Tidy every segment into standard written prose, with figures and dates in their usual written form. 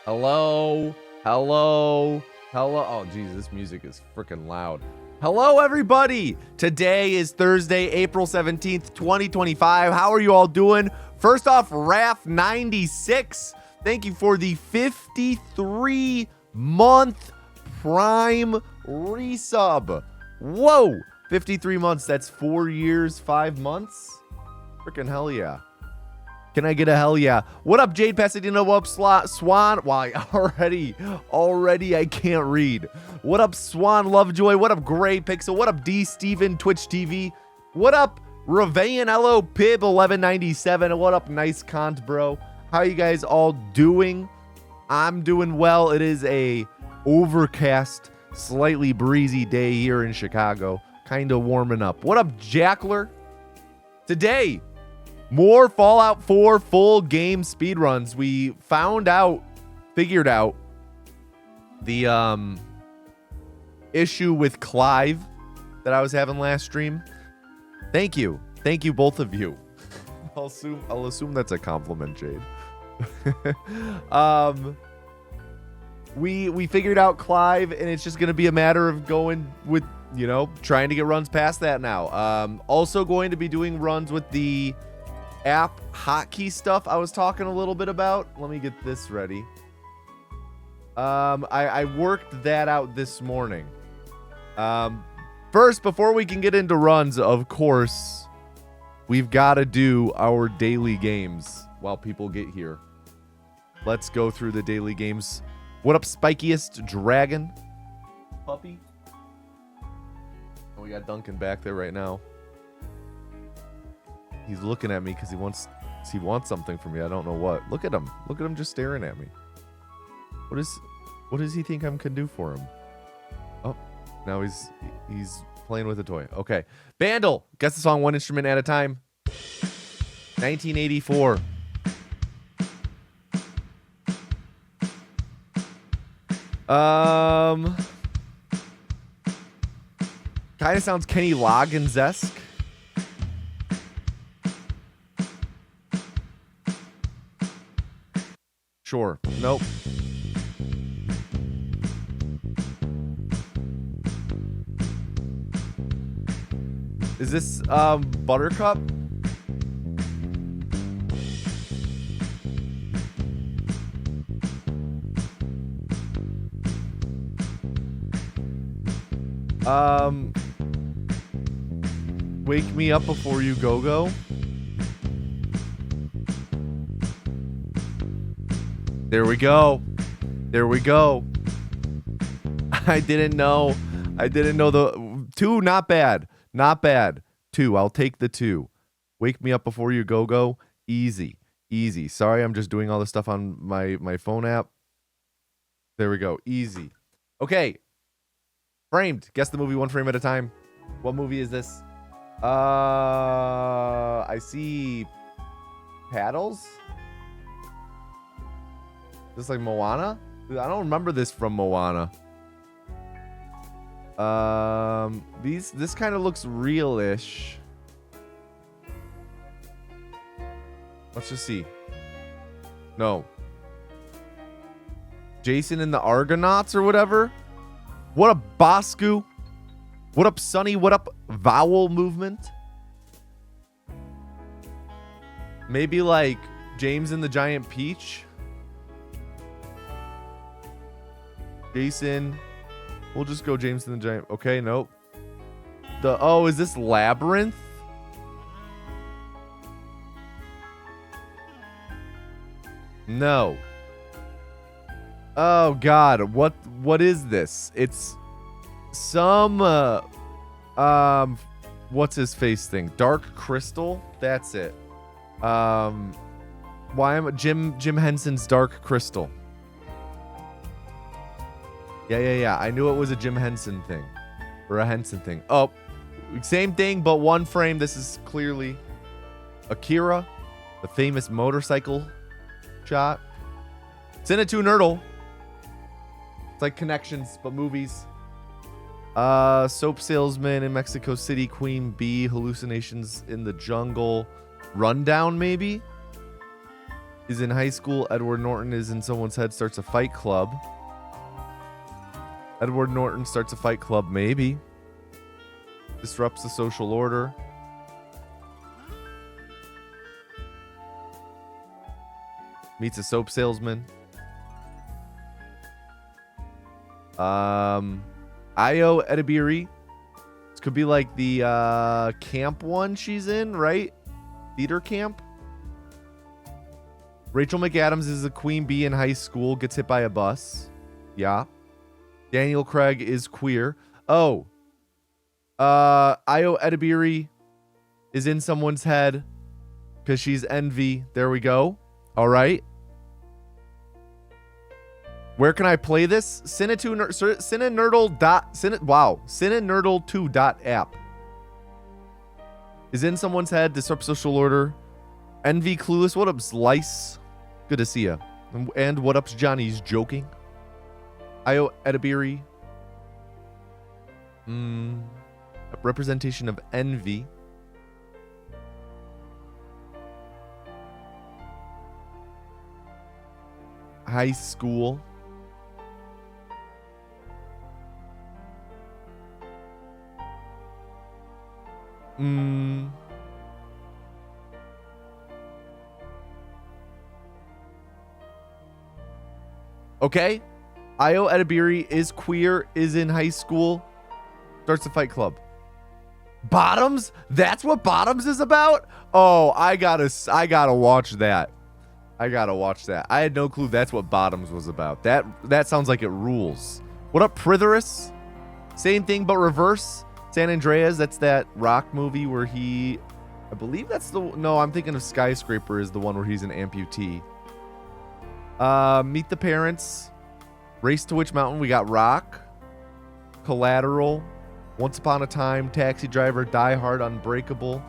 Hello, hello, hello. Oh, geez, this music is freaking loud. Hello, everybody. Today is Thursday, April 17th, 2025. How are you all doing? First off, Raf96, thank you for the 53-month Prime resub. Whoa, 53 months. That's 4 years, 5 months. Freaking hell yeah. Can I get a hell yeah? What up, Jade Pasadena? What up, Swan? Why, already I can't read. What up, Swan Lovejoy? What up, Gray Pixel? What up, D Steven Twitch TV? What up, Raveanello Pib 1197? What up, Nice Cont, bro? How you guys all doing? I'm doing well. It is a overcast, slightly breezy day here in Chicago. Kind of warming up. What up, Jackler? Today, more Fallout 4 full game speedruns. We figured out the issue with Clive that I was having last stream. Thank you, both of you. I'll assume that's a compliment, Jade. We figured out Clive, and it's just gonna be a matter of going with, trying to get runs past that now. Also going to be doing runs with the app hotkey stuff I was talking a little bit about. Let me get this ready. I worked that out this morning. First, before we can get into runs, of course, we've got to do our daily games while people get here. Let's go through the daily games. What up, Spikiest Dragon? Puppy? Oh, we got Duncan back there right now. He's looking at me because he wants something from me. I don't know what. Look at him. Look at him just staring at me. What does he think I can do for him? Oh, now he's playing with a toy. Okay. Bandle. Guess the song one instrument at a time. 1984. Kind of sounds Kenny Loggins-esque. Sure. Nope. Is this Buttercup? Wake Me Up Before You Go. There we go. I didn't know the 2. Not bad. 2. I'll take the 2. Wake Me Up Before You Go. Easy. Sorry, I'm just doing all this stuff on my phone app. There we go. Easy. Okay. Framed. Guess the movie one frame at a time. What movie is this? I see paddles. Is this like Moana? I don't remember this from Moana. This kind of looks real-ish. Let's just see. No. Jason and the Argonauts or whatever? What up, Bosku? What up, Sonny? What up, Vowel Movement? Maybe like James and the Giant Peach? Jason. We'll just go James and the Giant. Okay, nope. Is this Labyrinth? No. Oh God, what is this? It's some what's his face thing? Dark Crystal? That's it. Why am Jim Henson's Dark Crystal? Yeah. I knew it was a Jim Henson thing. Or a Henson thing. Oh, same thing, but one frame. This is clearly Akira, the famous motorcycle shot. It's in a 2 Nerdle. It's like Connections, but movies. Soap Salesman in Mexico City, Queen Bee, Hallucinations in the Jungle, Rundown, maybe? is in high school. Edward Norton is in someone's head, starts a fight club. Edward Norton starts a fight club, maybe. Disrupts the social order. Meets a soap salesman. Ayo Edebiri. This could be like the camp one she's in, right? Theater camp. Rachel McAdams is a queen bee in high school, gets hit by a bus. Yeah. Daniel Craig is queer. Oh. Ayo Edebiri is in someone's head because she's envy. There we go. All right. Where can I play this? Cinenerdle2.app. Is in someone's head, disrupt social order. Envy clueless. What up, Slice? Good to see ya. And what up's Johnny's joking? Ayo Edebiri. Representation of envy. High school. Okay. Ayo Edebiri is queer, is in high school, starts a fight club. Bottoms? That's what Bottoms is about? Oh, I gotta watch that. I gotta watch that. I had no clue that's what Bottoms was about. That sounds like it rules. What up, Pritherus? Same thing but reverse. San Andreas, that's that rock movie where I believe that's no, I'm thinking of Skyscraper is the one where he's an amputee. Meet the Parents. Race to Witch Mountain, we got Rock. Collateral. Once Upon a Time, Taxi Driver, Die Hard, Unbreakable.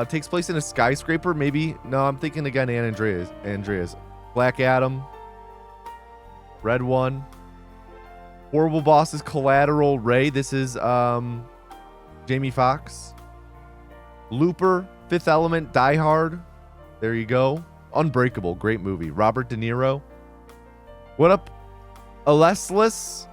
Takes place in a skyscraper, maybe. No, I'm thinking again, Andreas. Black Adam. Red One. Horrible Bosses, Collateral, Ray. This is Jamie Foxx. Looper, Fifth Element, Die Hard. There you go. Unbreakable, great movie. Robert De Niro. What up, Aleslis?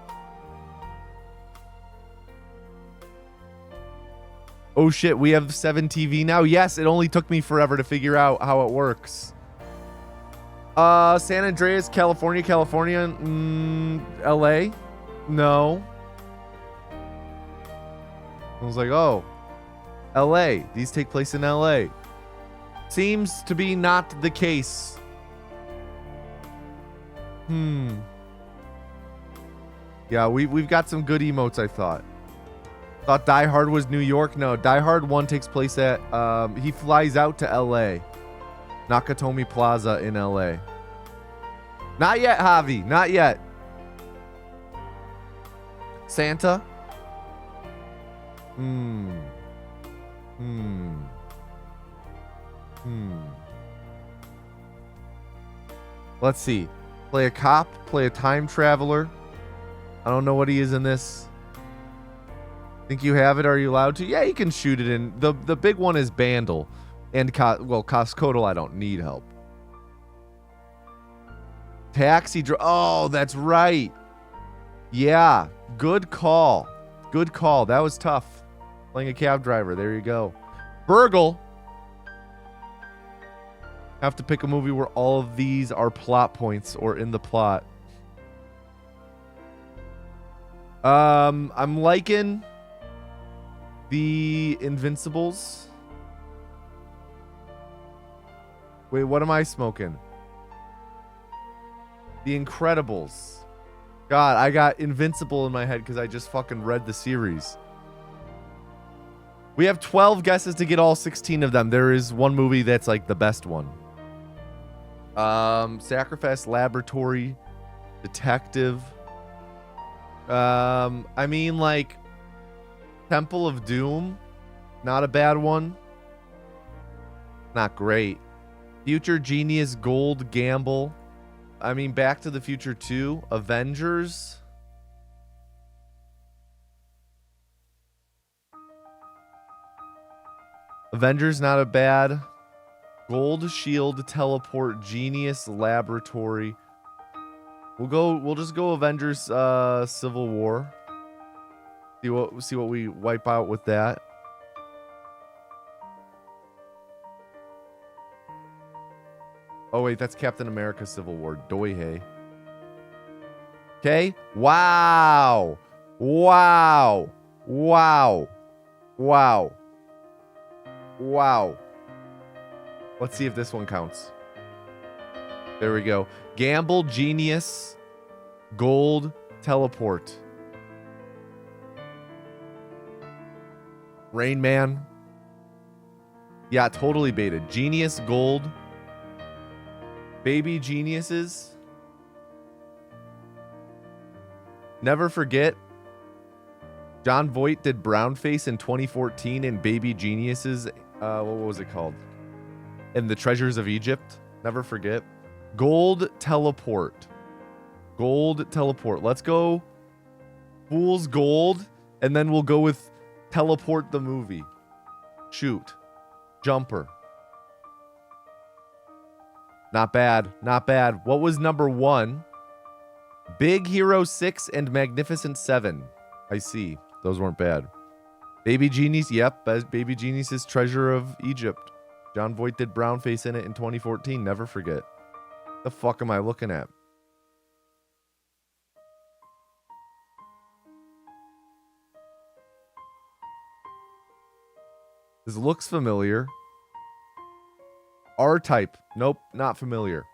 Oh shit, we have 7 TV now. Yes, it only took me forever to figure out how it works. San Andreas, California. LA? No. I was like, oh, LA. These take place in LA. Seems to be not the case. Yeah, we've got some good emotes, I thought. Thought Die Hard was New York. No, Die Hard 1 takes place at, he flies out to LA. Nakatomi Plaza in LA. Not yet, Javi. Not yet. Santa? Let's see. Play a cop, play a time traveler. I don't know what he is in this. Think you have it? Are you allowed to? Yeah, you can shoot it in. The big one is Bandle. And, Coscodal, I don't need help. Oh, that's right. Yeah, good call. Good call. That was tough. Playing a cab driver. There you go. Burgle. Have to pick a movie where all of these are plot points or in the plot. I'm liking the Invincibles. Wait, what am I smoking? The Incredibles. God, I got Invincible in my head because I just fucking read the series. We have 12 guesses to get all 16 of them. There is one movie that's like the best one. Sacrifice Laboratory, Detective. I mean, like, Temple of Doom, not a bad one. Not great. Future Genius, Gold Gamble. I mean, Back to the Future 2, Avengers. Avengers, not a bad. Gold Shield Teleport Genius Laboratory. We'll just go Avengers Civil War. See what we wipe out with that. Oh wait, that's Captain America Civil War. Doihei. Okay. Wow. Wow. Wow. Wow. Wow. Let's see if this one counts. There we go. Gamble Genius Gold Teleport. Rain Man. Yeah, totally baited. Genius Gold. Baby Geniuses. Never forget. John Voight did Brownface in 2014 in Baby Geniuses. What was it called? In The Treasures of Egypt. Never forget. Gold Teleport. Gold Teleport. Let's go Fool's Gold. And then we'll go with Teleport the movie. Shoot. Jumper. Not bad. Not bad. What was number 1? Big Hero 6 and Magnificent 7. I see. Those weren't bad. Baby Genius. Yep. Baby Genius' Treasure of Egypt. John Voight did Brownface in it in 2014. Never forget. The fuck am I looking at? This looks familiar. R-Type. Nope, not familiar.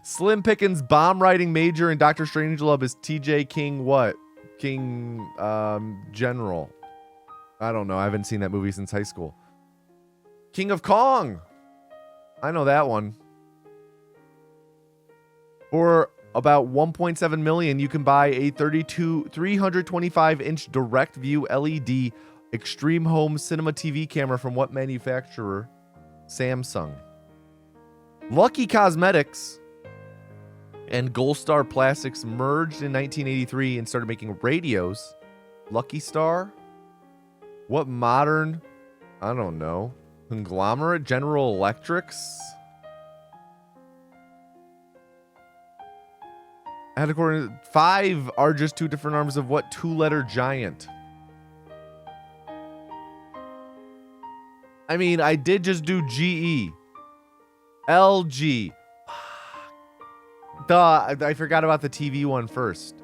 Slim Pickens, bomb riding major in Doctor Strangelove is TJ King what? King General. I don't know. I haven't seen that movie since high school. King of Kong. I know that one. For about 1.7 million, you can buy a 325-inch direct view LED extreme home cinema TV camera from what manufacturer? Samsung. Lucky Cosmetics and Gold Star Plastics merged in 1983 and started making radios. Lucky Star? What modern, I don't know, conglomerate? General Electrics? Headquarters, 5 are just 2 different arms of what 2-letter giant? I mean, I did just do GE. LG. Duh, I forgot about the TV one first.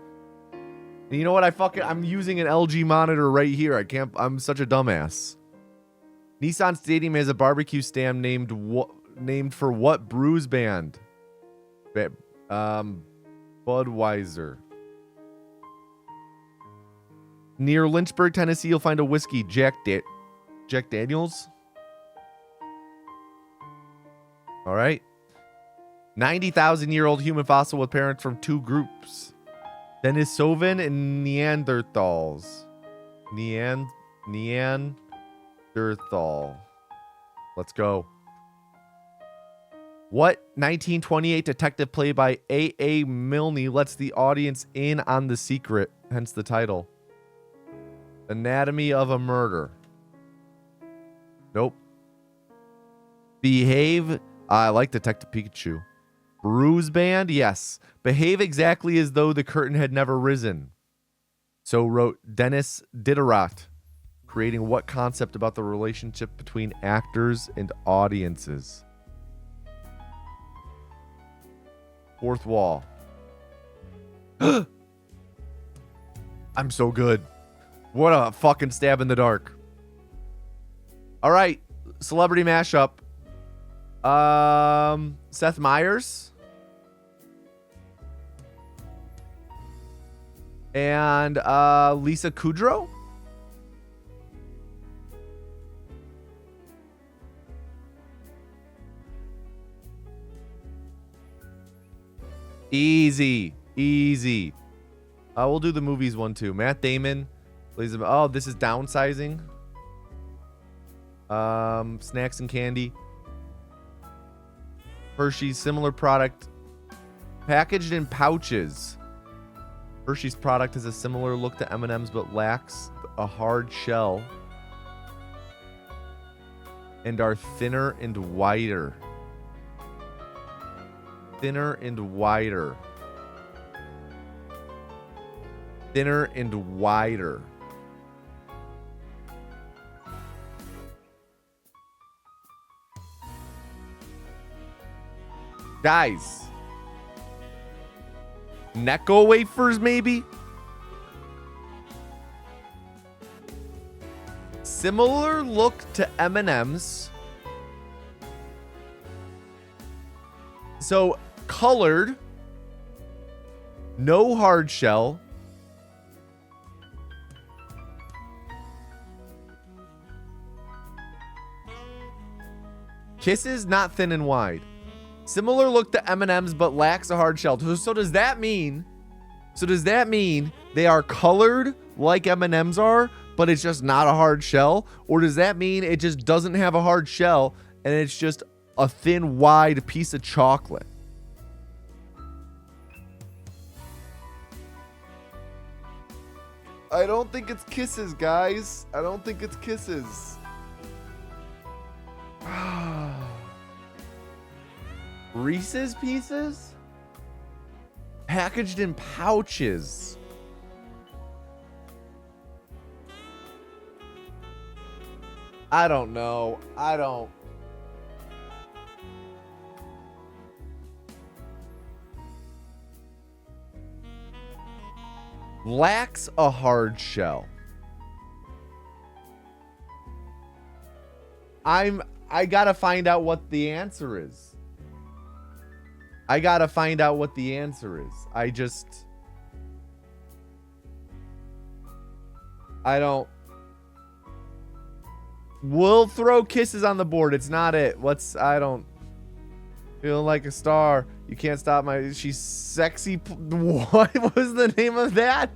And you know what? I'm using an LG monitor right here. I'm such a dumbass. Nissan Stadium has a barbecue stand named for what brews band? Budweiser. Near Lynchburg, Tennessee, you'll find a whiskey, Jack Daniels. All right. 90,000-year-old human fossil with parents from 2 groups. Denisovan and Neanderthals. Neanderthal. Let's go. What 1928 detective played by A.A. Milne lets the audience in on the secret, hence the title? Anatomy of a Murder. Nope. Behave. I like Detective Pikachu. Bruise Band, yes. Behave exactly as though the curtain had never risen. So wrote Dennis Diderot, creating what concept about the relationship between actors and audiences? Fourth wall. I'm so good. What a fucking stab in the dark. All right, celebrity mashup. Seth Meyers and Lisa Kudrow. Easy. We'll do the movies one too. Matt Damon. Oh, this is Downsizing. Snacks and Candy. Hershey's, similar product, packaged in pouches. Hershey's product has a similar look to M&M's but lacks a hard shell. and are thinner and wider. Thinner and wider. Thinner and wider. Guys. Necco wafers, maybe? Similar look to M&M's. So, colored. No hard shell. Kisses, not thin and wide. Similar look to M&M's, but lacks a hard shell. So does that mean they are colored like M&M's are, but it's just not a hard shell? Or does that mean it just doesn't have a hard shell and it's just a thin, wide piece of chocolate? I don't think it's Kisses, guys. I don't think it's Kisses. Reese's Pieces? Packaged in pouches. I don't know. I don't. Lacks a hard shell. I gotta find out what the answer is. I gotta find out what the answer is. I don't. We'll throw Kisses on the board. It's not it. I don't. Feeling like a star. You can't stop my. She's sexy. What was the name of that?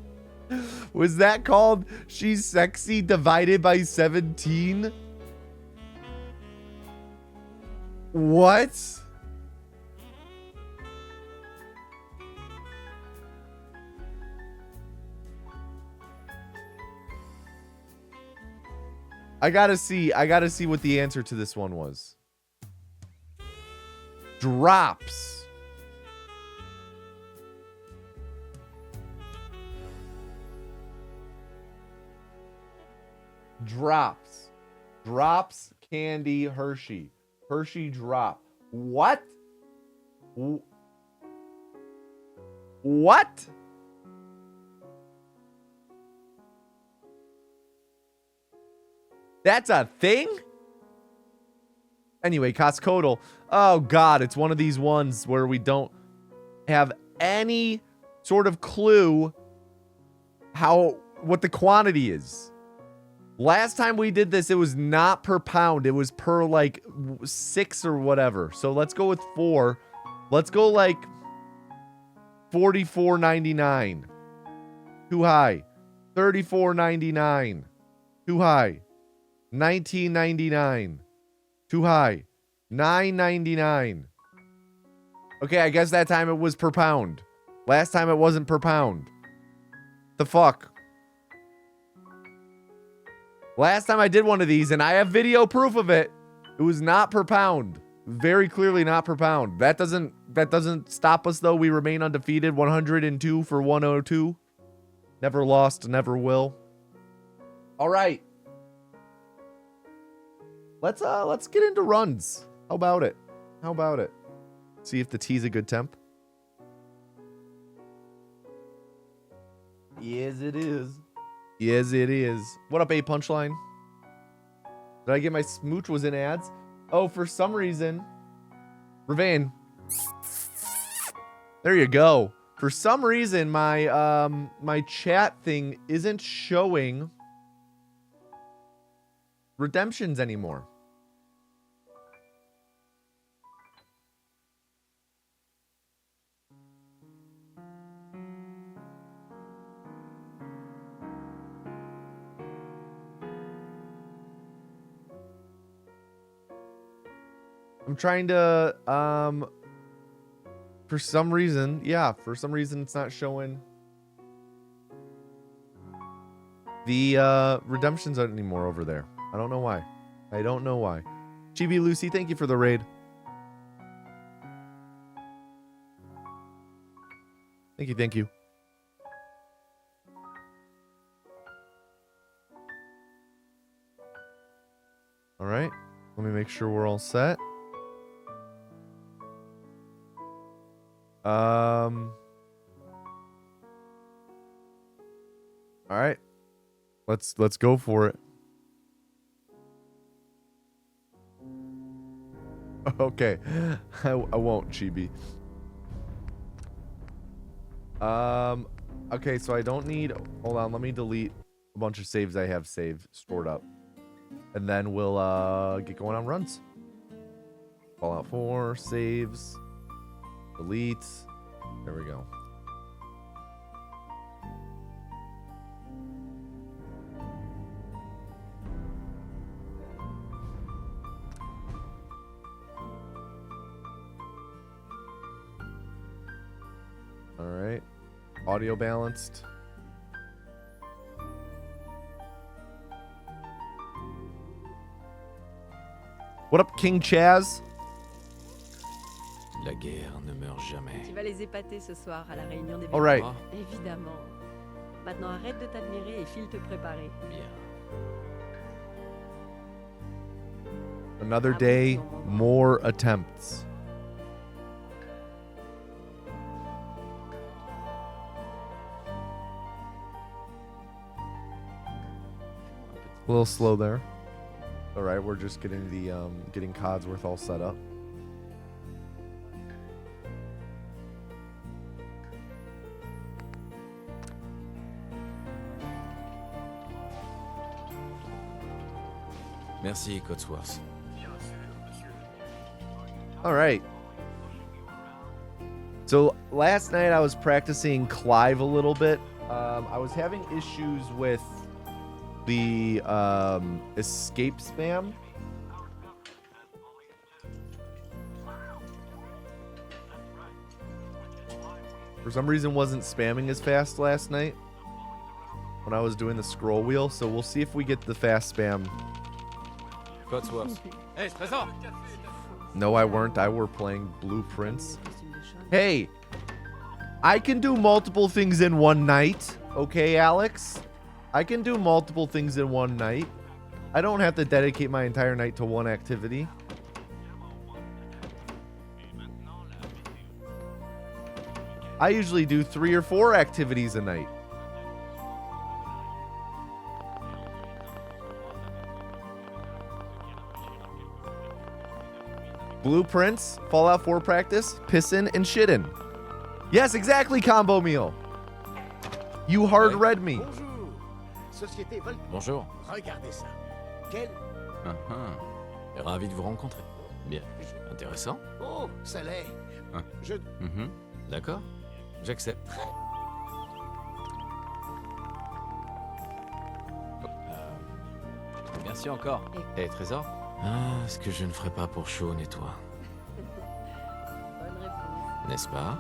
Was that called She's Sexy Divided by 17? What? I gotta see what the answer to this one was. Drops. Drops. Drops candy Hershey. Hershey drop. What? What? That's a thing? Anyway, Coscodal. Oh, God. It's one of these ones where we don't have any sort of clue what the quantity is. Last time we did this, it was not per pound. It was per, like, 6 or whatever. So let's go with 4. Let's go, like, $44.99. Too high. $34.99. Too high. $19.99. Too high. $9.99. Okay, I guess that time it was per pound. Last time it wasn't per pound. The fuck? Last time I did one of these, and I have video proof of it, it was not per pound. Very clearly not per pound. That doesn't stop us, though. We remain undefeated. 102 for 102. Never lost, never will. All right. Let's get into runs. How about it? How about it? See if the tea's a good temp. Yes, it is. Yes, it is. What up, A Punchline? Did I get my smooch was in ads? Oh, for some reason. Ravane. There you go. For some reason, my chat thing isn't showing redemptions anymore. I'm trying to, for some reason, it's not showing the redemptions anymore over there. I don't know why. I don't know why. Chibi Lucy, thank you for the raid. Thank you, thank you. All right, let me make sure we're all set. All right, let's go for it. Okay, I won't, Chibi. Okay, so I don't need. Hold on, let me delete a bunch of saves I have stored up, and then we'll get going on runs. Fallout 4 saves, delete. There we go. All right, audio balanced. What up, King Chaz? La guerre ne meurt jamais. Tu vas les épater ce soir à la réunion des All right. Évidemment. Maintenant, arrête de t'admirer et file te préparer. Bien. Another day, more attempts. A little slow there. All right, we're just getting the getting Codsworth all set up. Merci, Codsworth. All right. So last night I was practicing Clive a little bit. I was having issues with the escape spam. For some reason wasn't spamming as fast last night when I was doing the scroll wheel, so we'll see if we get the fast spam. Codsworth. Hey, Trésor! No, I weren't. I were playing Blueprints. Hey, I can do multiple things in one night. Okay, Alex? I can do multiple things in one night. I don't have to dedicate my entire night to one activity. I usually do 3 or 4 activities a night. Blueprints, Fallout 4 practice, pissin' and shittin'. Yes, exactly, combo meal. You hard read me. Bonjour. Société Vol. Bonjour. Regardez ça. Quel... Ravi de vous rencontrer. Bien. Intéressant. Oh, ça l'est. Hein. Je... D'accord. J'accepte. Merci encore. Et Trésor? Ah, ce que je ne ferais pas pour Sean et toi. Bonne réponse. N'est-ce pas?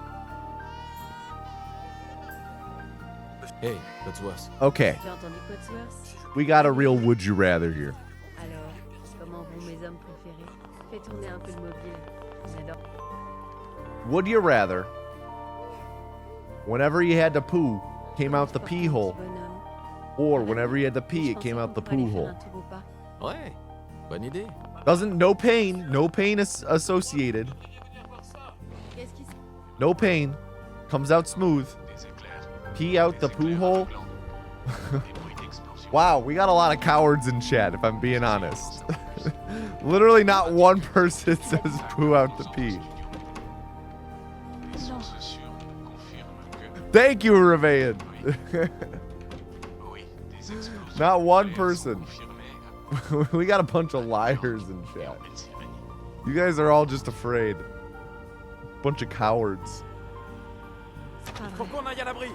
Hey, Codsworth. Okay, J'ai entendu Codsworth? we got a real would you rather here. Alors, comment vont mes hommes préférés? Fais tourner un peu le mobile. J'adore. Would you rather, whenever you had to poo, came out the pee hole, or whenever you had to pee, it came out the poo hole? Ouais, bonne idée. Doesn't, no pain is associated. Qu'est-ce qui se... No pain, comes out smooth. Pee out the poo hole. Wow, we got a lot of cowards in chat, if I'm being honest. Literally not one person says poo out the pee. Thank you, Reveillon. Not one person. We got a bunch of liars in chat. You guys are all just afraid. Bunch of cowards. Faut qu'on aille à l'abri.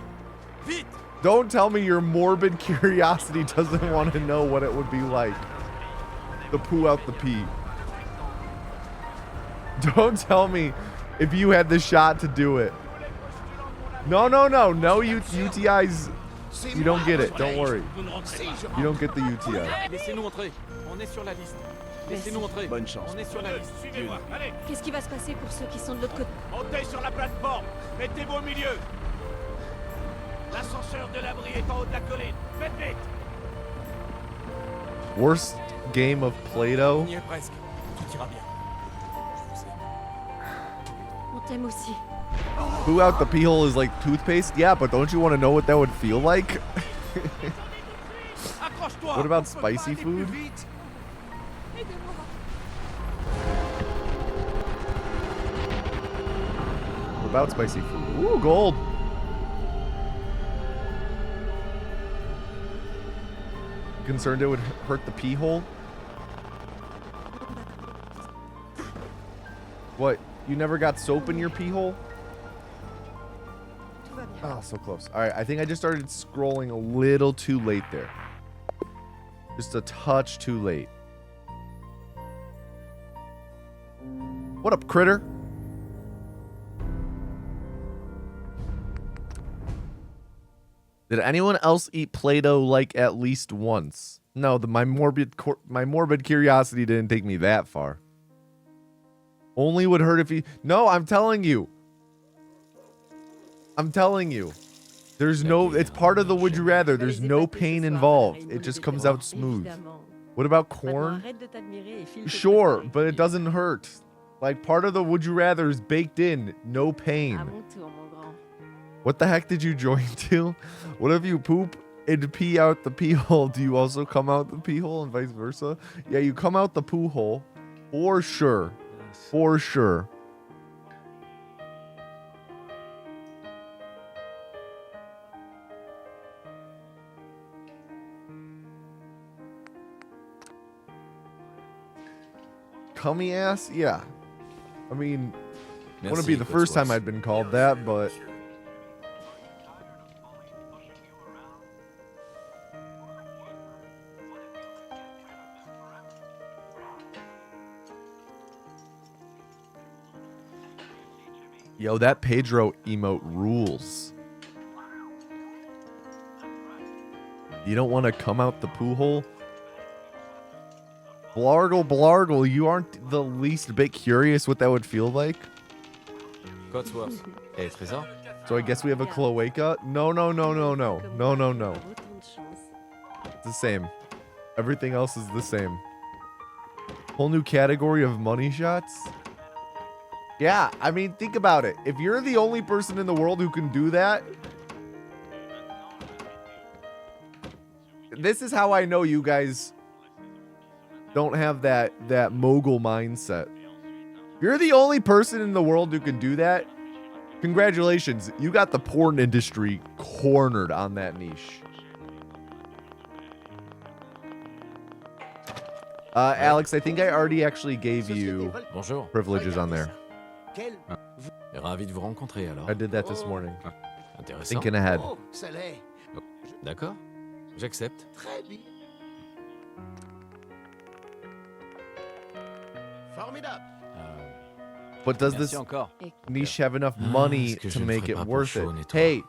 Vite! Don't tell me your morbid curiosity doesn't want to know what it would be like. The poo out the pee. Don't tell me if you had the shot to do it. No, UTIs. You don't get it. Don't worry. You don't get the UTI. Laissez-nous entrer. On est sur la liste. Laissez-nous entrer. Bonne chance. On est sur la liste. Suivez-moi, allez, Qu'est-ce qui va se passer pour ceux qui sont de l'autre côté? montez sur la plateforme. Mettez-vous au milieu. L'ascenseur de l'abri est en haut de la colline. Faites vite. Worst game of Play-Doh. On y est presque. Tout ira bien. Je vous aime. On t'aime aussi. Poo out the pee hole is like toothpaste? Yeah, but don't you want to know what that would feel like? Accroche-toi. What about On peut pas spicy aller plus food? vite. What about spicy food? Ooh, gold. Concerned it would hurt the pee hole? What? You never got soap in your pee hole? Tout va bien. Oh, so close. All right, I think I just started scrolling a little too late there. Just a touch too late. What up, critter? Did anyone else eat Play-Doh like at least once? No, my morbid curiosity didn't take me that far. Only would hurt if you... No, I'm telling you. I'm telling you. There's no... It's part of the would you rather. There's no pain involved. It just comes out smooth. What about corn? Sure, but it doesn't hurt. Like, part of the would you rather is baked in. No pain. À mon tour, mon grand. What the heck did you join to? What if you poop and pee out the pee hole? Do you also come out the pee hole and vice versa? Yeah, you come out the poo hole. For sure. For sure. Cummy ass? Yeah. I mean, wouldn't be the first time I'd been called that, but... Yo, that Pedro emote rules. You don't want to come out the poo hole? Blargle, Blargle, you aren't the least bit curious what that would feel like? Cotsworth. Hey, Trésor. So I guess we have a cloaca? No. It's the same. Everything else is the same. Whole new category of money shots? Yeah, I mean, think about it. If you're the only person in the world who can do that, this is how I know you guys don't have that mogul mindset. If you're the only person in the world who can do that, congratulations. You got the porn industry cornered on that niche. Alex, I think I already actually gave you Bonjour. privileges on there. Ravi de vous rencontrer alors. I did that this morning. Intéressant. Thinking ahead. Oh, ça l'est. D'accord. J'accepte. Très bien. Formidable. But does Merci this encore. niche have enough money est-ce que to je ne make ferai it pas pour worth chaud, it? nettoie. Hey,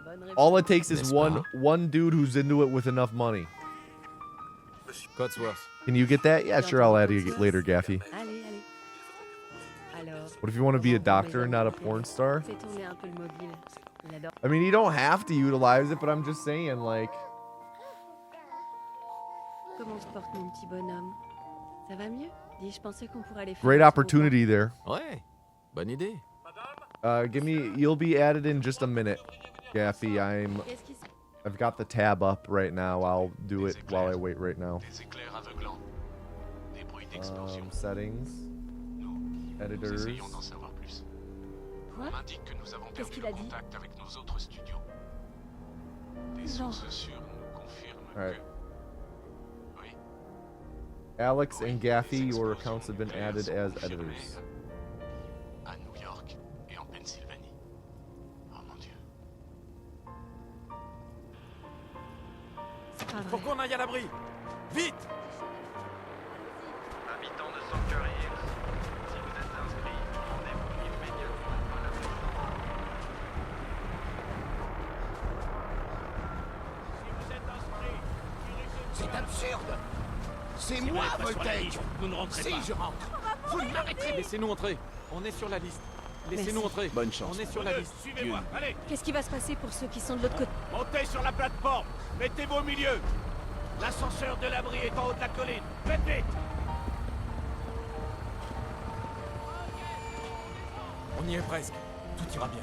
Bonne réponse. all it takes is N'est-ce one dude who's into it with enough money. Cotsworth. Can you get that? Yeah, sure, I'll add you later, Gaffy. Allez, allez. Alors, What if you want to be a doctor and not a porn star? fais tourner un peu le mobile. Il adore. I mean, you don't have to utilize it, but I'm just saying, like, Comment se porte mon petit bonhomme? Ça va mieux? Dis, je pensais qu'on pourrait aller faire great un tour au opportunity there. Ouais. Bonne idée. You'll be added in just a minute, Gaffy. parc. Qu'est-ce qui se I've got the tab up right now. I'll do it while I wait right now. Des éclairs aveuglants. Des bruits d'explosion. Settings. Nous Editors. essayons d'en savoir plus. Quoi? On m'indique que nous avons Qu'est-ce perdu qu'il a le dit? contact avec nos autres studios. Des sources sûres nous confirment Alright. que... Oui. Alex and Gaffy, Des your explosions accounts have been nucléaires added sont as confirmées editors. À New York et en Pennsylvanie. Oh mon Dieu. C'est pas Faut vrai. qu'on aille à l'abri. Vite. Habitants de Sanctuary Hills, si vous êtes inscrits, rendez-vous immédiatement à la Si vous êtes inscrit, C'est absurde. C'est Si vous moi, n'êtes pas sur la Voltaire. liste, vous ne rentrez Si pas. je rentre, vous ne m'arrêterez pas. Laissez-nous entrer. On est sur la liste. Laissez-nous Merci. entrer. Bonne chance. On est sur Vous la deux, liste. suivez-moi, allez. Qu'est-ce qui va se passer pour ceux qui sont de l'autre côté? Montez sur la plateforme. Mettez-vous au milieu. L'ascenseur de l'abri est en haut de la colline. Faites vite. On y est presque. Tout ira bien.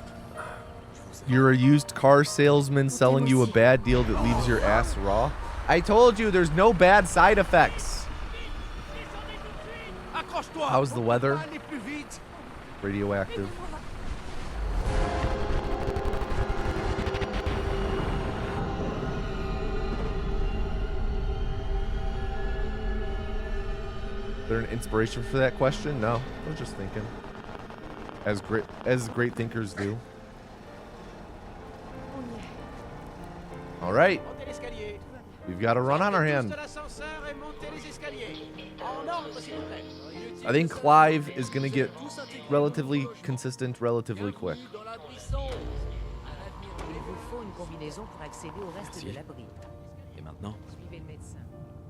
Je vous aime. You're a used car salesman selling you a bad deal that leaves your ass raw. I told you there's no bad side effects. Accroche-toi. How's the weather? Allez plus vite. Radioactive. Is there an inspiration for that question? No, I was just thinking. As great thinkers do. All right, Montez l'escalier. we've got a run on our hand. Tous de l'ascenseur et montez les escaliers. En ordre, s'il vous plaît. I think Clive is going to get relatively consistent, relatively quick. Il vous faut une combinaison pour accéder au reste Merci. de l'abri. Et maintenant? Suivez le médecin.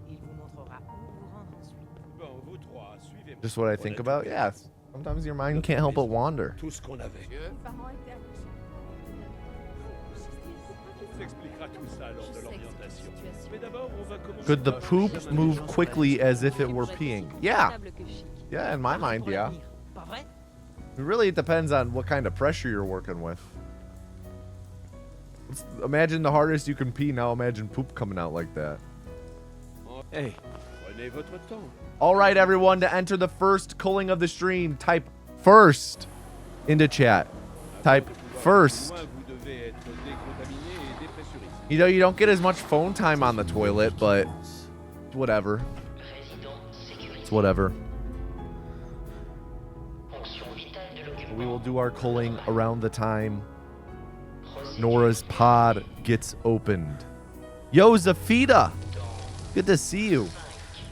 Il vous montrera où vous rendre ensuite. Bon, vous trois, suivez-moi. Just what I think about. Yeah, sometimes your mind can't help but wander. Tout ce qu'on avait. Les parents étaient accouchés. On vous expliquera tout ça lors de l'orientation. Mais d'abord, on va commencer. Could the par- poop move quickly as if it were peeing? Yeah, Confortable que chic. yeah, in my mind, Pour yeah. l'avenir. Pas vrai? Really, it depends on what kind of pressure you're working with. Imagine the hardest you can pee, now imagine poop coming out like that. Hey, Prenez votre temps. All right, everyone, to enter the first culling of the stream, type first into chat. Type first. Loin, vous devez être décontaminé et dépressurisé. You know, you don't get as much phone time on the toilet, but whatever. It's whatever. We will do our culling around the time Nora's pod gets opened. Yo, Zafita! Good to see you.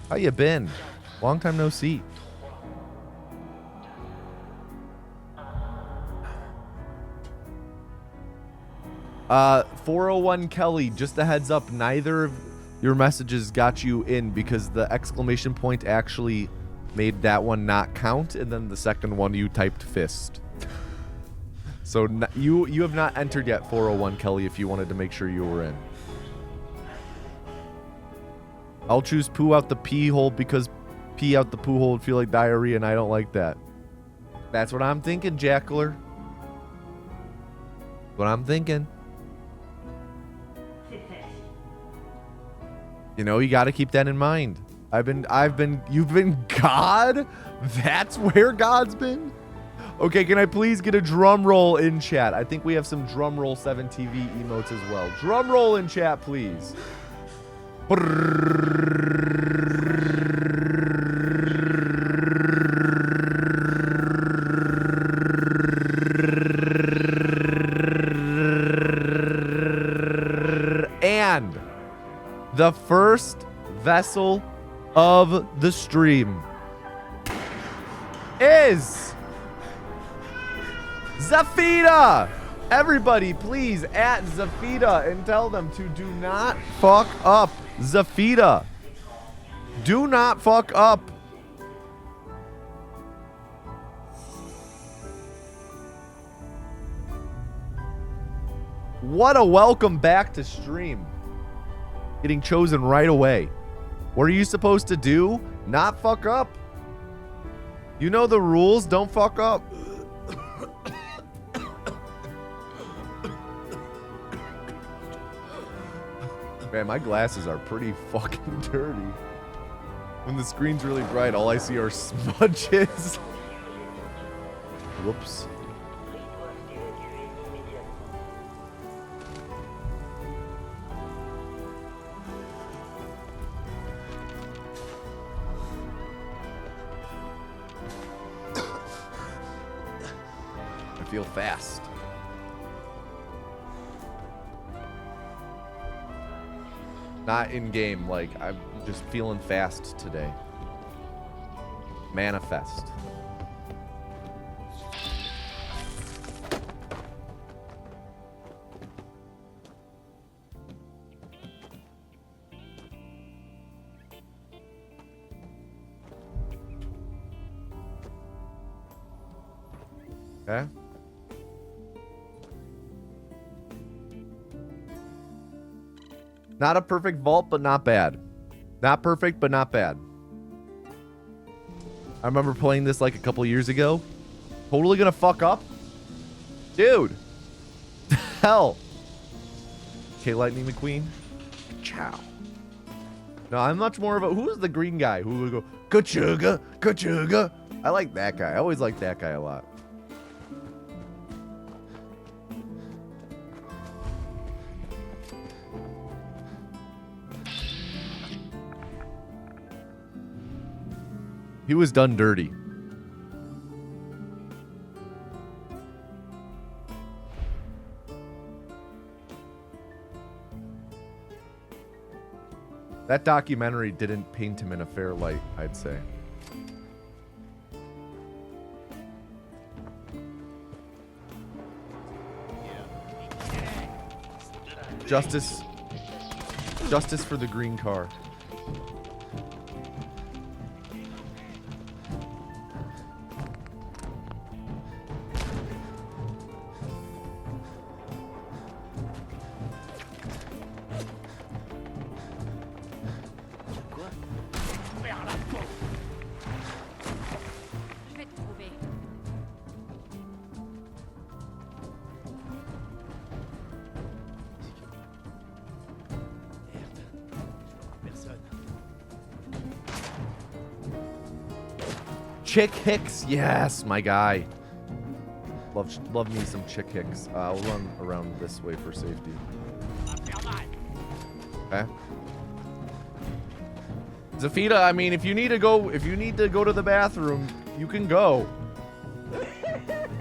How you been? Long time no see. Uh, 401 Kelly, just a heads up, neither of your messages got you in because the exclamation point actually made that one not count, and then the second one you typed fist. So you have not entered yet, 401 Kelly, if you wanted to make sure you were in. I'll choose poo out the pee hole because pee out the poo hole would feel like diarrhea, and I don't like that. That's what I'm thinking, Jackler. What I'm thinking. You know, you got to keep that in mind. You've been God? That's where God's been? Okay, can I please get a drum roll in chat? I think we have some drum roll 7TV emotes as well. Drum roll in chat, please. And the first vessel of the stream is Zafita. Everybody, please at Zafita and tell them to do not fuck up. Zafita, do not fuck up. What a welcome back to stream. Getting chosen right away. What are you supposed to do? Not fuck up. You know the rules. Don't fuck up. Man, my glasses are pretty fucking dirty. When the screen's really bright, all I see are smudges. Whoops. I feel fast. Not in game, like I'm just feeling fast today. Manifest. Okay. Not a perfect vault, but not bad. Not perfect, but not bad. I remember playing this like a couple years ago. Totally gonna fuck up. Dude. Hell. Okay, Lightning McQueen. Ciao. No, I'm much more of a... Who's the green guy who would go, Kachuga, Kachuga? I like that guy. I always like that guy a lot. He was done dirty. That documentary didn't paint him in a fair light, I'd say. Justice. Justice for the green car. Je vais te trouver. Chick Hicks, yes, my guy. Love me some Chick Hicks. I'll run around this way for safety. Okay. Zafita, I mean, if you need to go to the bathroom, you can go.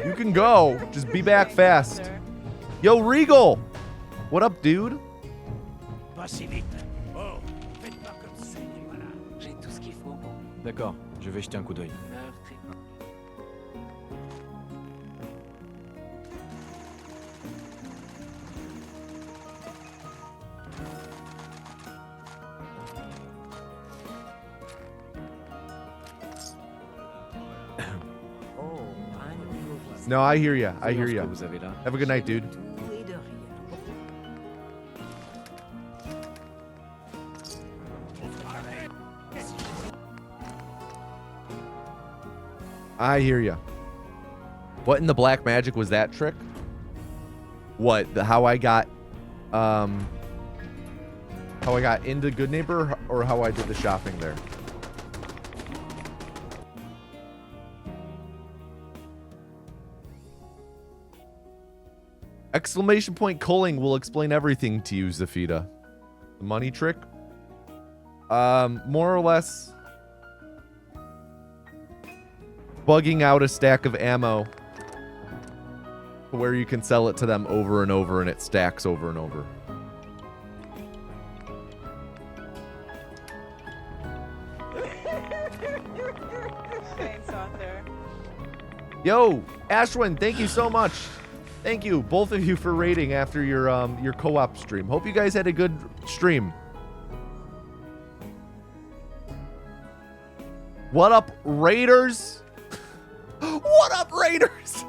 You can go. Just be back fast. Yo, Regal. What up, dude? Pas si vite. Oh, faites pas comme ça. Voilà. J'ai tout ce qu'il faut pour... D'accord, je vais jeter un coup d'œil. No, I hear ya. I hear Ce que ya. vous avez là. Have a good night, dude. Tout et de rien. I hear ya. What in the black magic was that trick? What? How I got into Good Neighbor, or how I did the shopping there? Exclamation point culling will explain everything to you, Zafita. The money trick? More or less bugging out a stack of ammo where you can sell it to them over and over and it stacks over and over. Thanks, author. Yo, Ashwin, thank you so much. Thank you, both of you, for raiding after your co-op stream. Hope you guys had a good stream. What up, Raiders? What up, Raiders?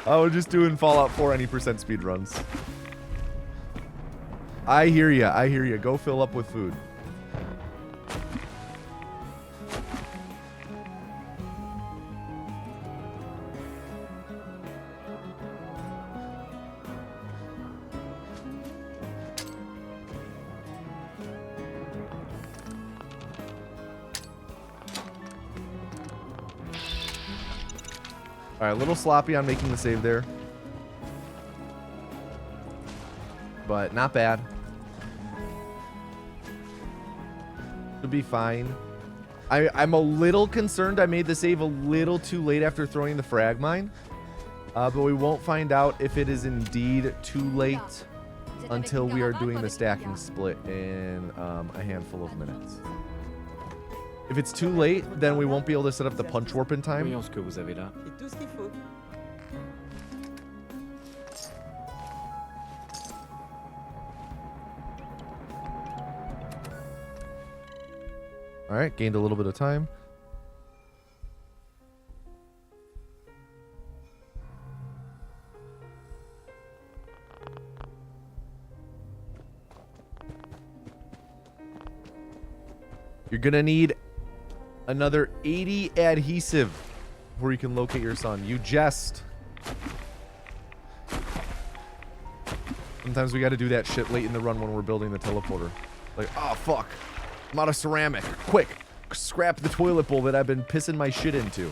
Oh, we're just doing Fallout 4 any percent speedruns. I hear ya. I hear ya. Go fill up with food. All right, a little sloppy on making the save there, but not bad. Should be fine. I'm a little concerned I made the save a little too late after throwing the frag mine, but we won't find out if it is indeed too late until we are doing the stacking split in a handful of minutes. If it's too late, then we won't be able to set up the punch warp in time. Voyons ce que vous avez là. Et tout ce qu'il faut. All right, gained a little bit of time. You're gonna need another 80 adhesive before you can locate your son. You jest. Sometimes we gotta do that shit late in the run when we're building the teleporter. Like, oh fuck. I'm out of ceramic. Quick. Scrap the toilet bowl that I've been pissing my shit into.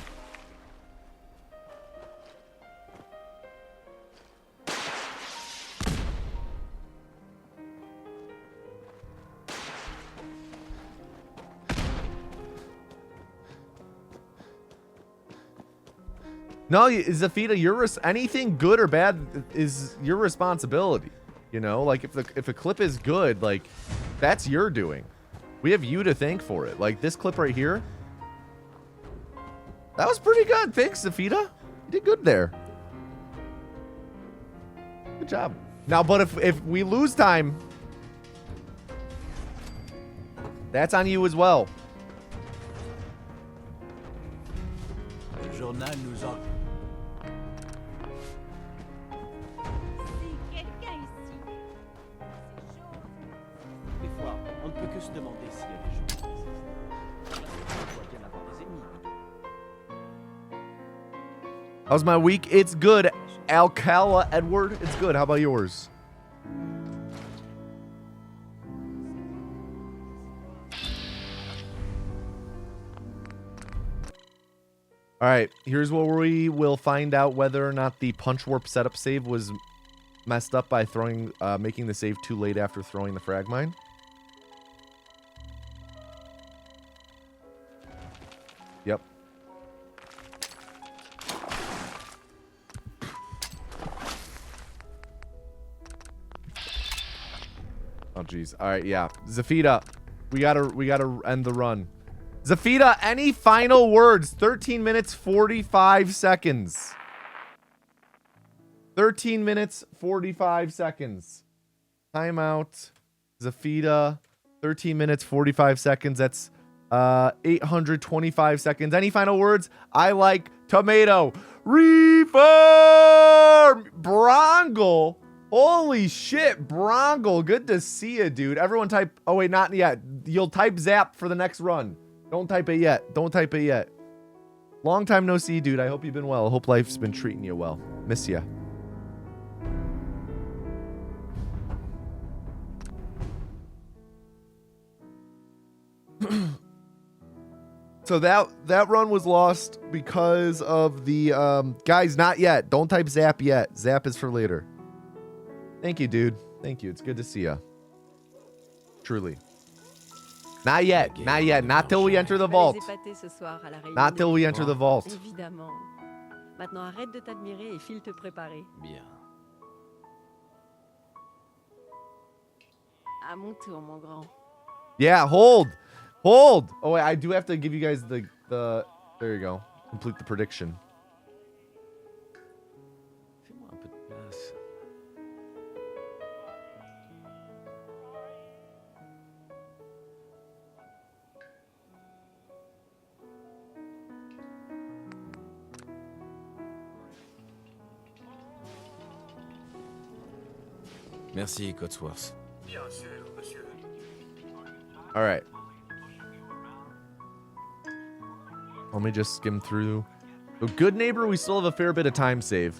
No, Zafita, anything good or bad is your responsibility. You know, like if a clip is good, like that's your doing. We have you to thank for it. Like this clip right here. That was pretty good. Thanks, Zafita. You did good there. Good job. Now, but if we lose time, that's on you as well. Le journal nous en... Des fois, on ne peut que se demander s'il y a des gens qui existent. On doit bien avoir des ennemis. How's my week? It's good. Alcala Edward, it's good. How about yours? All right, here's where we will find out whether or not the punch warp setup save was messed up by throwing, making the save too late after throwing the frag mine. Yep. Oh geez. All right, yeah. Zafita, we gotta end the run. Zafita, any final words? 13 minutes 45 seconds. 13 minutes 45 seconds. Timeout. Zafita, 13 minutes 45 seconds. That's 825 seconds. Any final words? I like tomato. Reform! Brongle. Holy shit, Brongle. Good to see you, dude. Everyone type... Oh, wait, not yet. You'll type Zap for the next run. Don't type it yet. Don't type it yet. Long time no see, dude. I hope you've been well. I hope life's been treating you well. Miss ya. So that run was lost because of the guys. Not yet. Don't type Zap yet. Zap is for later. Thank you, dude. Thank you. It's good to see ya. Truly. Not yet. Not yet. Not till we enter the vault. Not till we enter the vault. Évidemment. Maintenant, arrête de t'admirer et file te préparer. Bien. À mon tour, mon grand. Yeah, hold. Hold. Oh, wait, I do have to give you guys the there you go. Complete the prediction. Fais-moi un peu de place. Merci, Cotsworth. Bien sûr, monsieur. All right. Let me just skim through. So good neighbor, we still have a fair bit of time save.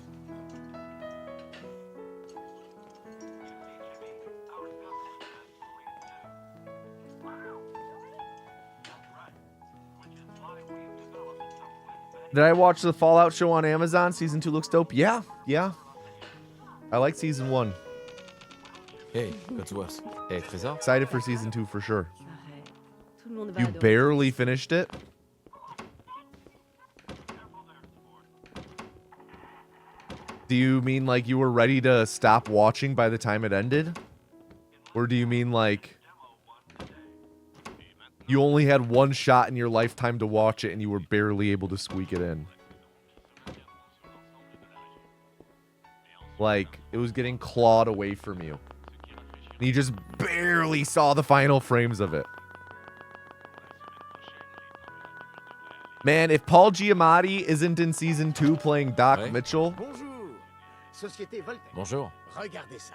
Did I watch the Fallout show on Amazon? Season 2 looks dope. Yeah, yeah. I like season 1. Hey, Cotsworth. Hey, Trésor. Excited for season 2 for sure. Arrête. Tout le monde va You adorer. barely finished it? Do you mean like you were ready to stop watching by the time it ended? Or do you mean like you only had one shot in your lifetime to watch it and you were barely able to squeak it in? Like it was getting clawed away from you. And you just barely saw the final frames of it. Man, if Paul Giamatti isn't in season 2 playing Doc Ouais. Mitchell... Bonjour, Société Voltaire. Bonjour. Regardez ça.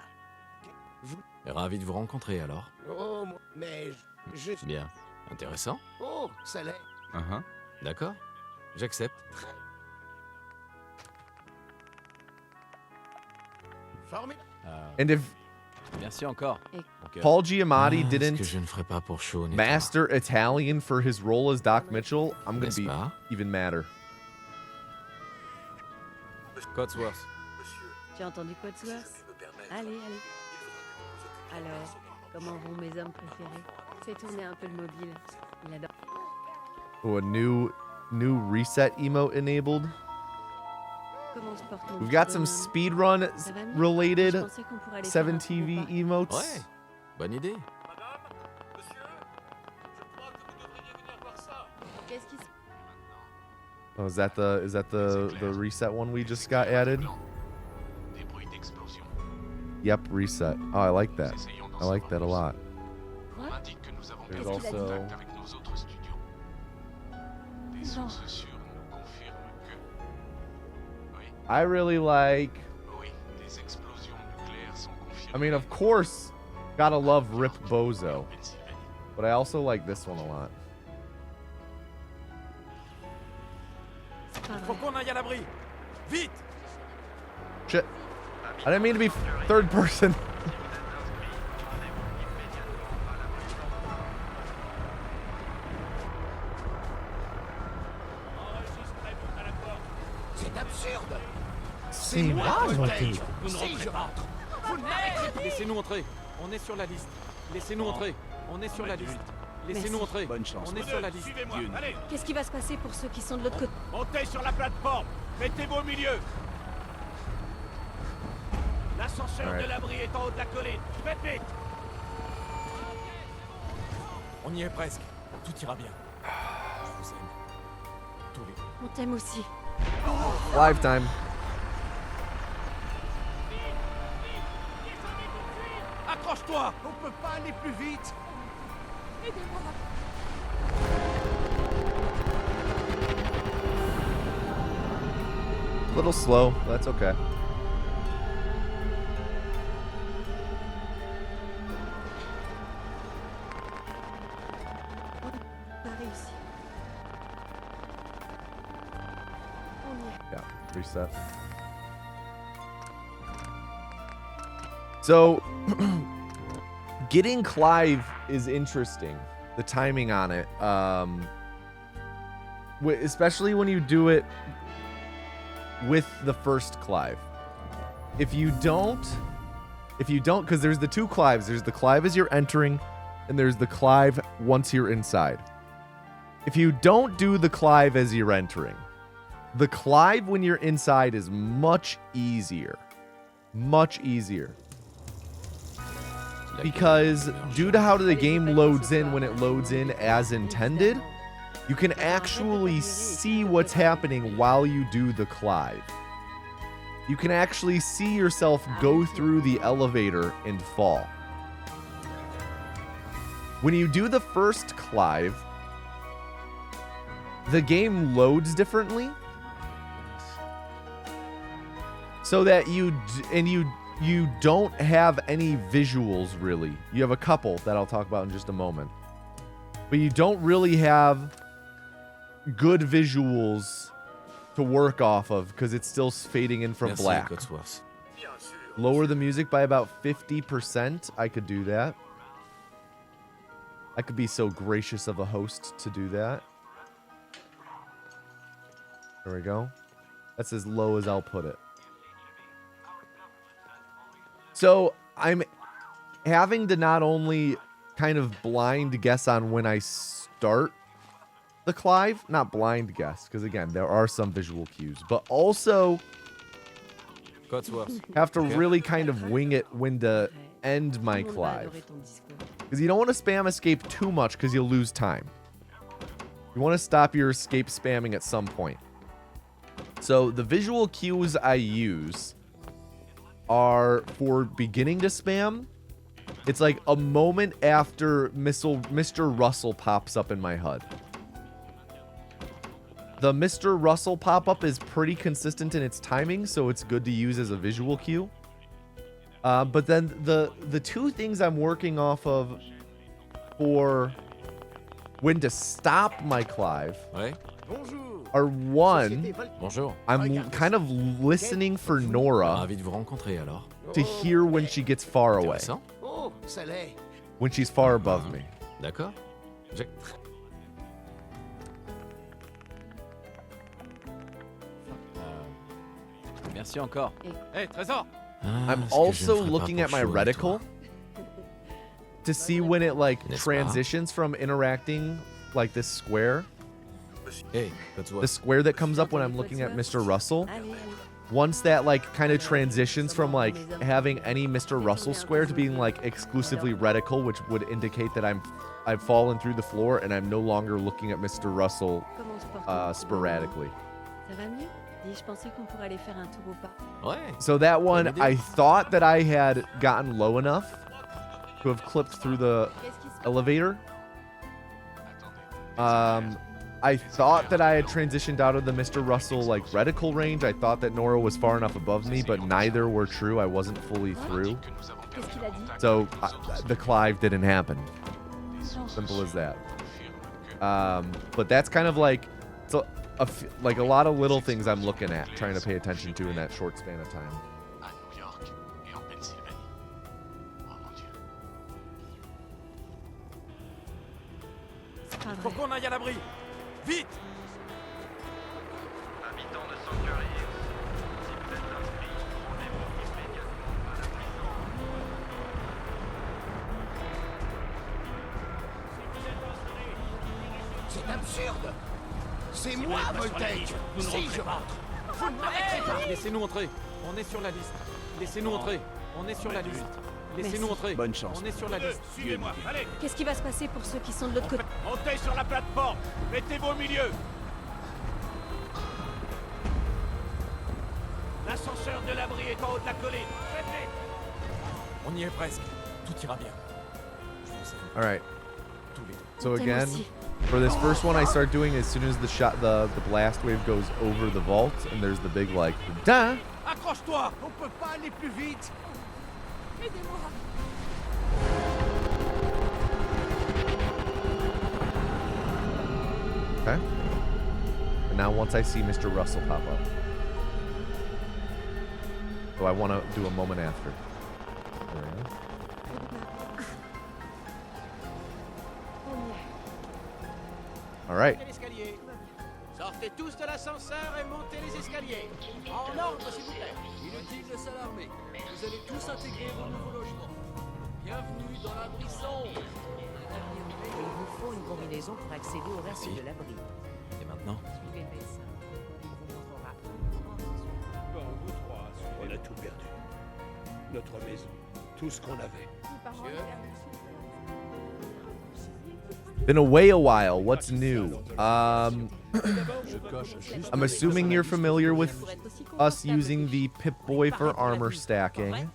Ravi de vous rencontrer alors. Oh, mais je... Bien. Intéressant. Oh, ça l'est. D'accord. J'accepte. Formidable. And if Merci encore. Paul Giamatti Ce didn't que je ne ferai pas pour Sean et master Italian for his role as Doc Mitchell, I'm gonna N'est-ce be pas? even madder. Codsworth. Tu as entendu Codsworth? Allez, allez. Alors, comment vont mes hommes préférés? Fais tourner un peu le mobile. Il adore. Oh, a new reset emote enabled. Comment se porte mon We've petit got some bonhomme? speedrun Ça va mieux? Je related pensais qu'on pourrait aller faire 7 un tour au TV parc. emotes. Ouais. Bonne idée. Qu'est-ce qui se Oh, is that the reset one we just got added? Des bruits d'explosion. Yep, reset. Oh, I like that. Essayons d'en I like savoir that a plus. lot. On m'indique que nous avons There's perdu also- contact avec nos autres studios. Des sources sûres nous confirment que... Oui, I really like. oui, des explosions nucléaires sont confirmées. I mean, of course, gotta love Rip Bozo, en Pennsylvanie. but I also like this one a lot. C'est pas Faut vrai. qu'on aille à l'abri. Vite. Shit. I didn't mean to be third person. C'est absurde. C'est Moi, peut-être. Vous ne Si rentrez je pas. rentre. Vous ne m'arrêterez plus. Laissez-nous entrer. On est sur la liste. Laissez-nous entrer. On est sur la liste. Laissez-nous Merci. entrer. Bonne chance. On est sur la liste. Suivez-moi, allez. Qu'est-ce qui va se passer pour ceux qui sont de l'autre côté? Montez sur la plateforme. Mettez-vous au milieu. L'ascenseur Alright. de l'abri est en haut de la colline. Faites vite. On y est presque. Tout ira bien. Je vous aime. Tous les deux. On t'aime aussi. Lifetime. Accroche-toi. On peut pas aller plus vite. Little slow. That's okay. On a réussi. On y est. Yeah, reset. So, getting Clive is interesting. The timing on it, especially when you do it with the first Clive. If you don't, because there's the two Clives. There's the Clive as you're entering, and there's the Clive once you're inside. If you don't do the Clive as you're entering, the Clive when you're inside is much easier. Much easier. Because due to how the game loads in when it loads in as intended, you can actually see what's happening while you do the Clive. You can actually see yourself go through the elevator and fall. When you do the first Clive, the game loads differently. So that you don't have any visuals really. You have a couple that I'll talk about in just a moment. But you don't really have good visuals to work off of because it's still fading in from Merci, black. Codsworth. Lower the music by about 50%. I could do that. I could be so gracious of a host to do that. There we go. That's as low as I'll put it. So I'm having to not only kind of blind guess on when I start the Clive, not blind guess, because again, there are some visual cues, but also Codsworth. have to Okay. really kind of wing it when to end my Tout le monde va Clive. adorer ton discours. Because you don't want to spam escape too much because you'll lose time. You want to stop your escape spamming at some point. So the visual cues I use are for beginning to spam. It's like a moment after Mr. Russell pops up in my HUD. The Mr. Russell pop-up is pretty consistent in its timing, so it's good to use as a visual cue. But then the two things I'm working off of for when to stop my Clive, Ouais. Bonjour. are one, Bonjour. I'm kind of listening for Nora Ravi de vous rencontrer alors. to hear when she gets far away, Intéressant. Oh, ça l'est. when she's far above me. D'accord. J'ai- Merci encore. Hé, Trésor. Ah, I'm ce que je ne also ferais pas looking pour at my chaud, et reticle toi. to see when it like N'est-ce pas? transitions from interacting like this square, Hey, pas de the square that comes up when I'm looking at Mr. Russell. Allez, allez. Once that like kind of transitions from like having any Mr. Russell square to being like exclusively reticle, which would indicate that I've fallen through the floor and I'm no longer looking at Mr. Russell Comment on se porte sporadically. Ça va mieux? Dis, je pensais qu'on pourrait aller faire un tour au parc. Ouais. So that one, Bonne idée. I thought that I had gotten low enough to have clipped through the Qu'est-ce qui se passe? elevator. I thought that I had transitioned out of the Mr. Russell like reticle range. I thought that Nora was far enough above me, but neither were true. I wasn't fully through. Qu'est-ce qu'il a dit? So the Clive didn't happen. Simple as that. But that's kind of like so like a lot of little things I'm looking at, trying to pay attention to in that short span of time. À New York et en Pennsylvanie. Oh mon Dieu. C'est pas Faut vrai. qu'on aille à l'abri. Vite. Habitants de Sanctuary Hills, si vous êtes inscrits, rendez-vous immédiatement à la prison. C'est absurde. C'est moi, Voltec. Si je rentre, vous ne m'arrêterez pas. Laissez-nous entrer. On est sur la liste. Laissez-nous entrer. On est sur la liste. Laissez-nous Merci. entrer. Bonne chance. On est sur la liste. Suivez-moi. Allez, Qu'est-ce qui va se passer pour ceux qui sont de l'autre côté? montez sur la plateforme. Mettez-vous au milieu. L'ascenseur de l'abri est en haut de la colline. Faites-les. On y est presque. Tout ira bien. Je vous aime All right. tous les deux. So T'aimes again, aussi. for this first one, I start doing as soon as the blast wave goes over the vault, and there's the big like da. Accroche-toi. On peut pas aller plus vite. Okay. And now once I see Mr. Russell pop up. So I want to do a moment after. There we go. All right. L'escalier. Sortez tous de l'ascenseur et montez les escaliers. En ordre, s'il vous plaît. Inutile de s'alarmer. Vous allez tous intégrer vos nouveaux logements. Bienvenue dans l'abri sombre. Il vous faut une combinaison pour accéder au reste Merci. de l'abri. Et maintenant? Suivez le médecin. Il vous montrera où vous rendre ensuite. Bon, vous trois, on a tout perdu. Notre maison, tout ce qu'on avait. Been away a while. What's new? I'm assuming you're familiar with us using the Pip-Boy for armor stacking.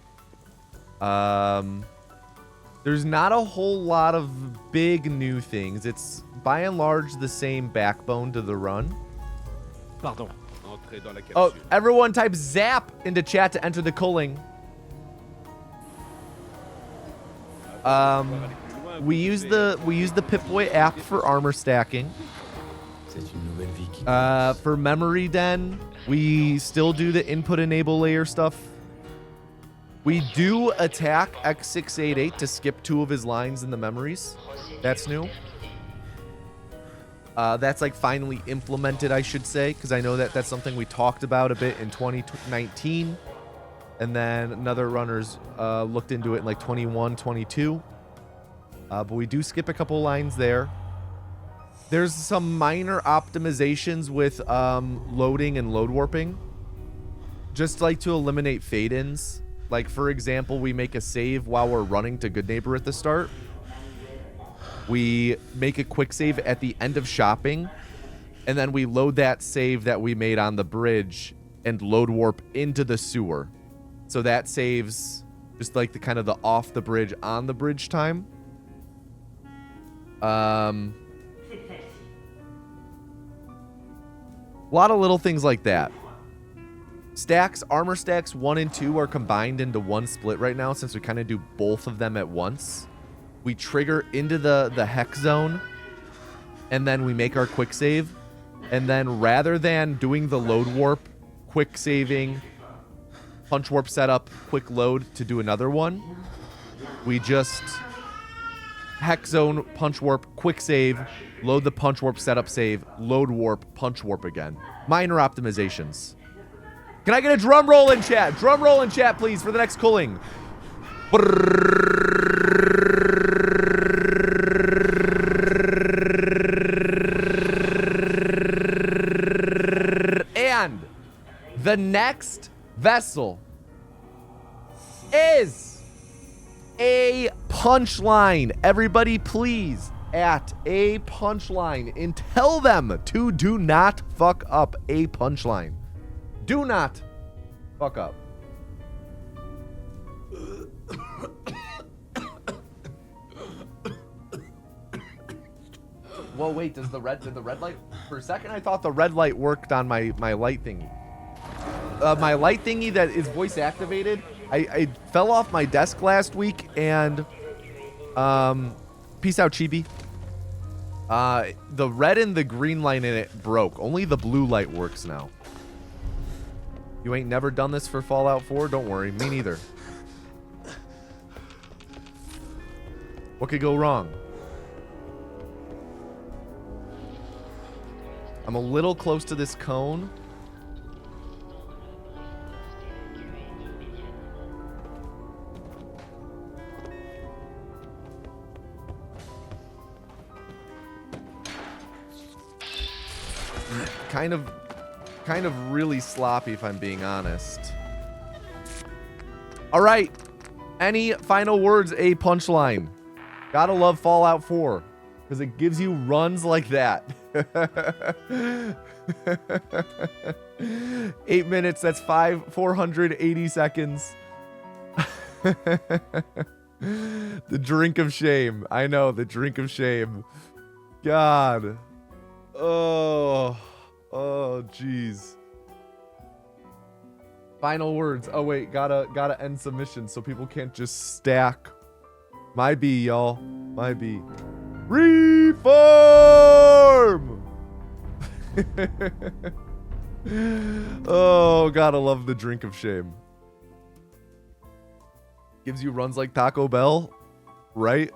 There's not a whole lot of big new things. It's by and large the same backbone to the run. Pardon. Entrez dans la Oh, capsule. everyone type ZAP into chat to enter the culling. We use the Pip-Boy app for armor stacking. C'est une nouvelle vie qui For memory den, we still do the input enable layer stuff. We do attack X688 to skip 2 of his lines in the memories. That's new. That's like finally implemented, I should say, because I know that that's something we talked about a bit in 2019. And then another runners looked into it in like 21, 22. But we do skip a couple lines there. There's some minor optimizations with loading and load warping. Just like to eliminate fade-ins. Like, for example, we make a save while we're running to Good Neighbor at the start. We make a quick save at the end of shopping. And then we load that save that we made on the bridge and load warp into the sewer. So that saves just like the kind of the off the bridge, on the bridge time. A lot of little things like that. Stacks, armor stacks 1 and 2 are combined into one split right now since we kind of do both of them at once. We trigger into the hex zone and then we make our quick save, and then rather than doing the load warp, quick saving, punch warp setup, quick load to do another one, we just hex zone, punch warp, quick save, load the punch warp setup save, load warp, punch warp again. Minor optimizations. Can I get a drum roll in chat? Drum roll in chat, please, for the next culling. And the next vessel is a punchline. Everybody, please, at a punchline and tell them to do not fuck up a punchline. Do not fuck up. Whoa, wait, did the red light? For a second, I thought the red light worked on my light thingy. My light thingy that is voice activated, I fell off my desk last week, and peace out, Chibi. The red and the green light in it broke. Only the blue light works now. You ain't never done this for Fallout 4? Don't worry, me neither. What could go wrong? I'm a little close to this cone. Kind of really sloppy, if I'm being honest. All right. Any final words? A punchline. Gotta love Fallout 4 because it gives you runs like that. 8 minutes. That's 480 seconds. The drink of shame. I know, the drink of shame. God. Oh, jeez. Final words. Oh wait, gotta end submission so people can't just stack. My B, y'all. My B. Reform. Oh, gotta love the drink of shame. Gives you runs like Taco Bell, right?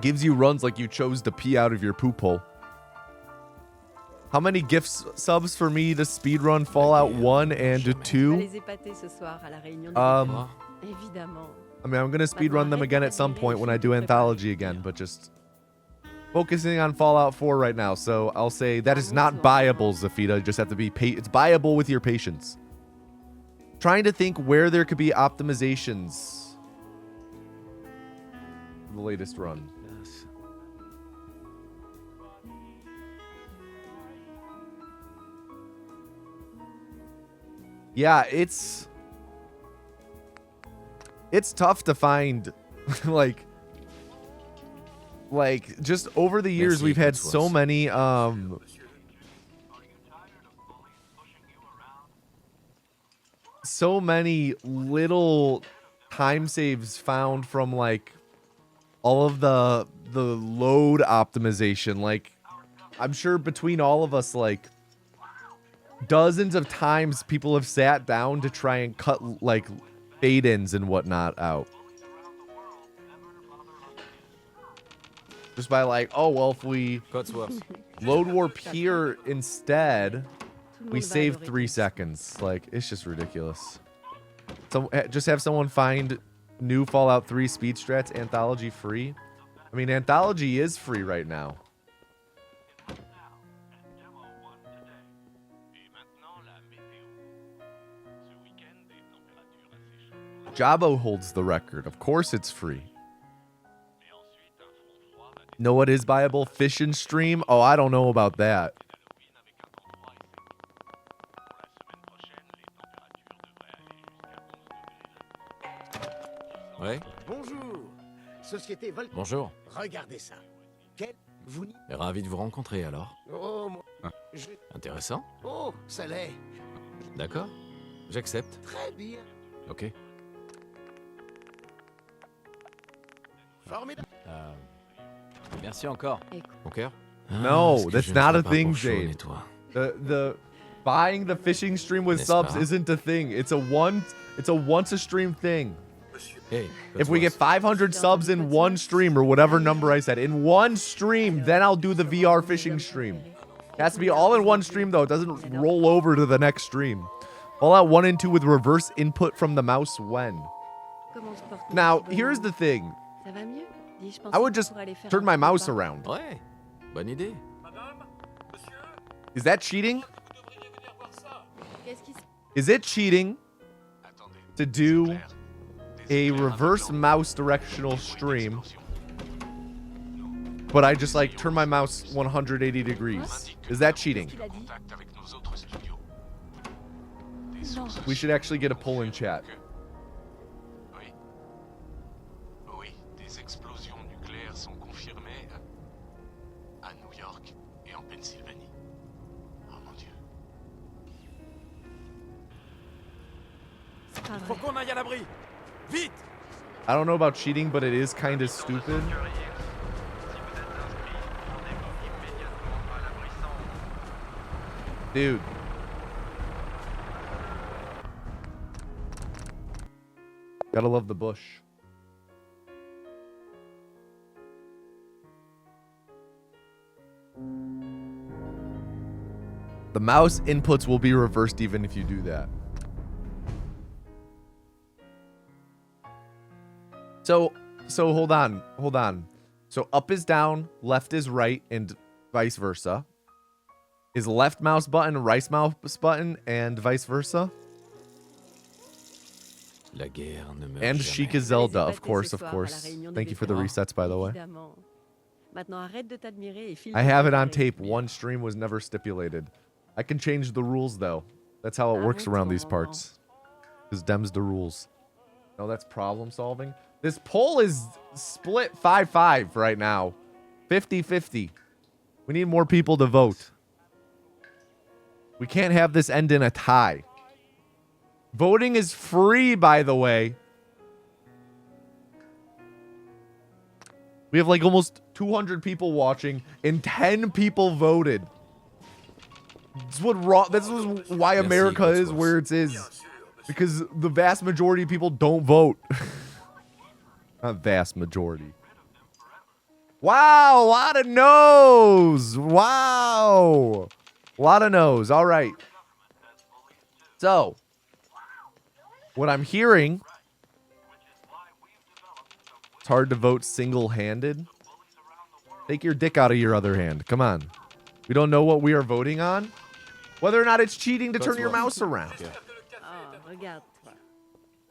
Gives you runs like you chose to pee out of your poop hole. How many gifts subs for me to speedrun Fallout 1 and 2? I mean, I'm going to speedrun them again at some point when I do Anthology again, but just focusing on Fallout 4 right now. So I'll say that is not buyable, Zafita. You just have to be it's buyable with your patience. Trying to think where there could be optimizations. The latest run. Yeah, it's tough to find like just over the years we've had so many little time saves found from like all of the load optimization. Like I'm sure between all of us, like dozens of times people have sat down to try and cut like fade-ins and whatnot out. Just by like, oh, well, if we load warp here instead, we save 3 seconds. Like, it's just ridiculous. So just have someone find new Fallout 3 speed strats Anthology free. I mean, Anthology is free right now. Jabo holds the record. Of course it's free. Know what is viable? Fish and stream? Oh, I don't know about that. Ouais. Bonjour. Société Vol. Bonjour. Regardez ça. Vous... Ravi de vous rencontrer alors. Oh, moi. Intéressant. Oh, ça l'est. D'accord. J'accepte. Très bien. Merci encore. Mon cœur? No, ce que that's je ne not ferais a pas thing, pour chaud Jade. et toi. The buying the fishing stream with N'est-ce subs pas? isn't a thing. It's a once a stream thing. Hey, If we get Cotsworth. 500 subs in one stream or whatever number I said, in one stream, then I'll do the VR fishing stream. It has to be all in one stream though. It doesn't roll over to the next stream. Fallout 1 and 2 with reverse input from the mouse when. Comment se porte mon Now, petit here's bonhomme? the thing. Ça va mieux? Dis, je pense I would qu'on just pourrait aller faire turn un my petit mouse repas. around. Ouais, bonne idée. Is that cheating? Qu'est-ce qui se Is it cheating Attendez. to do Claire, a des éclairs reverse aveuglants mouse pour directional des stream, explosions. but I just like turn my mouse 180 degrees? Is that cheating? qu'il a dit? Contact avec nos autres studios. Des Non. sources We should actually get a poll in chat. Oui. Oui, des explosions nucléaires sont confirmées à New York et en Pennsylvanie. Oh mon Dieu. C'est pas Faut vrai. qu'on aille à l'abri. Vite! I don't know about cheating, but it is kind of stupid. Si vous êtes inscrit, rendez-vous immédiatement à l'abri centre. Dude. Gotta love the bush. The mouse inputs will be reversed even if you do that. So hold on. So up is down, left is right, and vice versa. Is left mouse button right mouse button and vice versa? La guerre ne meurt And jamais. Sheikah Zelda, Les of course, épater of ce soir à la course. réunion des Thank you for the vétérans. resets, by the way. Évidemment. Maintenant, arrête de t'admirer et file I ton have it on préféré. tape. One stream was never stipulated. I can change the rules, though. That's how it works Arrête, around these mon parts. Because Dem's the rules. No, that's problem solving. This poll is split 5-5 right now. 50-50. We need more people to vote. We can't have this end in a tie. Voting is free, by the way. We have like almost 200 people watching and 10 people voted. This is why Merci, America is Cotsworth. where it is. Because the vast majority of people don't vote. Not vast majority. Wow, a lot of no's. Wow. A lot of no's. All right. So, what I'm hearing, it's hard to vote single-handed. Take your dick out of your other hand. Come on. We don't know what we are voting on? Whether or not it's cheating to turn your mouse around. Ah, regarde-toi.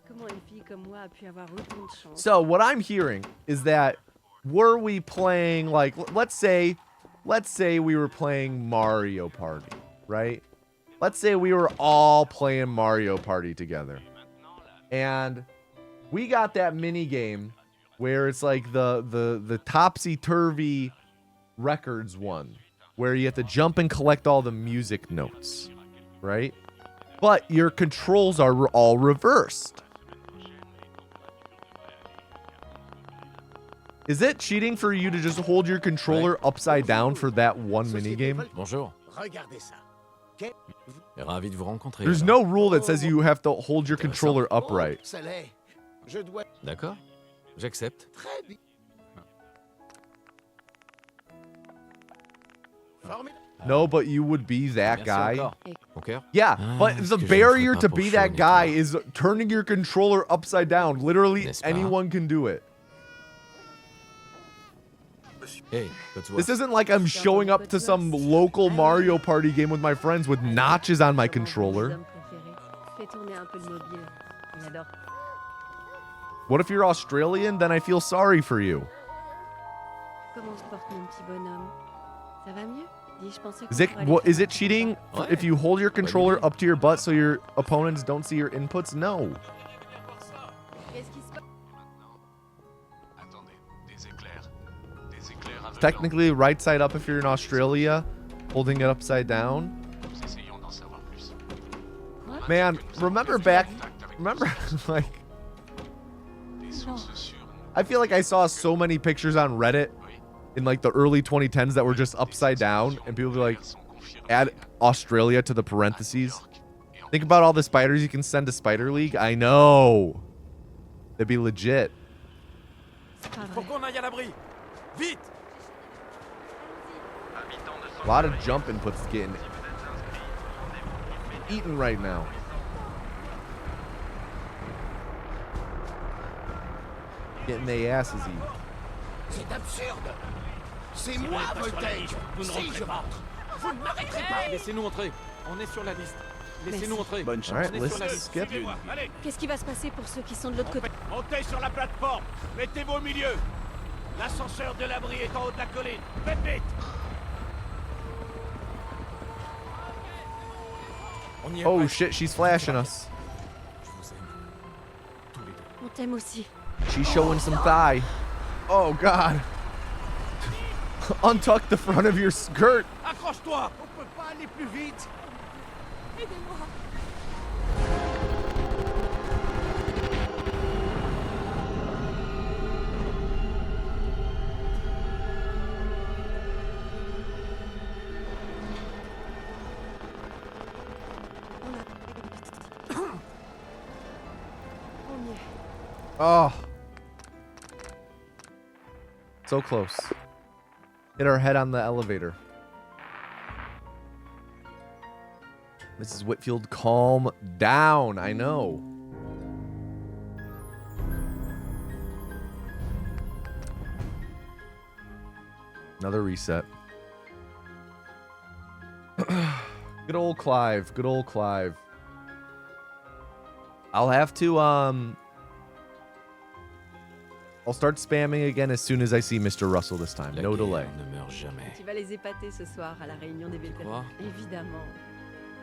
Comment une fille comme moi a pu avoir autant de chance? So what I'm hearing is that were we playing like let's say we were playing Mario Party, right? Let's say we were all playing Mario Party together. And we got that mini game where it's like the topsy-turvy records one where you have to jump and collect all the music notes, right? But your controls are all reversed. Is it cheating for you to just hold your controller upside down for that one minigame? Bonjour. Regardez ça. Ravi de vous rencontrer. There's alors. no rule that says you have to hold your controller upright. Ça l'est. Je dois D'accord. J'accepte. très bien. Formidable. No, but you would be that Merci guy. encore. Mon cœur? Yeah, Ah, but ce the que je ne barrier ferais to pas be pour that chaud et guy toi. is turning your controller upside down. Literally, N'est-ce pas? anyone can do it. Hey, Cotsworth. This isn't like I'm showing up to some local Mario Party game with my friends with notches on my Comment vont mes controller. hommes préférés? Fais tourner un peu le mobile. Il adore. What if you're Australian? Then I feel sorry for you. Comment se porte mon petit bonhomme? Ça va mieux? Dis, je pensais qu'on Is it pourrait aller what faire is un it petit cheating repas. if you hold your controller idée. up to your butt so your opponents don't see your inputs? No. Qu'est-ce qui se passe? Attendez, des éclairs. Des éclairs aveuglants. Technically, right side up if you're in Australia, holding it upside down. Nous essayons d'en savoir plus. Man, remember back, remember like Des sources sûres nous I feel like I saw so many pictures on Reddit in like the early 2010s that were just upside down, and people be like, add Australia to the parentheses. Think about all the spiders you can send to Spider League. I know. That'd be legit. C'est pas Faut vrai. qu'on aille à l'abri. Vite. A lot of jump inputs getting eaten right now. Getting their asses eaten. C'est absurde. C'est moi, Voltage. Si je rentre, vous ne m'arrêterez pas. Laissez-nous entrer. On est sur la liste. Laissez-nous entrer. Bonne All chance. right, On est let's sur la liste. skip. Suivez-moi. Allez, Qu'est-ce qui va se passer pour ceux qui sont de l'autre côté? montez sur la plateforme. Mettez-vous au milieu. L'ascenseur de l'abri est en haut de la colline. Faites vite. On y est Oh presque. shit, she's flashing us. Je vous aime. Tous les deux. On t'aime aussi. She's showing some thigh. Oh god. Untuck the front of your skirt. Accroche-toi. On peut pas aller plus vite. On y est. Oh. So close. Hit our head on the elevator. Mrs. Whitfield, calm down. I know. Another reset. Good old Clive. Good old Clive. I'll have to, I'll start spamming again as soon as I see Mr. Russell this time. La No guerre delay. ne meurt jamais. Tu vas les épater ce soir à la réunion des vétérans. crois? Évidemment.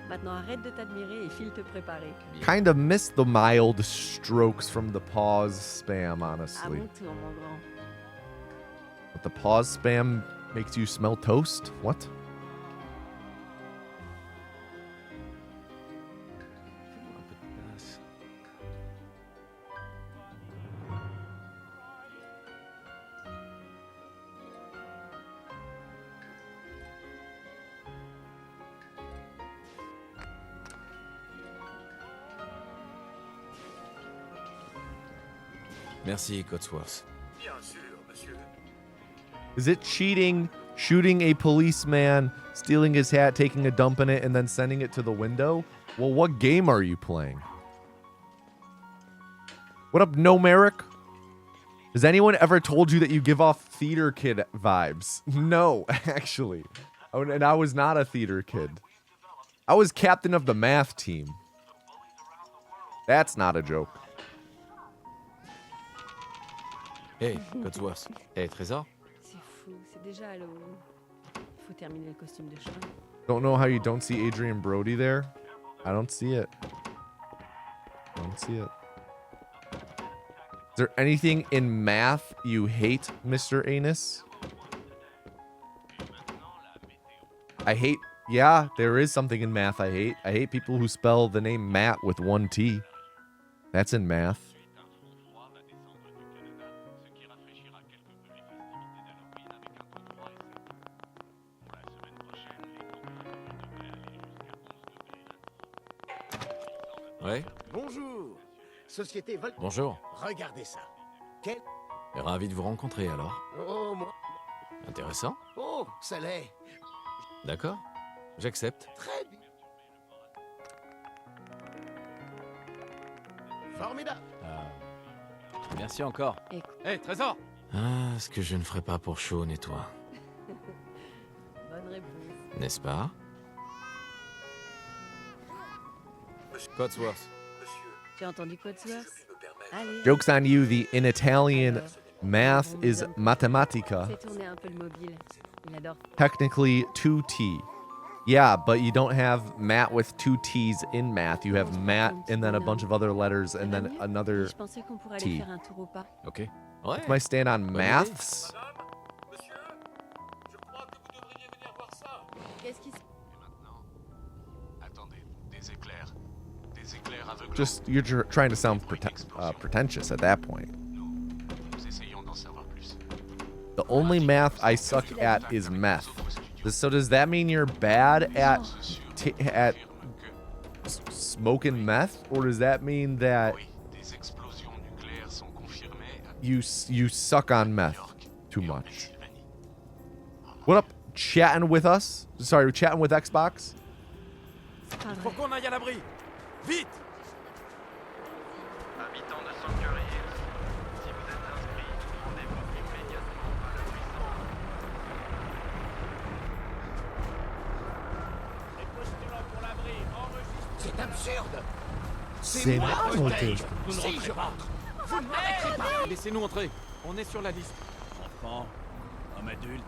Maintenant, arrête de t'admirer et file te préparer. Kind of miss the mild strokes from the pause spam, À honestly. mon tour, mon grand. But the pause spam makes you smell toast? What? Fais-moi un peu de place. Merci, Cotsworth. Bien sûr, monsieur. Is it cheating shooting a policeman, stealing his hat, taking a dump in it, and then sending it to the window? Well, what game are you playing? What up, No Merrick? Has anyone ever told you that you give off theater kid vibes? No, actually. Oh, and I was not a theater kid. I was captain of the math team. That's not a joke. Hey, Cotsworth. Hey, Trésor. C'est fou, c'est déjà Halloween. Il faut terminer le costume de cheval. Don't know how you don't see Adrian Brody there. I don't see it. Don't see it. Is there anything in math you hate, Mr. Anus? I hate... Yeah, there is something in math I hate. I hate people who spell the name Matt with one T. That's in math. Ouais. Bonjour. Société Vol... Bonjour. Regardez ça. Ravi de vous rencontrer alors. Oh, moi... Intéressant. Oh, ça l'est. D'accord. J'accepte. Très bien. Formidable. Merci encore. Écoute. Hey, Trésor. Ah, ce que je ne ferais pas pour Sean et toi. Bonne réponse. N'est-ce pas? Cotsworth. Tu as entendu Cotsworth? Allez. Joke's on you, in Italian, math is matematica. Fais tourner un peu le mobile. Il adore. Technically 2T. Yeah, but you don't have Matt with 2 T's in math. You have Matt and then a bunch of other letters and then another... Je pensais qu'on pourrait T. aller faire un tour au parc. Ok. Ouais. What's my stand on Bonne maths? Monsieur, je crois que vous devriez venir voir ça. Qu'est-ce qui se... Et maintenant, attendez, des éclairs. Des éclairs aveuglants. Just, you're trying to sound pretentious at that point. Nous essayons d'en savoir plus. The only math I suck at is meth. So does that mean you're bad at smoking meth, or does that mean that you suck on meth too much? What up, chatting with us? Sorry, chatting with Xbox. Faut qu'on aille à l'abri. Vite! Habitants de Sanctuary Hills, si vous êtes inscrits, rendez-vous immédiatement à la puissance. C'est absurde. C'est Si je rentre, vous ne m'arrêterez pas. Laissez-nous entrer. On est sur la liste. Enfant, homme adulte,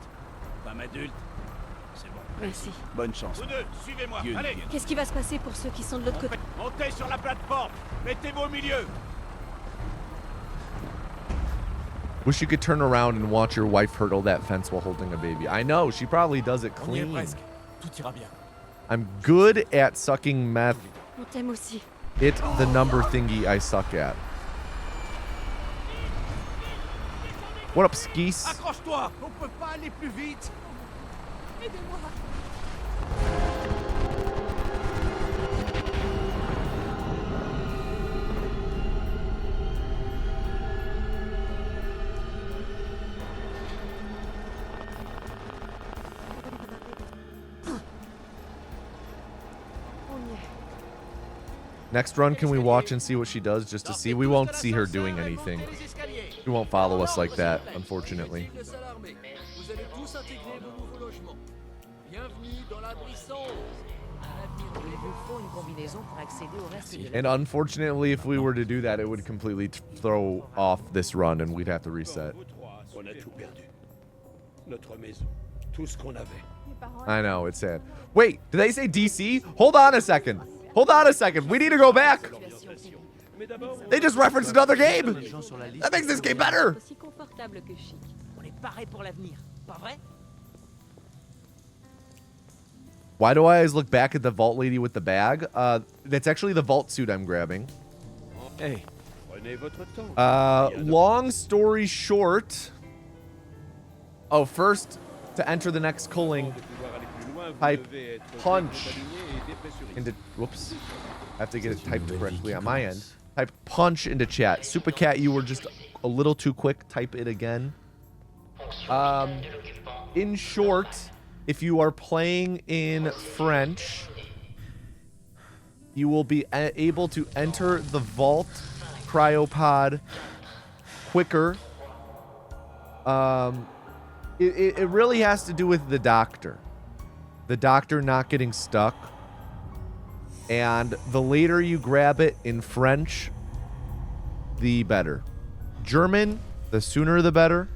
femme adulte. C'est bon. Merci. Bonne chance. Vous deux, suivez-moi. Dieu Allez, Qu'est-ce qui va se passer pour ceux qui sont de l'autre côté? montez sur la plateforme. Mettez-vous au milieu. Wish you could turn around and watch your wife hurdle that fence while holding a baby. I know, she probably does it On y est clean. presque. Tout ira bien. I'm good at sucking meth. On t'aime aussi. It's the number thingy I suck at. What up, Skis? Accroche-toi. On peut pas aller plus vite. Next run, can we watch and see what she does just to see? We won't see her doing anything. She won't follow us like that, unfortunately. Vous allez tous intégrer vos nouveaux logements. Bienvenue dans la Brisson. Il vous faut une combinaison pour accéder au reste de la... And unfortunately, if we were to do that, it would completely throw off this run and we'd have to reset. On a tout perdu. Notre maison, tout ce qu'on avait. I know, it's sad. Wait, did they say DC? Hold on a second. Hold on a second. We need to go back. They just referenced another game. That makes this game better. Aussi confortable que chic. On est paré pour l'avenir, pas vrai? Why do I always look back at the vault lady with the bag? That's actually the vault suit I'm grabbing. Hey, Prenez votre temps. Long story short. Oh, first, to enter the next culling, type punch into, whoops, I have to get it typed correctly on my end. Type punch into chat. Supercat, you were just a little too quick. Type it again. In short, if you are playing in French, you will be able to enter the vault cryopod quicker. It really has to do with the doctor. The doctor not getting stuck. And the later you grab it in French, the better. German, the sooner the better.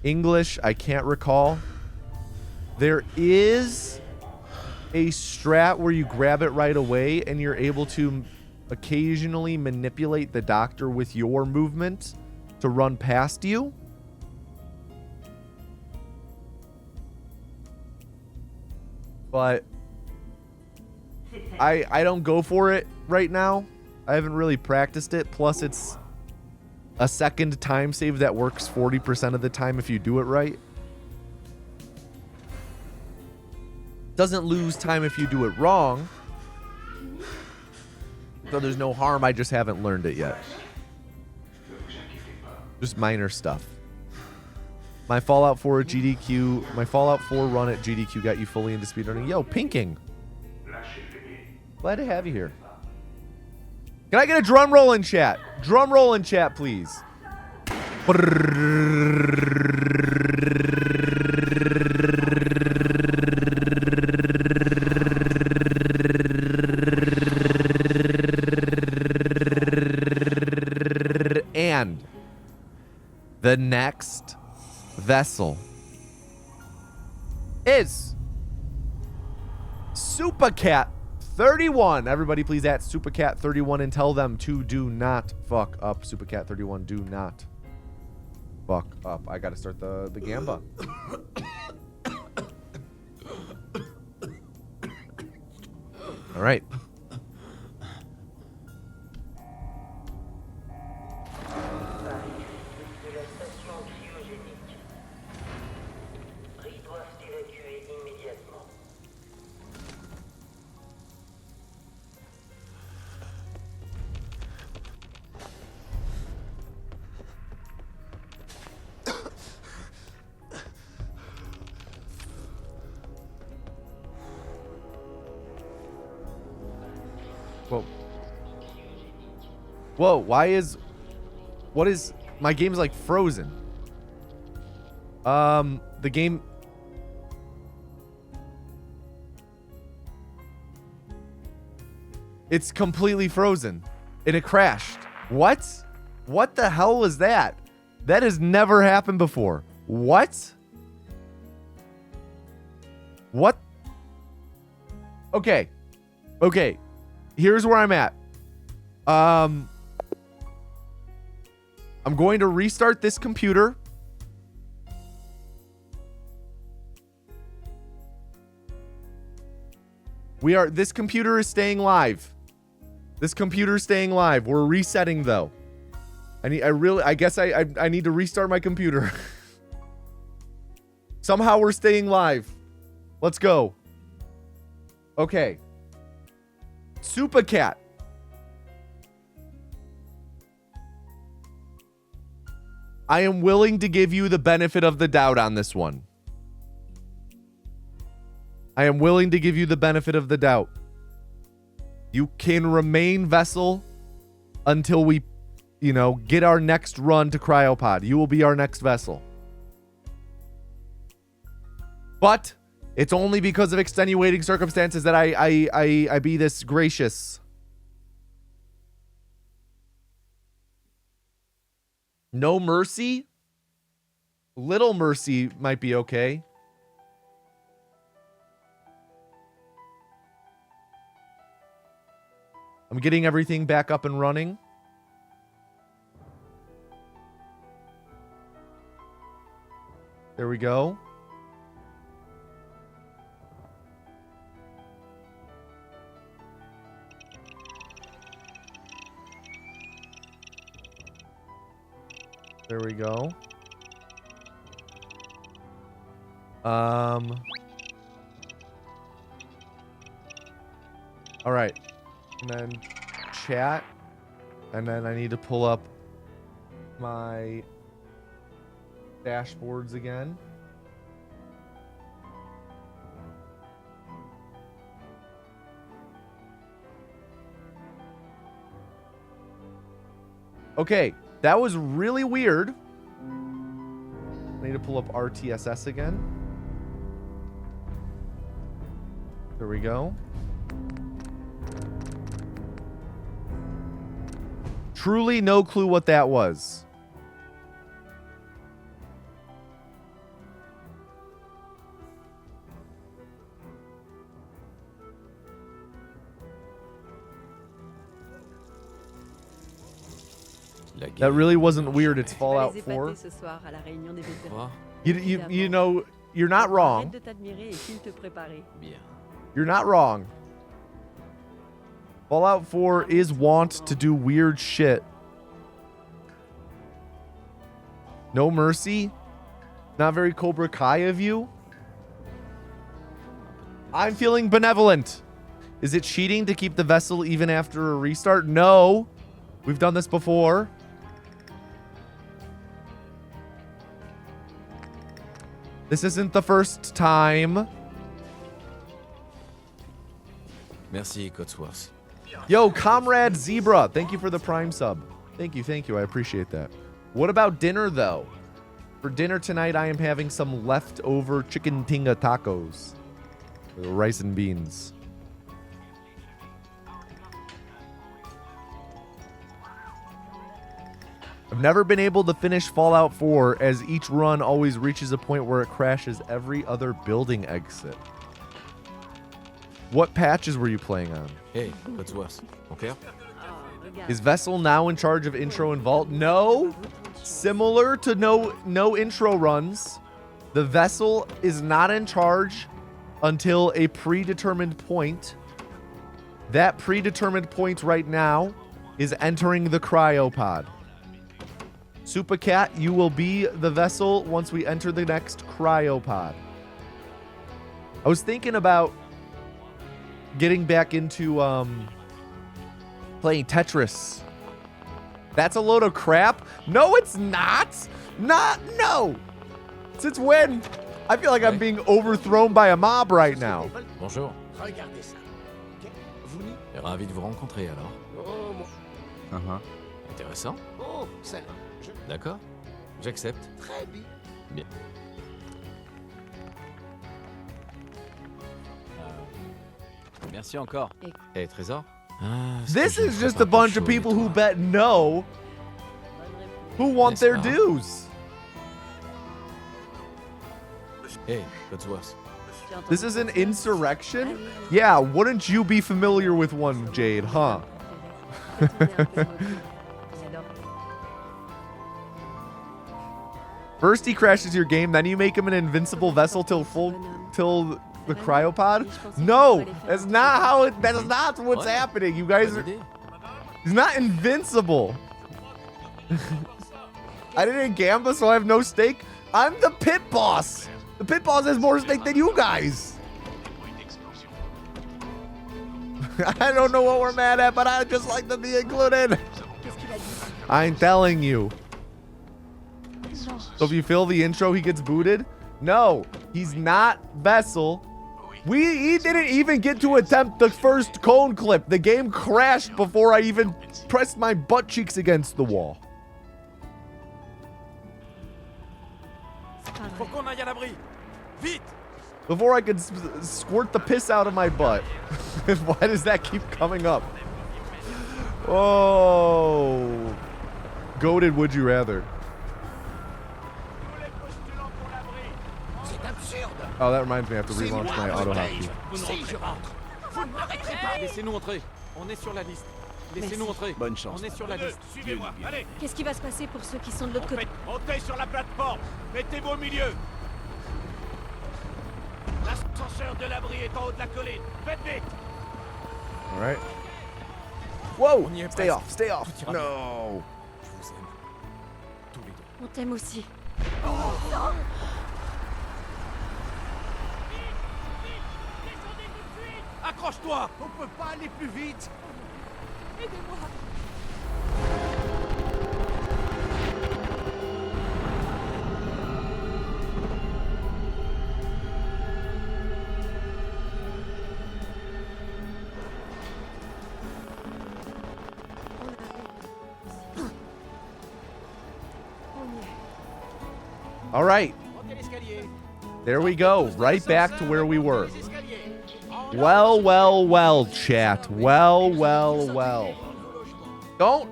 English, I can't recall. There is a strat where you grab it right away and you're able to occasionally manipulate the doctor with your movement to run past you. But I don't go for it right now. I haven't really practiced it. Plus, it's a second time save that works 40% of the time if you do it right. Doesn't lose time if you do it wrong. So there's no harm. I just haven't learned it yet. Just minor stuff. My Fallout 4 GDQ, my Fallout 4 run at GDQ got you fully into speedrunning. Yo, Pinking. Glad to have you here. Can I get a drum roll in chat? Drum roll in chat, please. And the next vessel is Supercat 31. Everybody please at Supercat 31 and tell them to do not fuck up. Supercat 31, do not fuck up. I gotta start the gamba. All right. Whoa. Whoa, why is... What is... My game's like frozen. The game... It's completely frozen. And it crashed. What? What the hell was that? That has never happened before. What? What? Okay. Okay. Here's where I'm at. I'm going to restart this computer. This computer is staying live. This computer is staying live. We're resetting though. I guess I need to restart my computer. Somehow we're staying live. Let's go. Okay. Super Cat. I am willing to give you the benefit of the doubt on this one. I am willing to give you the benefit of the doubt. You can remain vessel until we, get our next run to cryopod. You will be our next vessel. But it's only because of extenuating circumstances that I be this gracious. No mercy? Little mercy might be okay. I'm getting everything back up and running. There we go. There we go. All right. And then chat. And then I need to pull up my dashboards again. Okay, that was really weird. I need to pull up RTSS again. There we go. Truly no clue what that was. That really wasn't weird. It's Fallout 4. You know, you're not wrong. You're not wrong. Fallout 4 is wont to do weird shit. No mercy? Not very Cobra Kai of you? I'm feeling benevolent. Is it cheating to keep the vessel even after a restart? No. We've done this before. This isn't the first time. Merci, Cotsworth. Yo, Comrade Zebra, thank you for the Prime sub. Thank you. I appreciate that. What about dinner, though? For dinner tonight, I am having some leftover chicken tinga tacos with rice and beans. I've never been able to finish Fallout 4 as each run always reaches a point where it crashes every other building exit. What patches were you playing on? Hey, Cotsworth. Okay. Is Vessel now in charge of intro and vault? No. Similar to no intro runs, the Vessel is not in charge until a predetermined point. That predetermined point right now is entering the cryopod. Super Cat, you will be the Vessel once we enter the next cryopod. I was thinking about getting back into playing Tetris. That's a load of crap. No, it's not. No. Since when? I feel like I'm being overthrown by a mob right now. Bonjour. Vous n'y... Ravi de vous rencontrer alors. Oh, moi... Intéressant. Oh, celle-là. Je... D'accord. J'accepte. Très bien. Bien. Merci encore. Eh, Trésor. Ah, ce This que je ne is ferais just pas a pour bunch of Sean et people who toi. bet no, who want their N'est-ce pas? dues. Hey, Codsworth. Tu as entendu This is an code Source? insurrection? Allez, allez. Yeah, wouldn't you be familiar with one, Jade, huh? Fais tourner un peu le mobile. J'adore. First he crashes your game, then you make him an invincible vessel till the cryopod? No, that's not how it, that's not what's Ouais. happening. You guys Bonne are, idée. he's not invincible. I didn't gamble, so I have no stake. I'm the pit boss. The pit boss has more stake than you guys. I don't know what we're mad at, but I just like to be included. I ain't telling you. So if you feel the intro, he gets booted? No, he's not Vessel. He didn't even get to attempt the first cone clip. The game crashed before I even pressed my butt cheeks against the wall. Faut qu'on aille à l'abri. Vite. Before I could squirt the piss out of my butt. Why does that keep coming up? Oh. Goated, would you rather? C'est absurde. Oh, that reminds me, I have to relaunch my auto hotkey. Si je rentre, vous ne m'arrêterez pas. Laissez-nous entrer. On est sur la liste. Laissez-nous entrer. Bonne chance. On est sur la liste. Suivez-moi, allez, Qu'est-ce qui va se passer pour ceux qui sont de l'autre côté? montez sur la plateforme, mettez-vous au milieu. L'ascenseur de l'abri est en haut de la colline, faites vite. All right. Whoa! On y est Stay presque. off, stay off. Tout ira bien. No. Je vous aime. Tous les deux. On t'aime aussi. Accroche-toi. On peut pas aller plus vite. All right. Montez l'escalier. There we go. Right back to where we were. Les escaliers. En Well, well, well, chat. Well, well, well. Don't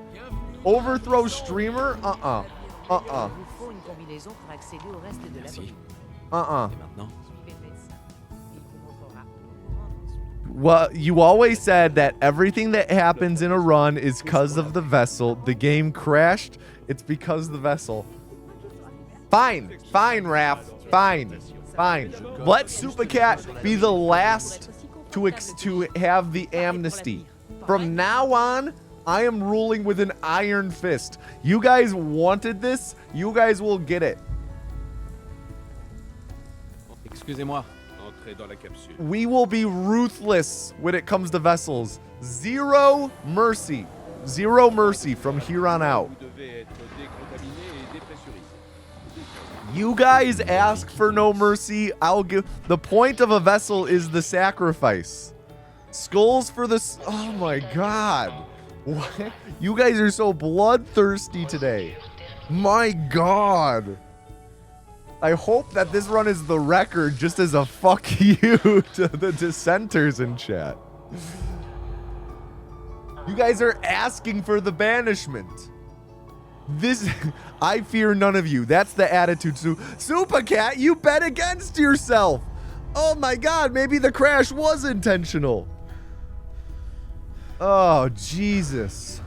overthrow streamer. Uh-uh. Il vous faut une combinaison pour accéder au reste de l'abri. Uh-uh. Et maintenant? Suivez le médecin. Il vous montrera où vous rendre ensuite. Well, you always said that everything that happens in a run is because of the vessel. The game crashed. It's because of the vessel. Fine. Fine, Raph. Fine. Fine. Let Supercat be the last to have the amnesty. From now on, I am ruling with an iron fist. You guys wanted this. You guys will get it. Excusez-moi. Entrez dans la capsule. We will be ruthless when it comes to vessels. Zero mercy. Zero mercy from here on out. Vous devez être décontaminé et dépressurisé. You guys ask for no mercy. I'll give. The point of a vessel is the sacrifice. Skulls for the. Oh my god. What? You guys are so bloodthirsty today. My god. I hope that this run is the record just as a fuck you to the dissenters in chat. You guys are asking for the banishment. This, I fear none of you. That's the attitude. Supercat, you bet against yourself. Oh my god, maybe the crash was intentional. Oh, Jesus.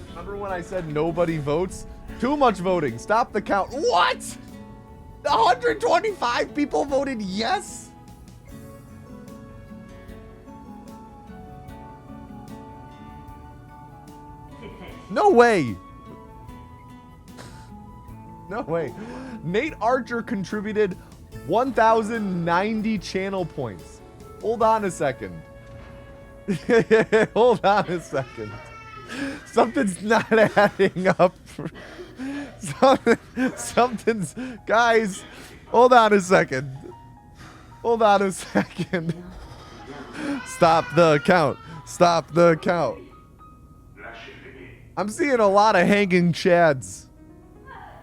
Remember when I said nobody votes? Too much voting. Stop the count. What? 125 people voted yes? No way. No way. Nate Archer contributed 1,090 channel points. Hold on a second. Hold on a second. Something's not adding up. Something's... Guys, hold on a second. Hold on a second. Stop the count. Stop the count. I'm seeing a lot of hanging chads.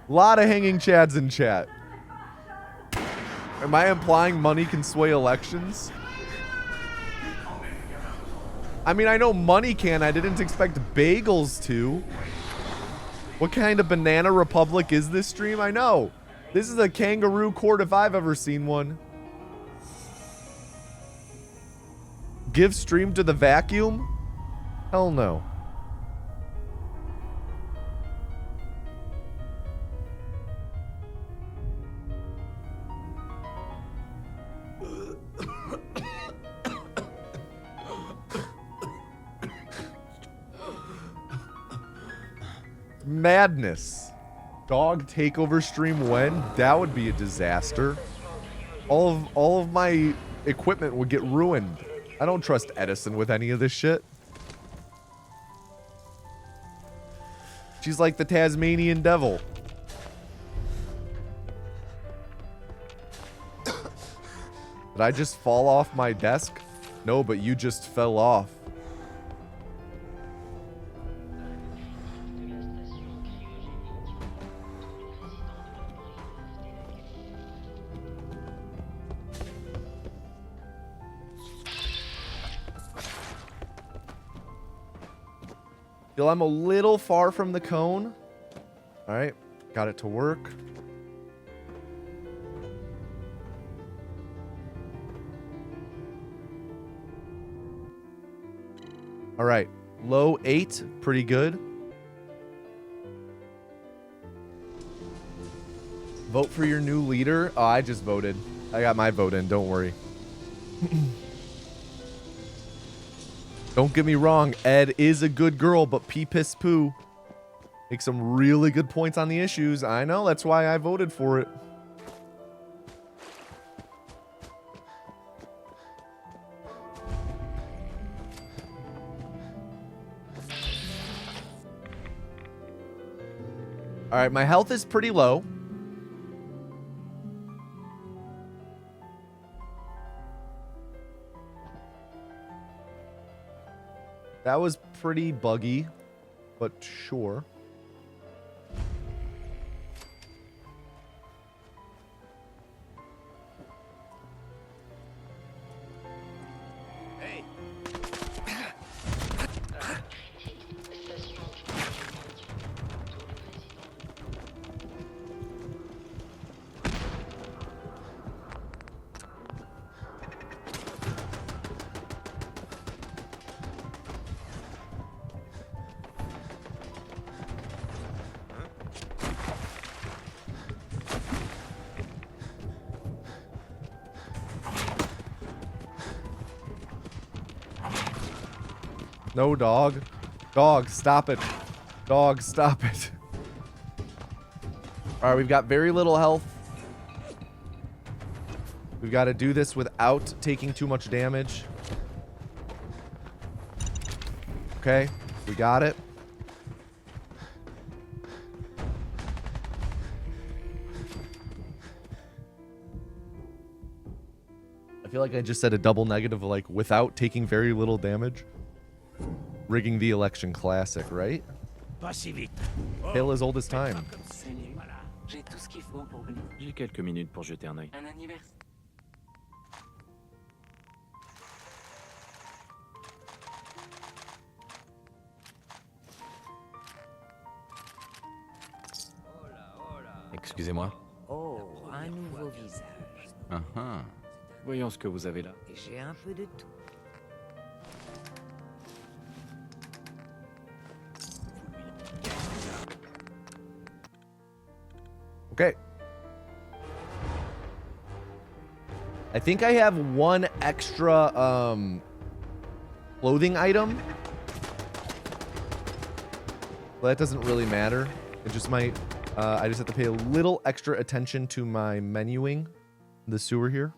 A lot of hanging chads in chat. Am I implying money can sway elections? I mean, I know money can. I didn't expect bagels to. What kind of banana republic is this stream? I know. This is a kangaroo court if I've ever seen one. Give stream to the vacuum? Hell no. Madness. Dog takeover stream when? That would be a disaster. All of my equipment would get ruined. I don't trust Edison with any of this shit. She's like the Tasmanian devil. Did I just fall off my desk? No, but you just fell off. Feel I'm a little far from the cone. All right, got it to work. All right, low 8, pretty good. Vote for your new leader. Oh, I just voted. I got my vote in, don't worry. Don't get me wrong, Ed is a good girl, but pee piss poo. Makes some really good points on the issues. I know, that's why I voted for it. All right, my health is pretty low. That was pretty buggy, but sure. Hey. No, dog. Dog, stop it. Dog, stop it. All right, we've got very little health. We've got to do this without taking too much damage. Okay, we got it. I feel like I just said a double negative, like without taking very little damage. Rigging the election classic, right? Tale as old as time. J'ai quelques minutes pour jeter un œil. Excusez-moi. Oh, un nouveau visage. Voyons ce que vous avez là. J'ai un peu de tout. Okay. I think I have one extra clothing item. Well, that doesn't really matter. It just might I just have to pay a little extra attention to my menuing the sewer here.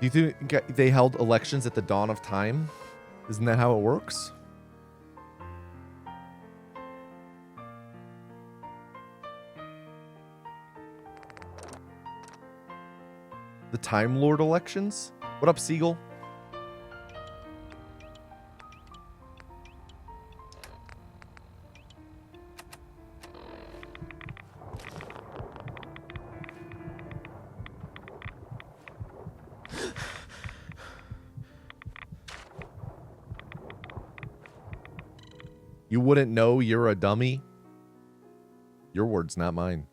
Do you think they held elections at the dawn of time? Isn't that how it works? The Time Lord elections? What up, Seagull? You wouldn't know you're a dummy? Your words, not mine.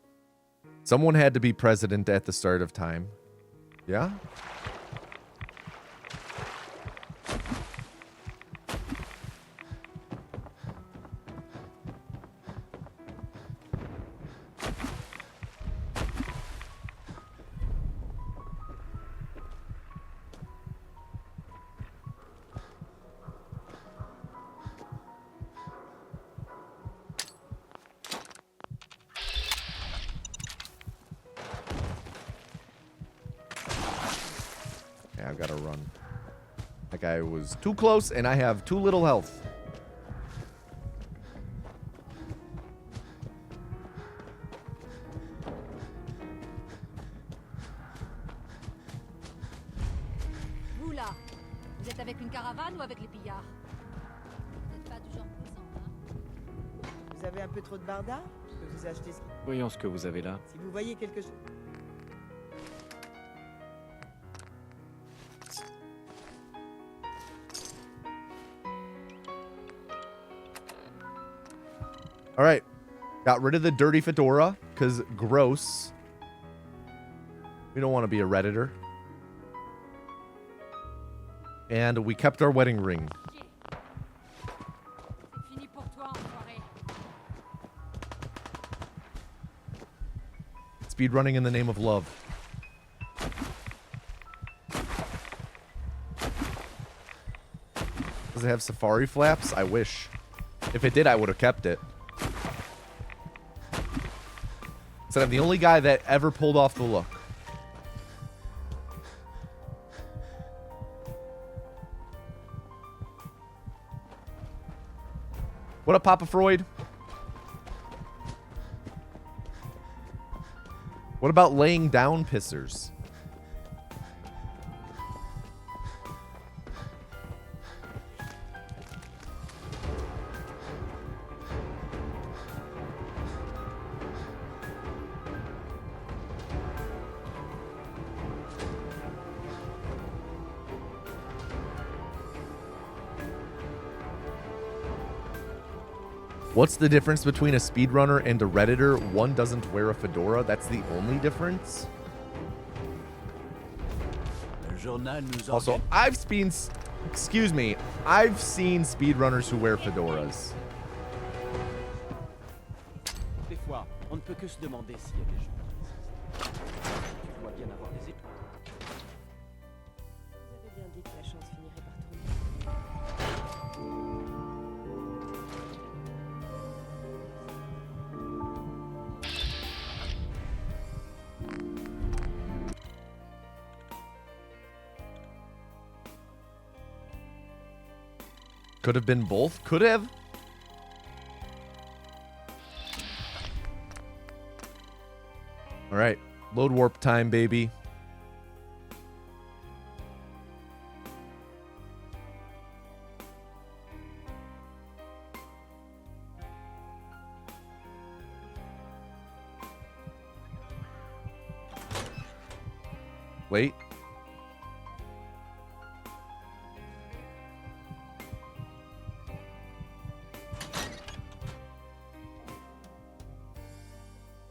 Someone had to be president at the start of time. Yeah? Okay, I've got to run. That guy was too close, and I have too little health. Vous là, vous êtes avec une caravane ou avec les pillards? Vous n'êtes pas du genre présent, hein? Vous avez un peu trop de barda? Je peux vous acheter ce qui... Voyons ce que vous avez là. Si vous voyez quelque chose... All right. Got rid of the dirty fedora, because gross. We don't want to be a Redditor. And we kept our wedding ring. C'est fini pour toi, enfoiré. Speed running in the name of love. Does it have safari flaps? I wish. If it did, I would have kept it. So I'm the only guy that ever pulled off the look. What up, Papa Freud? What about laying down pissers? What's the difference between a speedrunner and a Redditor? One doesn't wear a fedora. That's the only difference. Also, I've seen, excuse me, I've seen speedrunners who wear fedoras. Des fois, on ne peut que se demander s'il y a des gens qui résistent. Tu dois bien avoir des épreuves. Vous avez bien dit que la chance finirait par tourner. Could have been both. Could have. All right. Load warp time, baby. Wait.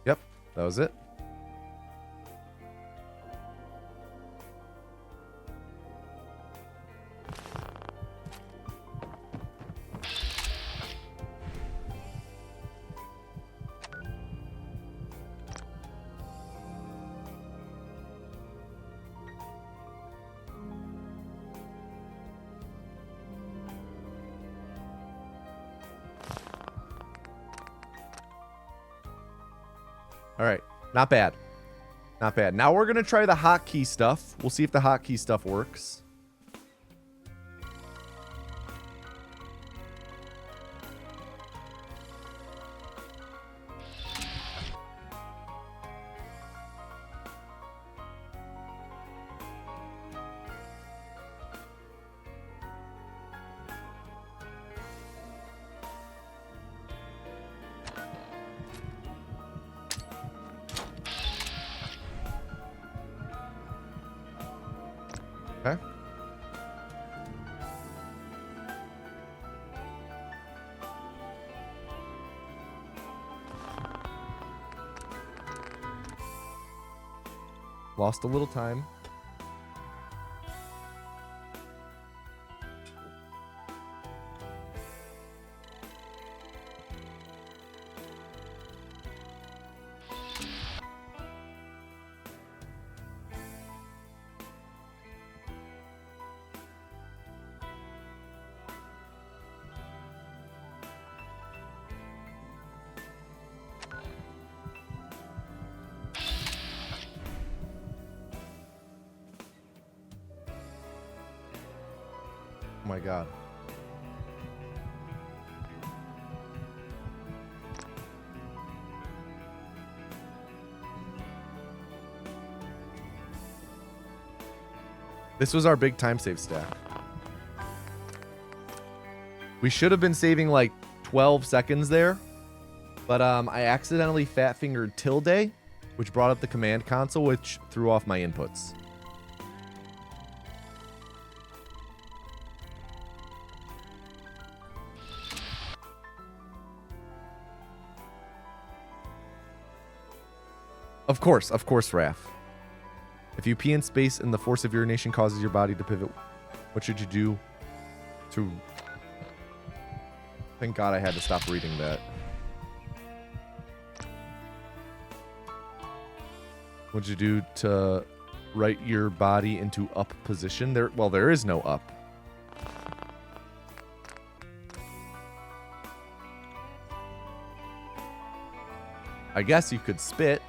Yep, that was it. All right, not bad. Not bad. Now we're going to try the hotkey stuff. We'll see if the hotkey stuff works. Okay. Lost a little time. Oh my god. This was our big time save stack. We should have been saving like 12 seconds there, but I accidentally fat fingered tilde, which brought up the command console, which threw off my inputs. Of course, Raph. If you pee in space and the force of urination causes your body to pivot, what should you do to... Thank God I had to stop reading that. What'd you do to right your body into up position? There is no up. I guess you could spit.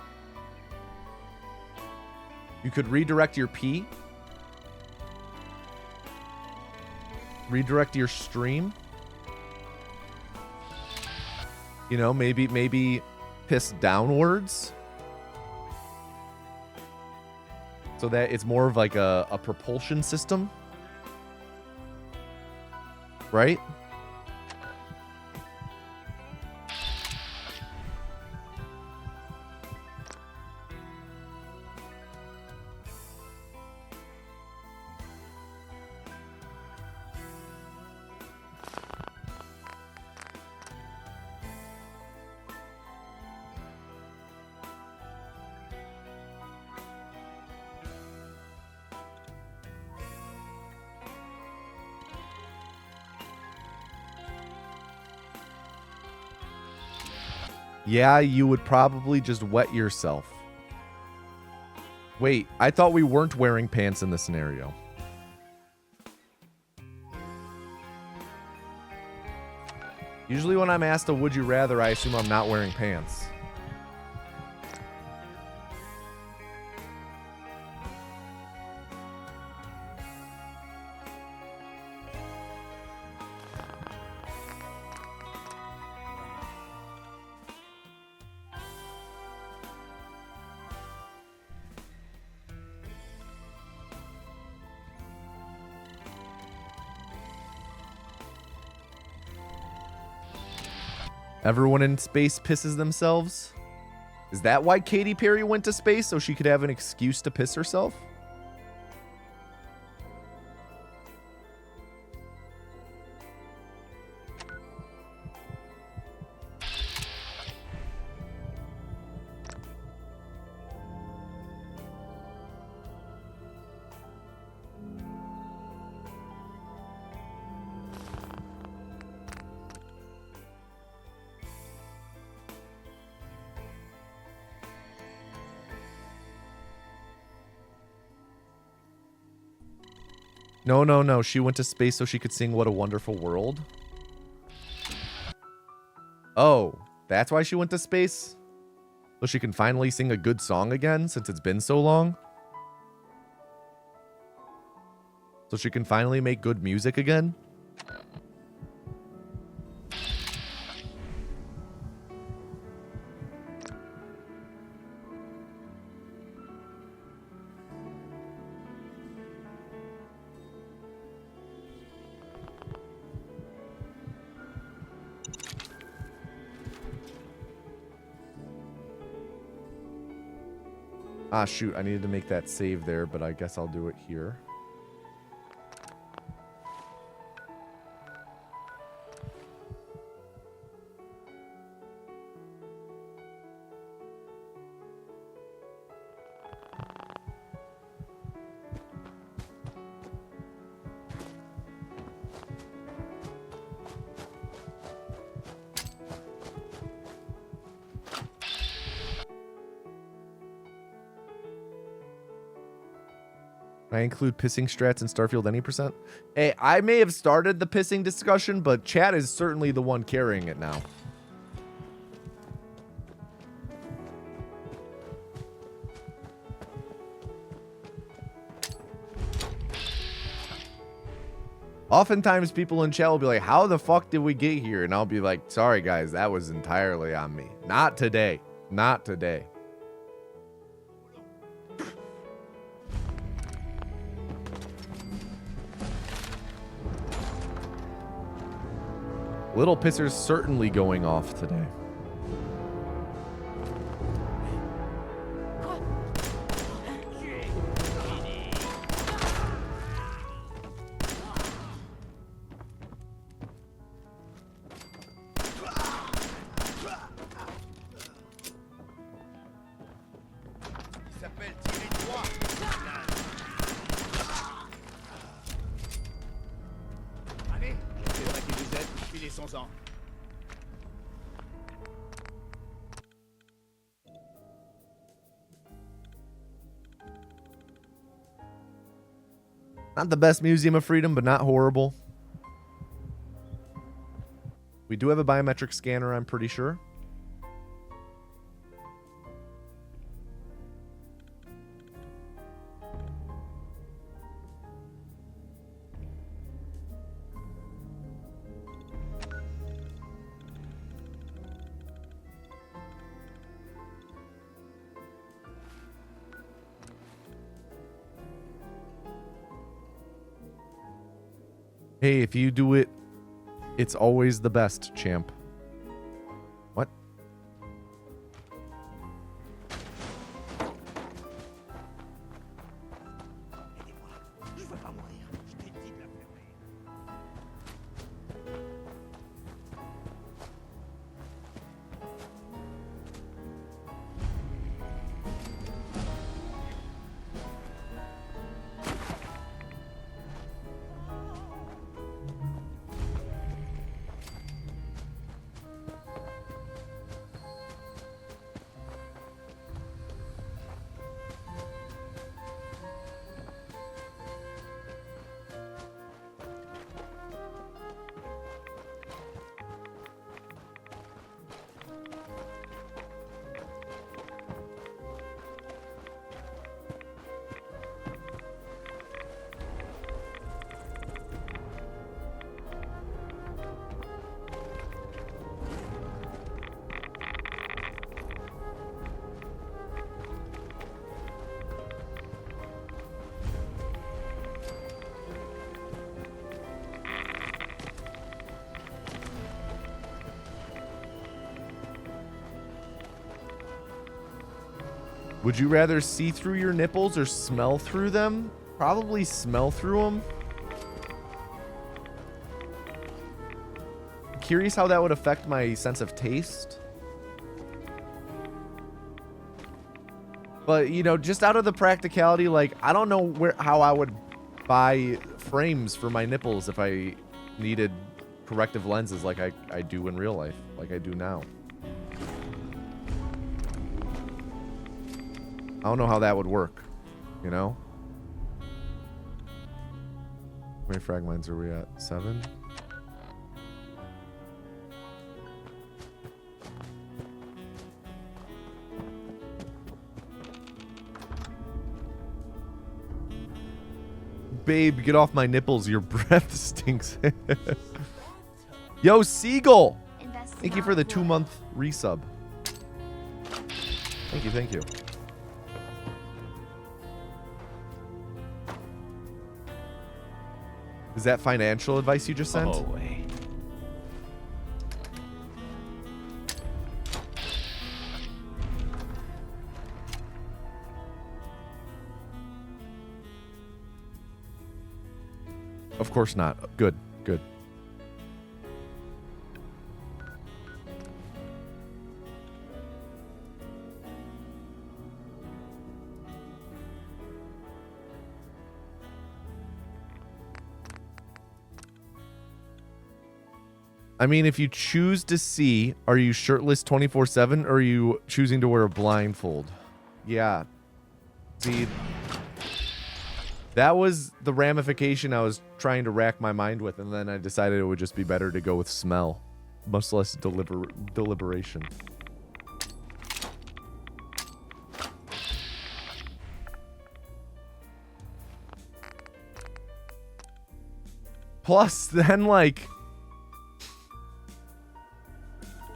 You could redirect your pee. Redirect your stream. You know, maybe piss downwards. So that it's more of like a propulsion system. Right? Yeah, you would probably just wet yourself. Wait, I thought we weren't wearing pants in this scenario. Usually when I'm asked a would you rather, I assume I'm not wearing pants. Everyone in space pisses themselves? Is that why Katy Perry went to space? So she could have an excuse to piss herself? No. She went to space so she could sing What a Wonderful World. Oh, that's why she went to space? So she can finally sing a good song again since it's been so long? So she can finally make good music again? Ah, shoot, I needed to make that save there, but I guess I'll do it here. I include pissing strats in Starfield any percent? Hey, I may have started the pissing discussion, but chat is certainly the one carrying it now. Oftentimes people in chat will be like, how the fuck did we get here? And I'll be like, sorry guys, that was entirely on me. Not today. Not today. Little Pisser's certainly going off today. Not the best Museum of Freedom, but not horrible. We do have a biometric scanner, I'm pretty sure. Hey, if you do it, it's always the best, champ. What? Would you rather see through your nipples or smell through them? Probably smell through them. I'm curious how that would affect my sense of taste. But, you know, just out of the practicality, like, I don't know how I would buy frames for my nipples if I needed corrective lenses like I do in real life, like I do now. I don't know how that would work, you know? How many fragments are we at? 7? Babe, get off my nipples. Your breath stinks. Yo, Seagull! Thank you for the 2-month resub. Thank you, thank you. Is that financial advice you just sent? Oh, wait. Of course not. Good, good. I mean, if you choose to see, are you shirtless 24/7 or are you choosing to wear a blindfold? Yeah. See, That was the ramification I was trying to rack my mind with, and then I decided it would just be better to go with smell. Much less deliberation. Plus, then, like...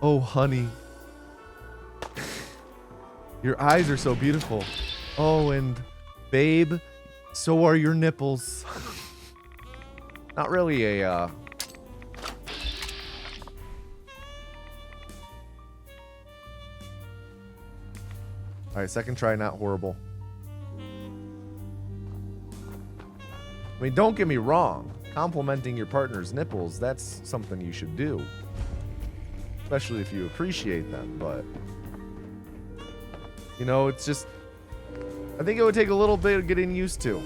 Oh, honey. Your eyes are so beautiful. Oh, and babe, so are your nipples. Not really a, Alright, second try, not horrible. I mean, don't get me wrong. Complimenting your partner's nipples, that's something you should do. Especially if you appreciate them, but... You know, it's just... I think it would take a little bit of getting used to.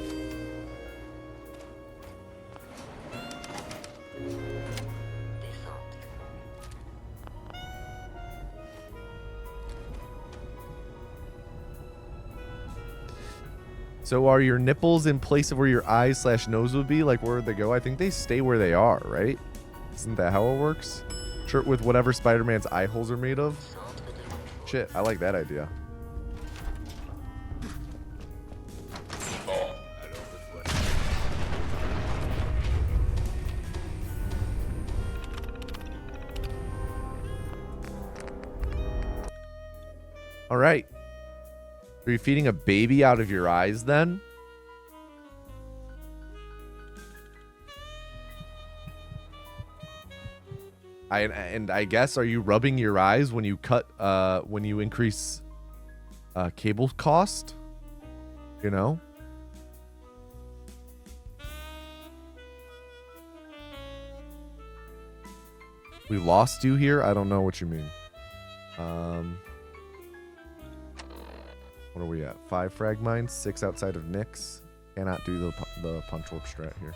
So are your nipples in place of where your eyes / nose would be? Like, where would they go? I think they stay where they are, right? Isn't that how it works? Shirt with whatever Spider-Man's eye holes are made of? Shit, I like that idea. All right. Are you feeding a baby out of your eyes then? And I guess, are you rubbing your eyes when you when you increase cable cost? You know? We lost you here? I don't know what you mean. What are we at? 5 frag mines, 6 outside of Nick's. Cannot do the punch warp strat here.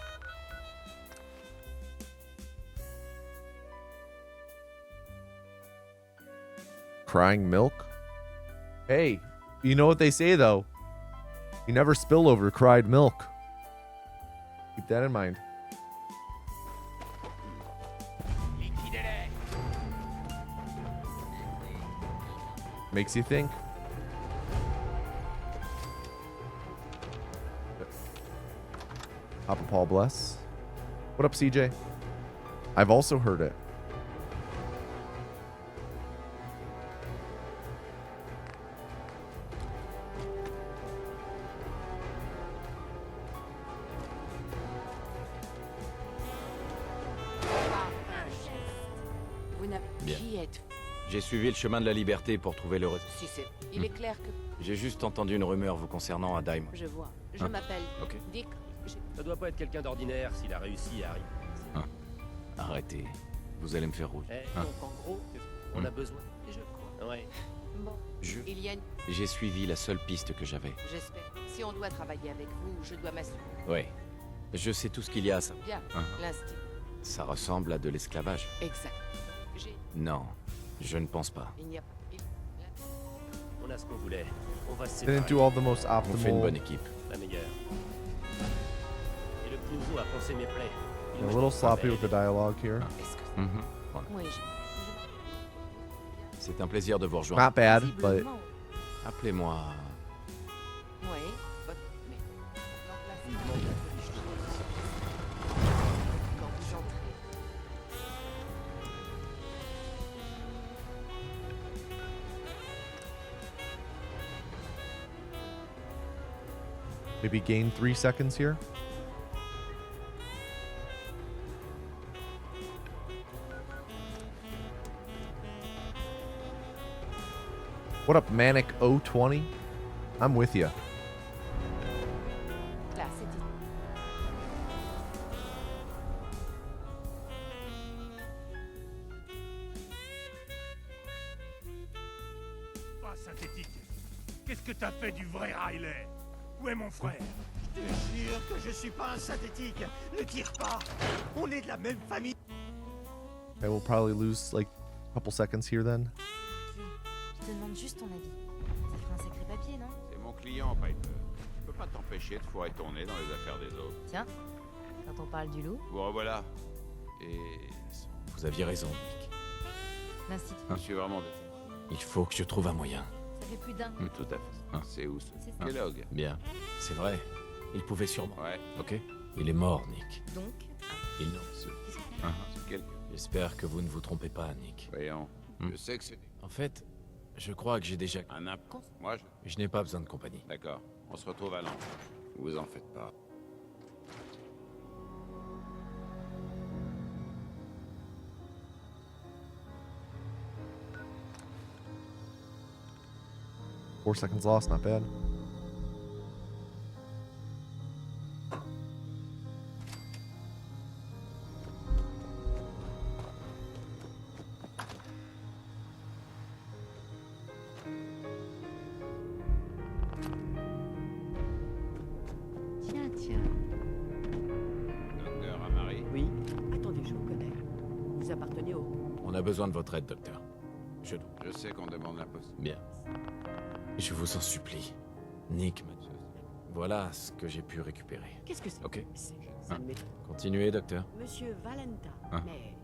Crying milk? Hey, you know what they say though? You never spill over cried milk. Keep that in mind. Makes you think. Papa Paul bless. What up, CJ? I've also heard it. Bien. J'ai suivi le chemin de la liberté pour trouver le... Si c'est... Il est clair que... J'ai juste entendu une rumeur vous concernant à Daim. Je vois. Je m'appelle Ok. Vic. Ça doit pas être quelqu'un d'ordinaire s'il a réussi à arriver. Arrêtez. Vous allez me faire rouge. Donc en gros, on a besoin. Je crois. Ouais. Bon. Il y a une... J'ai suivi la seule piste que j'avais. J'espère. Si on doit travailler avec vous, je dois m'assurer. Ouais. Je sais tout ce qu'il y a à ça. Bien. L'instinct. Ça ressemble à de l'esclavage. Exact. Non, je ne pense pas. Il n'y a pas... On a ce qu'on voulait. On va se Didn't séparer. do all the most On fait une optimal. bonne équipe. La meilleure. Et le Clouseau a pensé mes plaies. A little sloppy with the dialogue here. Voilà. Oui, C'est un plaisir de vous rejoindre. Not bad, but Appelez-moi... Oui. Mais... Quand vous entrez... maybe gain 3 seconds here. What up, Manic 020? I'm with you. Là, c'est dit. Pas synthétique. Qu'est-ce que t'as fait du vrai Riley? Où est mon frère? Je te jure que je suis pas un synthétique. Ne tire pas. On est de la même famille. Okay, we'll probably lose like a couple seconds here then. Je te demande juste ton avis. Ça fait un sacré papier, non? C'est mon client, Piper. Je peux pas t'empêcher de fourrer ton nez dans les affaires des autres. Tiens, quand on parle du loup, Vous revoilà. Et Vous aviez raison, Nick. l'institut, je suis vraiment désolé. Il faut que je trouve un moyen. ça fait plus d'un. Tout à fait. C'est où ce C'est ça. Kellogg? Bien. C'est vrai. Il pouvait sûrement. Ouais. Ok. Il est mort, Nick. Donc, Il... C'est quelqu'un. J'espère que vous ne vous trompez pas, Nick. Voyons. Hmm. Je sais que c'est En fait, je crois que j'ai déjà... un imp. Moi, Je n'ai pas besoin de compagnie. D'accord. On se retrouve à Londres. Vous en faites pas. Four seconds lost, not bad. Tiens, tiens. Docteur Amari. Oui. Attendez, je vous connais. Vous appartenez au... On a besoin de votre aide, docteur. Je sais qu'on demande l'impossible. Bien. Je vous en supplie. Nick me... Voilà ce que j'ai pu récupérer. Qu'est-ce que c'est? Ok. Ça ne m'étonne. Continuez, docteur. Monsieur Valenta. Mais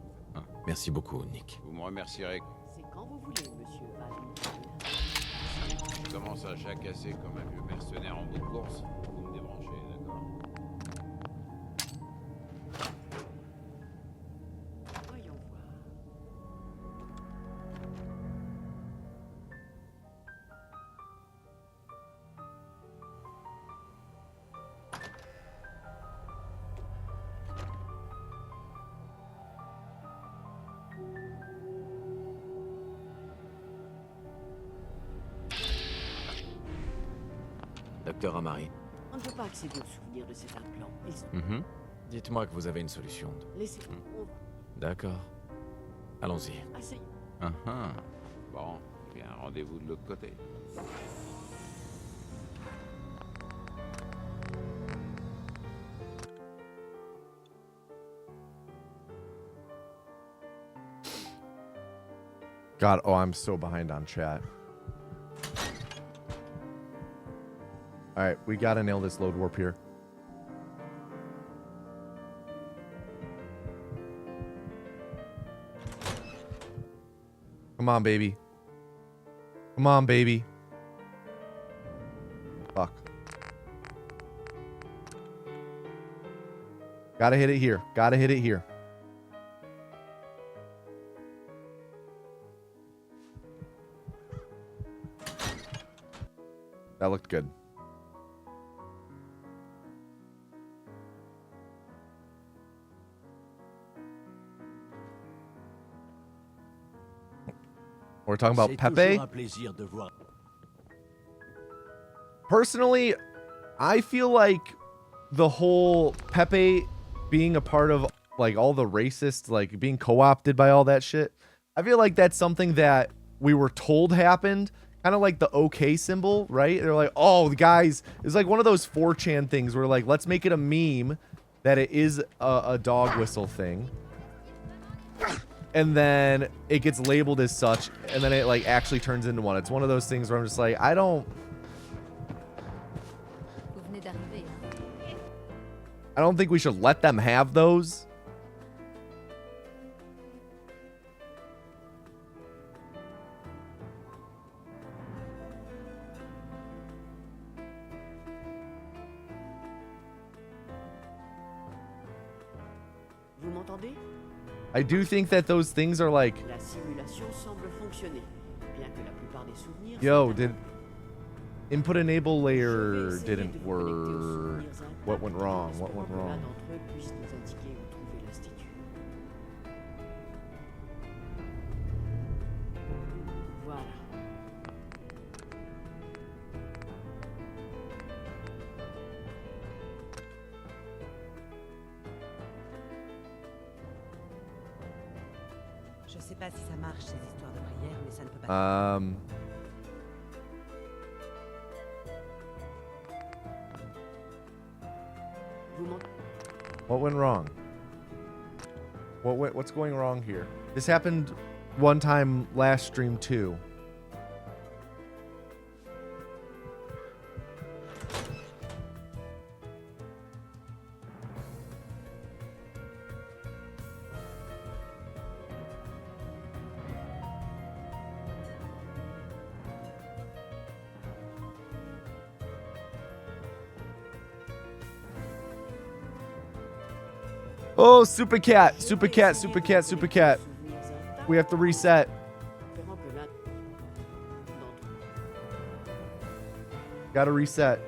Merci beaucoup, Nick. Vous me remercierez. c'est quand vous voulez, monsieur Valenta. Je commence à jacasser comme un vieux mercenaire en bout de course. Vous me débranchez, d'accord? Voyons voir. Docteur Amari. On ne peut pas accéder aux souvenirs de cet implant. Ils sont... Dites-moi que vous avez une solution. Laissez... On va... D'accord. Allons-y. Asseyez. Bon, il y a un rendez-vous de l'autre côté. God, oh, I'm so behind on chat. All right, we gotta nail this load warp here. Come on, baby. Come on, baby. Fuck. Gotta hit it here. Gotta hit it here. That looked good. We're talking about Pepe. un plaisir de voir. Personally, I feel like the whole Pepe being a part of like all the racist, like being co-opted by all that shit, I feel like that's something that we were told happened. Kind of like the OK symbol, right? They're like, oh, the guys, it's like one of those 4chan things where like, let's make it a meme that it is a dog whistle thing. And then it gets labeled as such, and then it like actually turns into one. It's one of those things where I'm just like, I don't think we should let them have those. Vous m'entendez? I do think that those things are like, La simulation semble fonctionner, bien que la plupart des souvenirs... yo, soient did input enable Je layer vais essayer de didn't vous connecter aux work? souvenirs What went intacts, wrong? en What went espérant que l'un wrong? d'entre eux puisse nous indiquer où trouver l'institut. Voilà. Je sais pas si ça marche ces histoires de prière, mais ça ne peut pas. Vous m'entendez? What went wrong? What's going wrong here? This happened one time last stream too. Oh, super cat, super cat, super cat, super cat. We have to reset. Gotta reset.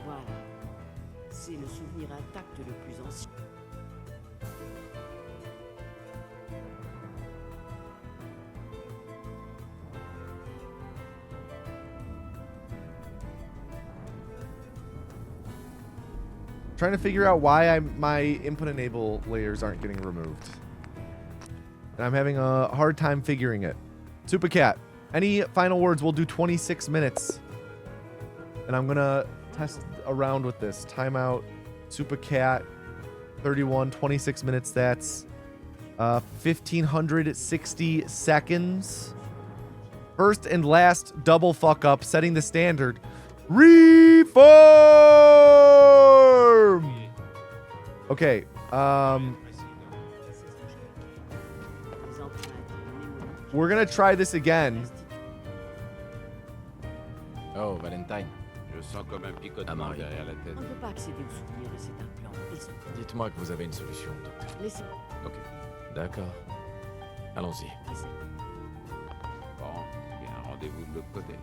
Voilà. C'est le souvenir intact le plus ancien. Trying to figure out why my input enable layers aren't getting removed. And I'm having a hard time figuring it. Super Cat, any final words? We'll do 26 minutes. And I'm gonna test around with this. Timeout, Super Cat, 31, 26 minutes. That's 1,560 seconds. First and last double fuck up, setting the standard. Reform! Okay, we're gonna try this again. Oh, Valentine. Je sens comme un picotement derrière la tête. On ne peut pas accéder aux souvenirs de cet implant. Dites-moi que vous avez une solution, docteur. Laissez. Ok, d'accord. Allons-y. Bon, bien, rendez-vous de l'autre côté.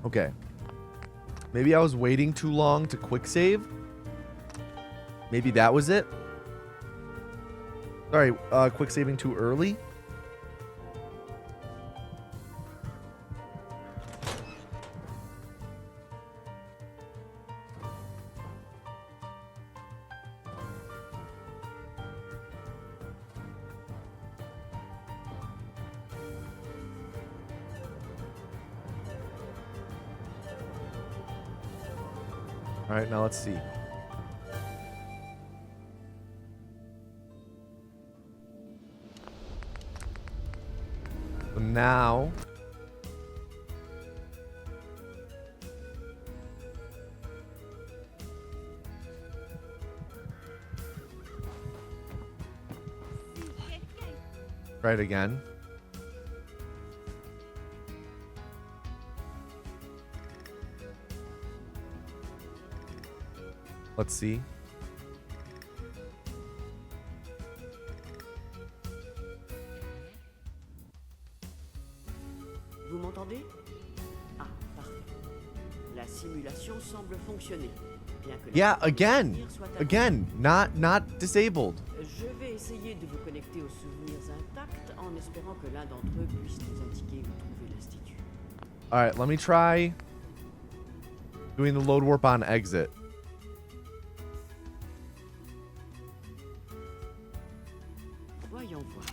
Okay. Maybe I was waiting too long to quick save. Maybe that was it. Sorry, quick saving too early. All right, now let's see. So now try it again. Let's see. Vous m'entendez? Ah, parfait. La simulation semble fonctionner. Bien que Yeah, again, not disabled. Je vais essayer de vous connecter aux souvenirs intacts en espérant que l'un d'entre eux puisse nous indiquer où trouver l'institut. All right, let me try doing the load warp on exit. Voyons voir.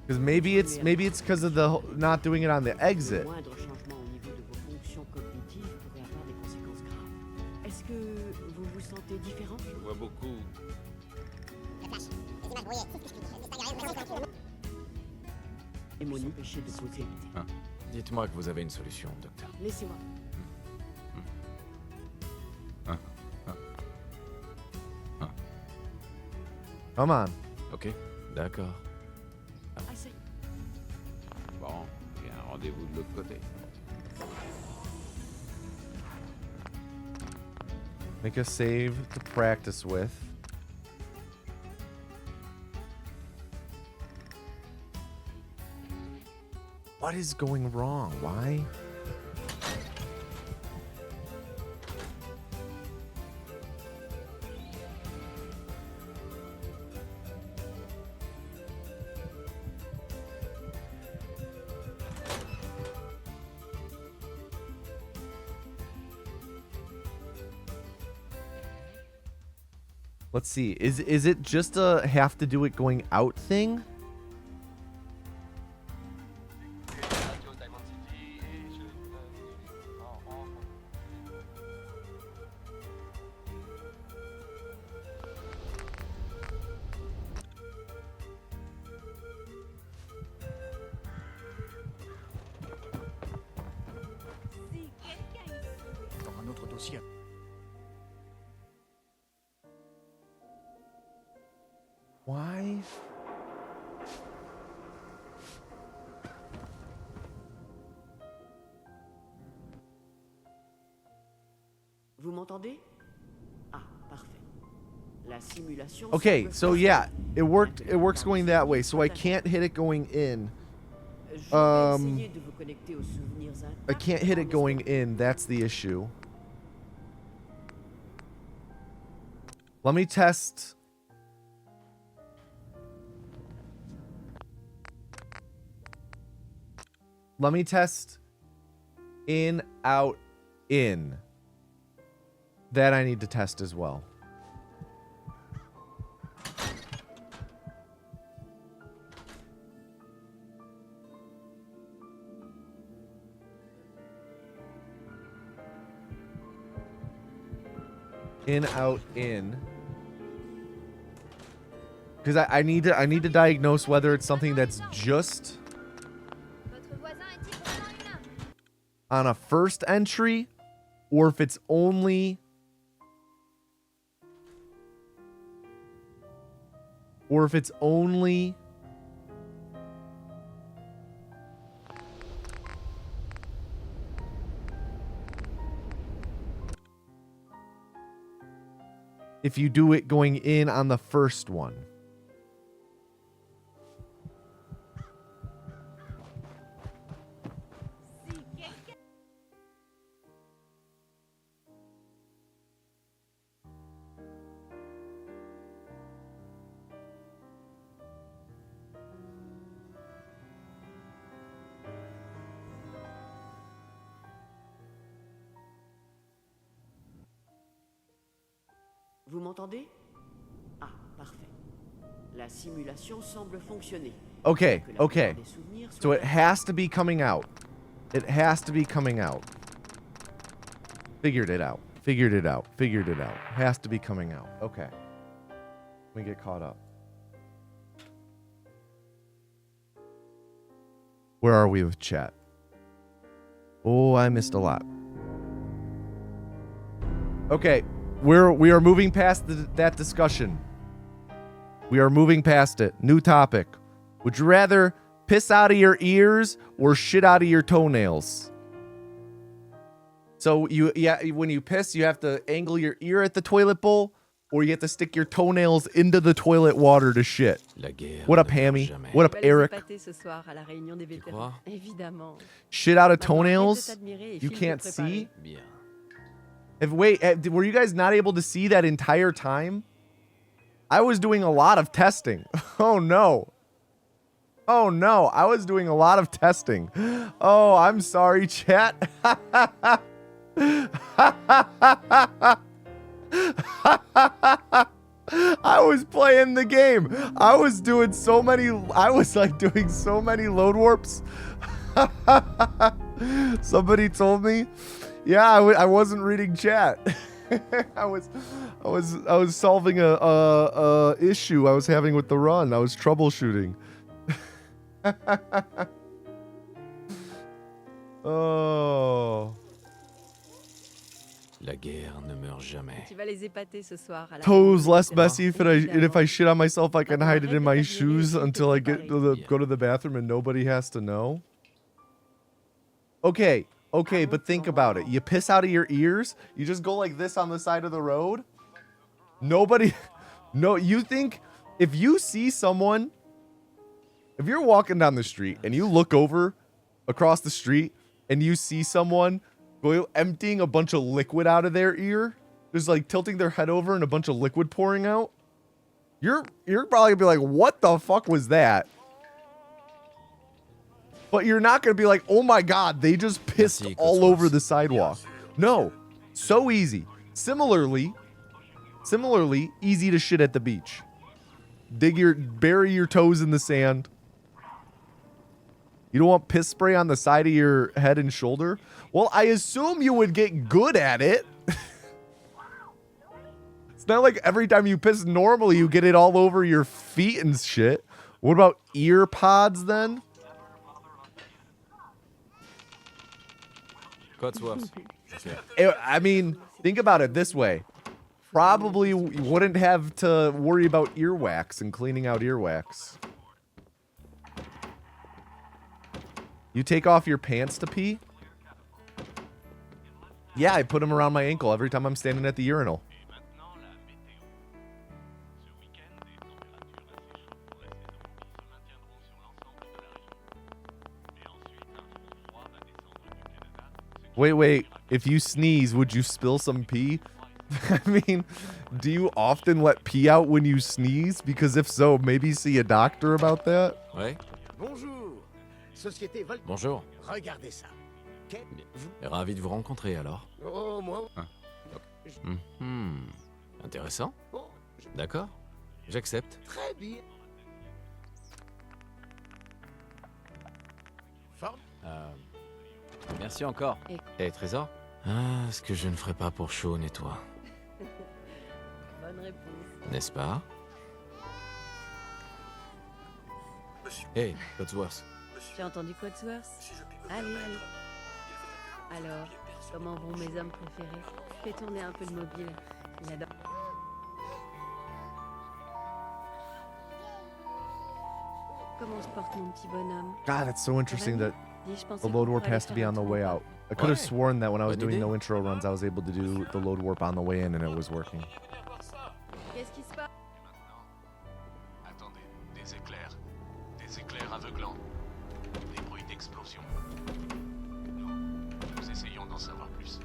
Because maybe it's because of the not doing it on the exit. Le moindre changement au niveau de vos fonctions cognitives pourrait avoir des conséquences graves. Est-ce que vous vous sentez différent? Je vois beaucoup. Et mon empêcher de poser. Hein? Dites-moi que vous avez une solution, docteur. Laissez-moi. Come on. Ok, d'accord. Assez. Bon, bien, rendez-vous de l'autre côté. Make a save to practice with. What is going wrong? Why? Let's see. Is it just a have to do it going out thing? dossier. Why? Vous m'entendez? Ah, parfait. La simulation. Okay, semble so fonctionner. yeah, it works going that way, so I can't hit it going in. Je vais essayer de vous connecter aux souvenirs I intacts can't hit par it going l'esprit. in, that's the issue. Let me test. Let me test in, out, in. That I need to test as well. In, out, in. Because I need to diagnose whether it's something that's just on a first entry, or if it's only, if you do it going in on the first one. Vous m'entendez? Ah, parfait. La simulation semble fonctionner. Okay, Que la okay. plupart des souvenirs So soient it has to be coming out. It has to be coming out. Figured it out. Figured it out. Figured it out. Has to be coming out. Okay. Let me get caught up. Where are we with chat? Oh, I missed a lot. Okay, we are moving past that discussion. We are moving past it. New topic. Would you rather piss out of your ears or shit out of your toenails? So when you piss, you have to angle your ear at the toilet bowl, or you have to stick your toenails into the toilet water to shit. What up, Hammy? What up, Eric? Shit out of toenails? You can't see? Were you guys not able to see that entire time? I was doing a lot of testing. Oh no. Oh no, I was doing a lot of testing. Oh, I'm sorry, chat. I was playing the game. I was doing so many load warps. Somebody told me. Yeah, I wasn't reading chat. I was solving a issue I was having with the run. I was troubleshooting. Oh. La guerre ne meurt jamais. Tu vas les épater ce soir à la Toes less messy if I shit on myself. I can hide it in my shoes until I go to the bathroom and nobody has to know. Okay, but think about it. You piss out of your ears. You just go like this on the side of the road. Nobody. No, you think if you see someone, if you're walking down the street and you look over across the street and you see someone emptying a bunch of liquid out of their ear, just like tilting their head over and a bunch of liquid pouring out, you're probably gonna be like, what the fuck was that? But you're not gonna be like, oh my god, they just pissed all over the sidewalk. No, so easy. Similarly, easy to shit at the beach. Bury your toes in the sand. You don't want piss spray on the side of your head and shoulder? Well, I assume you would get good at it. It's not like every time you piss normally, you get it all over your feet and shit. What about ear pods then? Codsworth. I mean, think about it this way. Probably wouldn't have to worry about earwax and cleaning out earwax. You take off your pants to pee? Yeah, I put them around my ankle every time I'm standing at the urinal. Wait. If you sneeze, would you spill some pee? I mean, do you often let pee out when you sneeze? Because if so, maybe see a doctor about that. Ouais. Bonjour. Société Vol... Bonjour. Regardez ça. Ravi de vous rencontrer alors. Oh, moi... Intéressant. D'accord. J'accepte. Très bien. Merci encore. Et Trésor? Ah, ce que je ne ferais pas pour Sean et toi. Bonne réponse. N'est-ce pas? Hey, Codsworth. J'ai entendu Codsworth. Allez. Alors, comment vont mes hommes préférés? Fais tourner un peu le mobile. Il adore. Comment se porte mon petit bonhomme? God, it's so interesting that Dis, je pensais the load qu'on warp pourrait has to aller be faire on the un way tour. out. I could have Ouais. sworn that when I was Bonne doing idée. no intro runs, I was able to do the load warp on the way in and it was working. Qu'est-ce qui se passe? Attendez, des éclairs aveuglants, des bruits d'explosion. Nous essayons d'en savoir plus.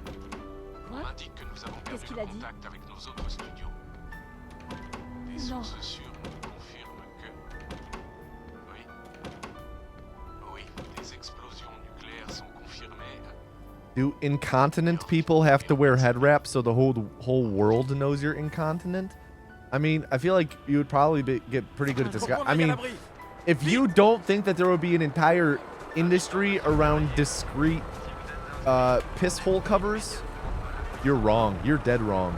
On Quoi? m'indique que nous avons perdu qu'il le a dit? contact avec nos autres studios. Des Non. sources sûres nous confirment que... Oui, des explosions nucléaires sont confirmées. Do incontinent people have to wear head wraps so the whole world knows you're incontinent? I mean, I feel like you would probably get pretty good at this guy. I mean, if you don't think that there would be an entire industry around discreet piss hole covers, you're wrong. You're dead wrong.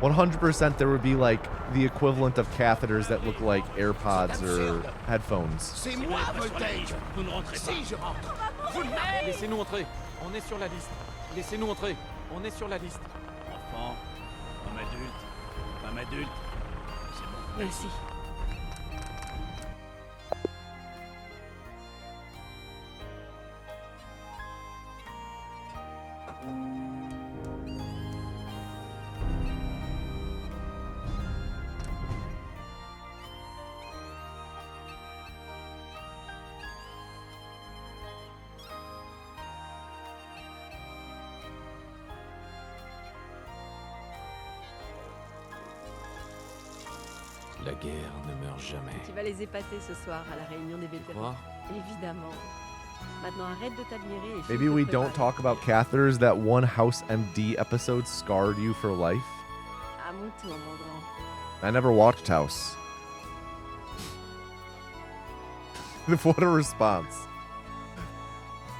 100% there would be like the equivalent of catheters that look like AirPods or headphones. C'est moi, Voltage. Vous ne rentrez pas. Si, je rentre. Vous ne... Laissez-nous entrer. On est sur la liste. Laissez-nous entrer. On est sur la liste. Enfant, femme adulte. C'est bon. Merci. La guerre ne meurt jamais. Tu vas les épater ce soir à la réunion des vétérans. Quoi? Évidemment. Maintenant, arrête de t'admirer et Maybe we don't talk about catheters. That one House MD episode scarred you for life. À mon tour, mon grand. I never watched House. What a response.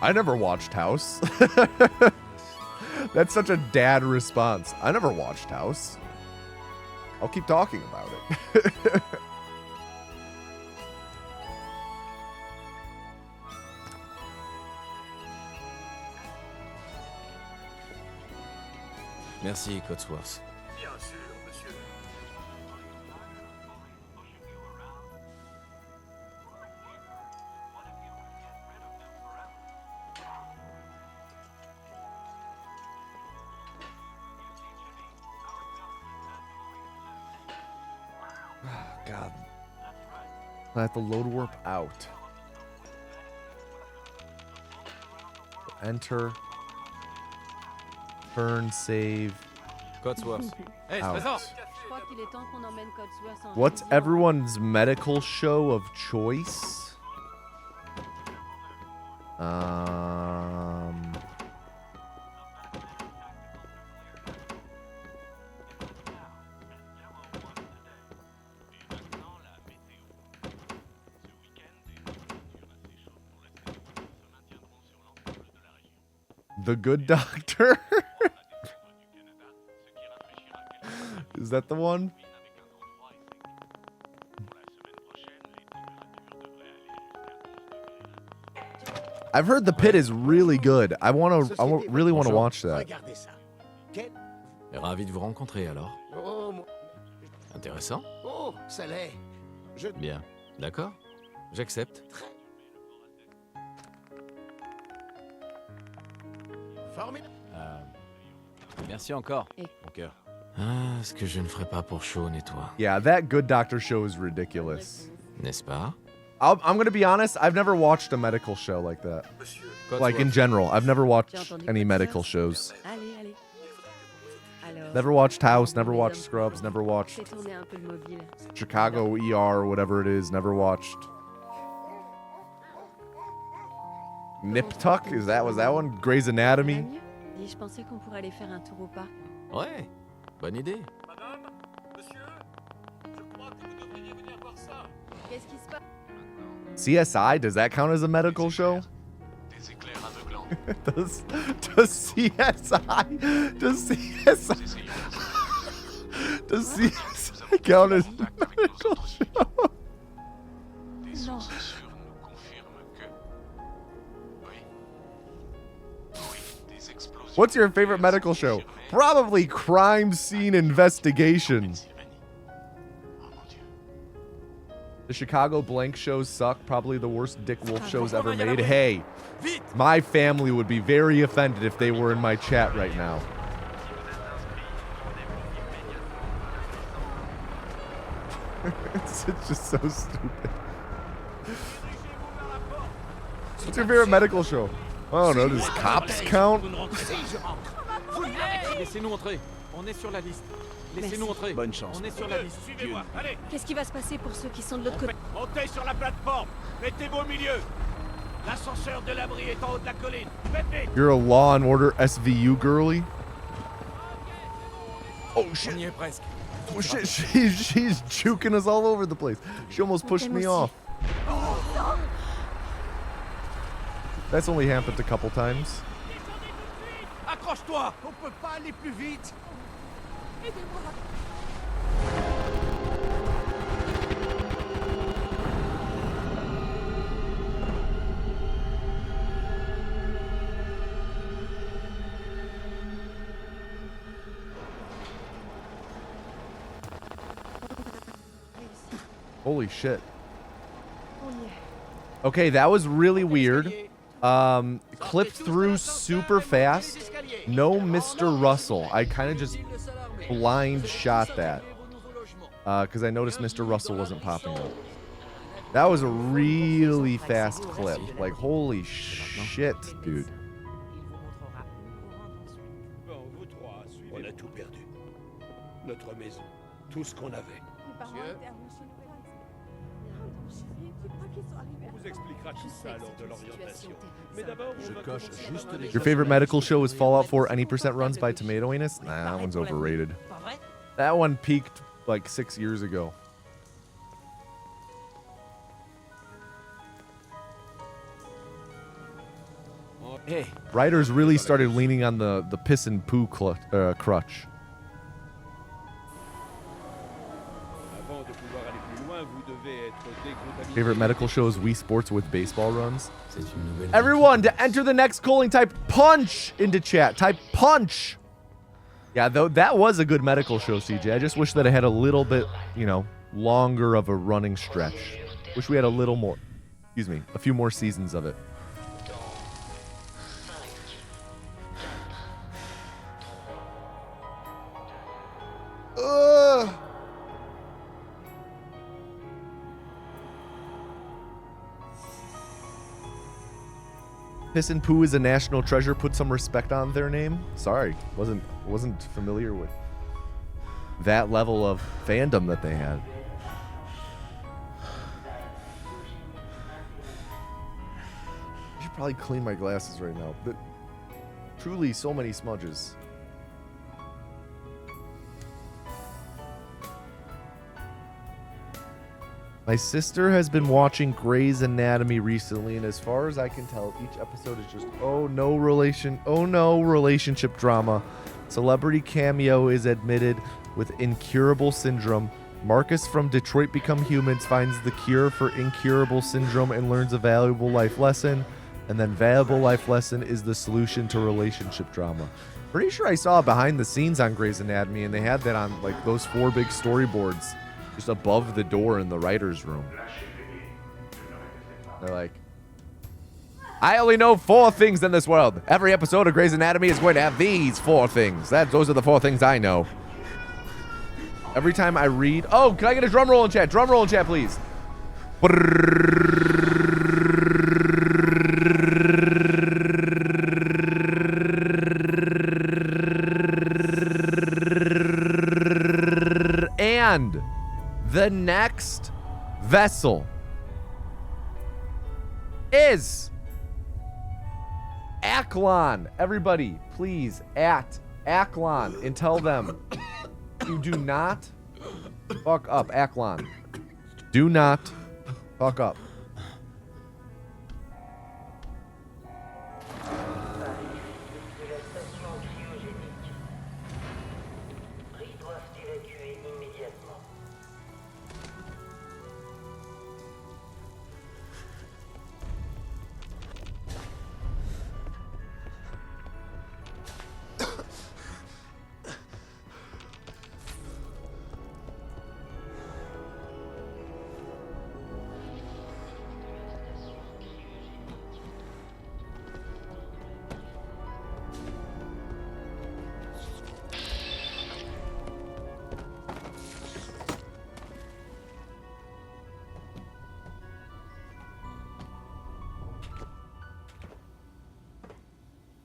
I never watched House. That's such a dad response. I never watched House. I'll keep talking about it. Merci, Codsworth. Bien sûr, monsieur. God. I have to load warp out. Enter. Turn, save. Codsworth. Hey, Out. Trésor. Je crois qu'il est temps qu'on emmène Codsworth en What's révision. everyone's medical show of choice? The Good Doctor? Is that the one? I've heard The Pit is really good. I really want to watch that. Regardez ça. Quel... Ravi de vous rencontrer alors. Oh, mon... Intéressant. oh, ça l'est. Je... Bien. D'accord. J'accepte. Formidable. Merci encore, mon cœur. Ah, ce que je ne ferais pas pour Sean et toi. Yeah, that Good Doctor show is ridiculous. N'est-ce pas? I'm gonna be honest. I've never watched a medical show like that. Like in general, I've never watched any medical shows. Allez, allez. Alors, Never watched House. Never watched Scrubs. Never watched fais tourner un peu le mobile. Chicago ER or whatever it is. Never watched. Nip Tuck? Was that one? Grey's Ça va Anatomy? mieux? Dis, je pensais qu'on pourrait aller faire un tour au parc. Ouais, bonne idée. Madame, monsieur, je crois que vous devriez venir voir ça. Qu'est-ce qui se passe? CSI? Does that count as a medical show? Des éclairs aveuglants. does CSI? Does CSI count as a medical show? Des sources sûres nous confirment que... Oui. Oui, des explosions... What's your favorite medical show? Probably Crime Scene Investigation. The Chicago Blank shows suck. Probably the worst Dick Wolf shows ever made. Hey, my family would be very offended if they were in my chat right now. It's just so stupid. What's your favorite medical show? I don't know. Does Cops count? Laissez-nous entrer. On est sur la liste. Laissez-nous entrer. Bonne chance. On est sur la liste. Suivez-moi, allez, Qu'est-ce qui va se passer pour ceux qui sont de l'autre côté? montez sur la plateforme. Mettez-vous au milieu. L'ascenseur de l'abri est en haut de la colline. Faites vite. You're a Law and Order SVU girly? Oh shit. On y est presque. Oh shit, she's juking us all over the place. She almost pushed me off. That's only happened a couple times. Accroche-toi. On peut pas aller plus vite. Holy shit. Okay, that was really weird. Clipped through super fast. No Mr. Russell. I kind of just blind shot that. Because I noticed Mr. Russell wasn't popping up. That was a really fast clip. Like, holy shit, dude. Bon, vous trois, suivez. On a tout perdu. Notre maison. Tout ce qu'on avait. On vous expliquera tout ça lors de l'orientation. Mais d'abord, je coche juste les... Your favorite medical show is Fallout 4 Any Percent Runs by Tomato Anus? Nah, that one's overrated. That one peaked like 6 years ago. Hey, Writers really started leaning on the piss and poo crutch. Avant de pouvoir aller plus loin, vous devez être décontaminé. Favorite medical show is Wii Sports with baseball runs. c'est une nouvelle. Everyone, to enter the next calling, type punch into chat. Type punch. Yeah, though that was a good medical show, CJ. I just wish that it had a little bit, you know, longer of a running stretch. Wish we had a little more, excuse me, a few more seasons of it. Piss and Poo is a national treasure. Put some respect on their name. Sorry, wasn't familiar with that level of fandom that they had. I should probably clean my glasses right now. But truly, so many smudges. My sister has been watching Grey's Anatomy recently, and as far as I can tell, each episode is just oh no relationship drama. Celebrity cameo is admitted with incurable syndrome. Marcus from Detroit Become Humans finds the cure for incurable syndrome and learns a valuable life lesson. And then valuable life lesson is the solution to relationship drama. Pretty sure I saw behind the scenes on Grey's Anatomy, and they had that on like those 4 big storyboards just above the door in the writer's room. They're like, I only know 4 things in this world. Every episode of Grey's Anatomy is going to have these 4 things. Those are the 4 things I know. Every time I read... Oh, can I get a drum roll in chat? Drum roll in chat, please. And the next vessel is Aklon. Everybody, please, at Aklon and tell them you do not fuck up. Aklon. Do not fuck up.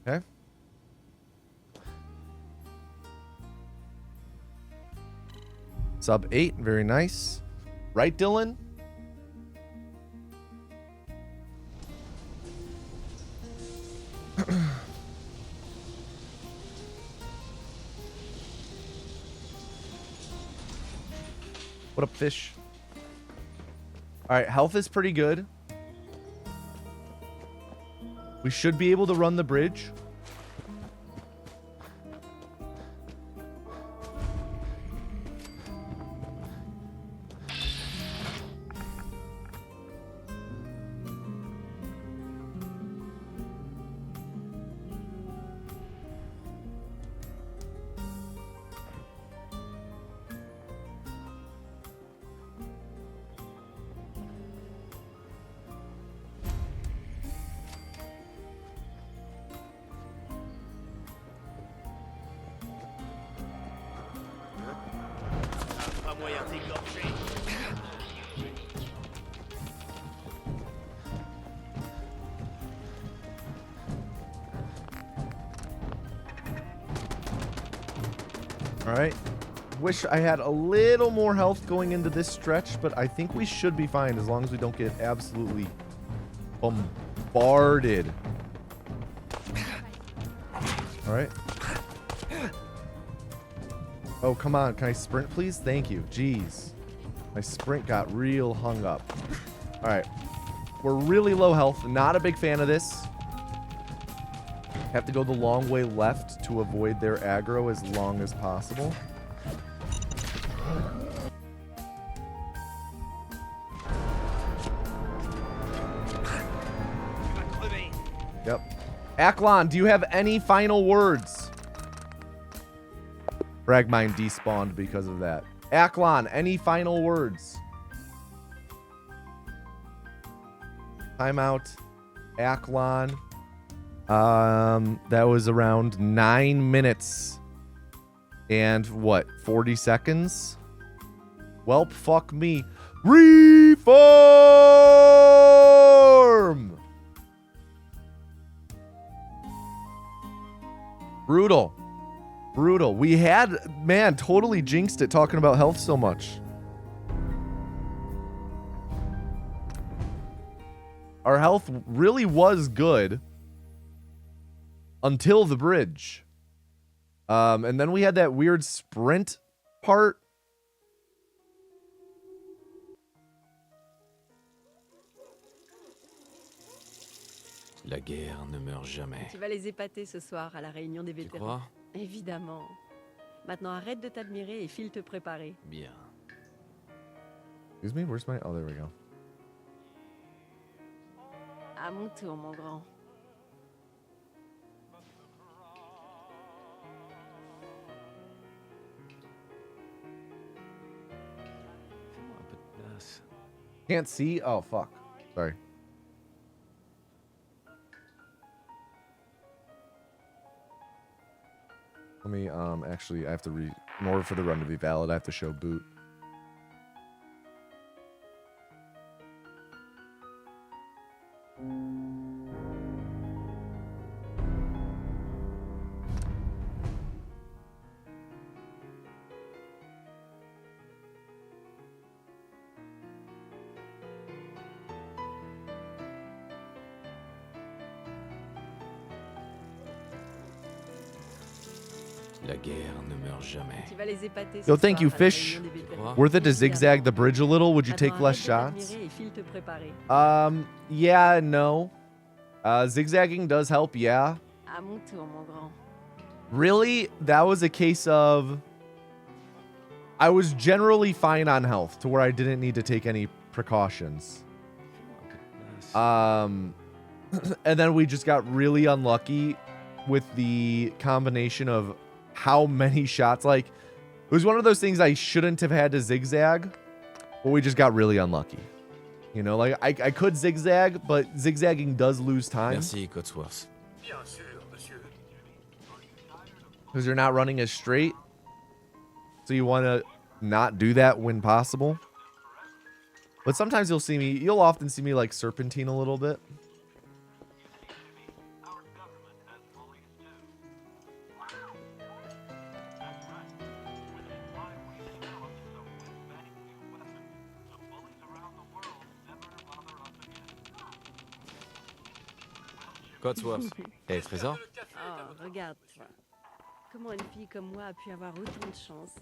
Okay. Sub 8, very nice. Right, Dylan? What up, fish? All right, health is pretty good. We should be able to run the bridge. Alright. Wish I had a little more health going into this stretch, but I think we should be fine as long as we don't get absolutely bombarded. Alright. Oh, come on. Can I sprint, please? Thank you. Jeez. My sprint got real hung up. Alright. We're really low health. Not a big fan of this. Have to go the long way left to avoid their aggro as long as possible. Yep. Aklon, do you have any final words? Fragmine despawned because of that. Aklon, any final words? Timeout. Aklon. That was around 9 minutes and what, 40 seconds? Welp, fuck me. Reform! Brutal. Brutal. We had, man, totally jinxed it talking about health so much. Our health really was good. Until the bridge. And then we had that weird sprint part. La guerre ne meurt jamais. Tu vas les épater ce soir à la réunion des vétérans. Tu crois? Évidemment. Maintenant, arrête de t'admirer et file te préparer. Bien. Excuse me, where's my... Oh, there we go. À mon tour, mon grand. Can't see? Oh, fuck. Sorry. Let me, actually, I have to in order for the run to be valid, I have to show boot. La guerre ne meurt jamais. Tu vas les épater ce Yo, thank soir you, à la Fish. réunion des vétérans. Worth it to Merci zigzag the d'abord. bridge a little? Would you take Attends, less arrête de shots? t'admirer et file te préparer. Yeah, no. Zigzagging does help, yeah. À mon tour, mon grand. Really, that was a case of I was generally fine on health to where I didn't need to take any precautions. And then we just got really unlucky with the combination of how many shots. Like, it was one of those things I shouldn't have had to zigzag, but we just got really unlucky. You know, like I could zigzag, but zigzagging does lose time. Merci, Cotsworth. Because you're not running as straight. So you want to not do that when possible. But sometimes you'll often see me like serpentine a little bit. Cotsworth. Et trésor? Oh, regarde-toi. Comment une fille comme moi a pu avoir autant de chance?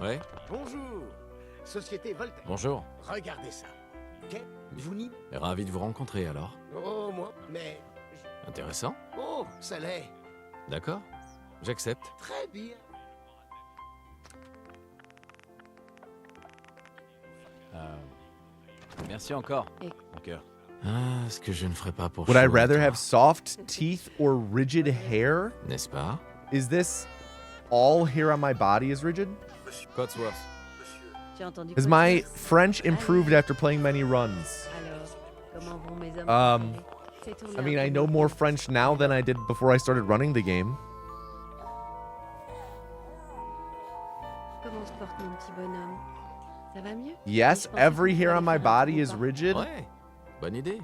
Ouais. Bonjour, Société Voltaire. Bonjour. Regardez ça. Ok, vous n'y... Ravi de vous rencontrer alors. Oh, moi, mais... Intéressant. Oh, ça l'est. D'accord. J'accepte. Très bien. Merci encore. Mon cœur. Ah, ce que je ne ferais pas pour Would I chaud, rather toi. have soft teeth or rigid hair? N'est-ce pas? Is this all hair on my body is rigid? Cotsworth. Tu as entendu Is quoi my dire? French improved after playing many runs? Alors, comment vont mes hommes préférés? Fais tourner I un mean, peu I le know mobile. more French now than I did before I started running the game. Comment se porte mon petit bonhomme? Ça va mieux? Yes, Je pensais every qu'on hair pouvait on my aller faire un body tour is au parc. rigid. Ouais. Bonne idée.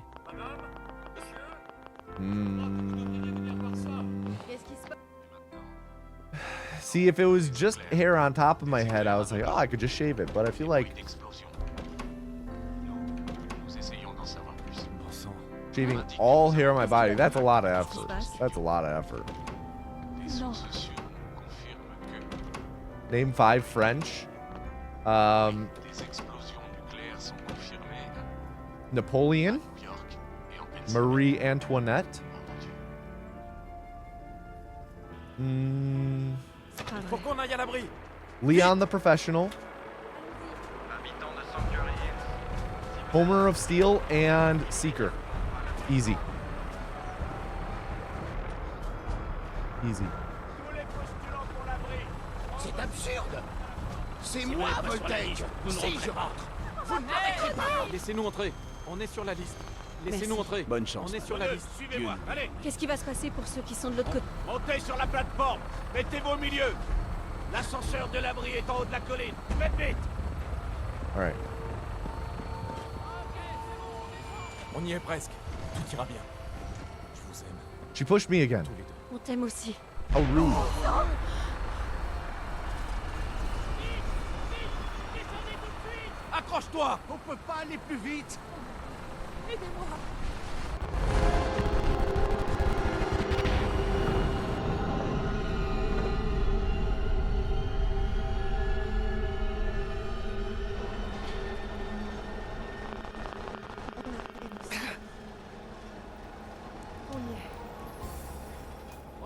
Qu'est-ce qui se passe? See, if it was just hair on top of my head, I was like, oh, I could just shave it. But I feel like Nous essayons d'en savoir plus. Bon sang. shaving all hair on my body, that's a lot of effort. That's a lot of effort. Des sources sûres nous confirment que Name 5 French. des explosions nucléaires sont confirmées Napoleon. à New York et en Pennsylvanie. Marie Antoinette. Oh mon Dieu. C'est pas Faut vrai. qu'on aille à l'abri. Leon the Professional. Habitant de Sanctuary Hills. Homer of Steel and Seeker. Easy. Easy. C'est absurde. C'est moi, Voltaire. Si je rentre, vous ne m'arrêterez pas. Laissez-nous entrer. On est sur la liste. Laissez-nous Merci. entrer. Bonne chance. On est sur la liste. Suivez-moi, allez, Qu'est-ce qui va se passer pour ceux qui sont de l'autre côté? montez sur la plateforme. Mettez-vous au milieu. L'ascenseur de l'abri est en haut de la colline. Faites vite. All right. On y est presque. Tout ira bien. Je vous aime. She pushed me again. Tous les deux. On t'aime aussi. How rude. Accroche-toi. On peut pas aller plus vite.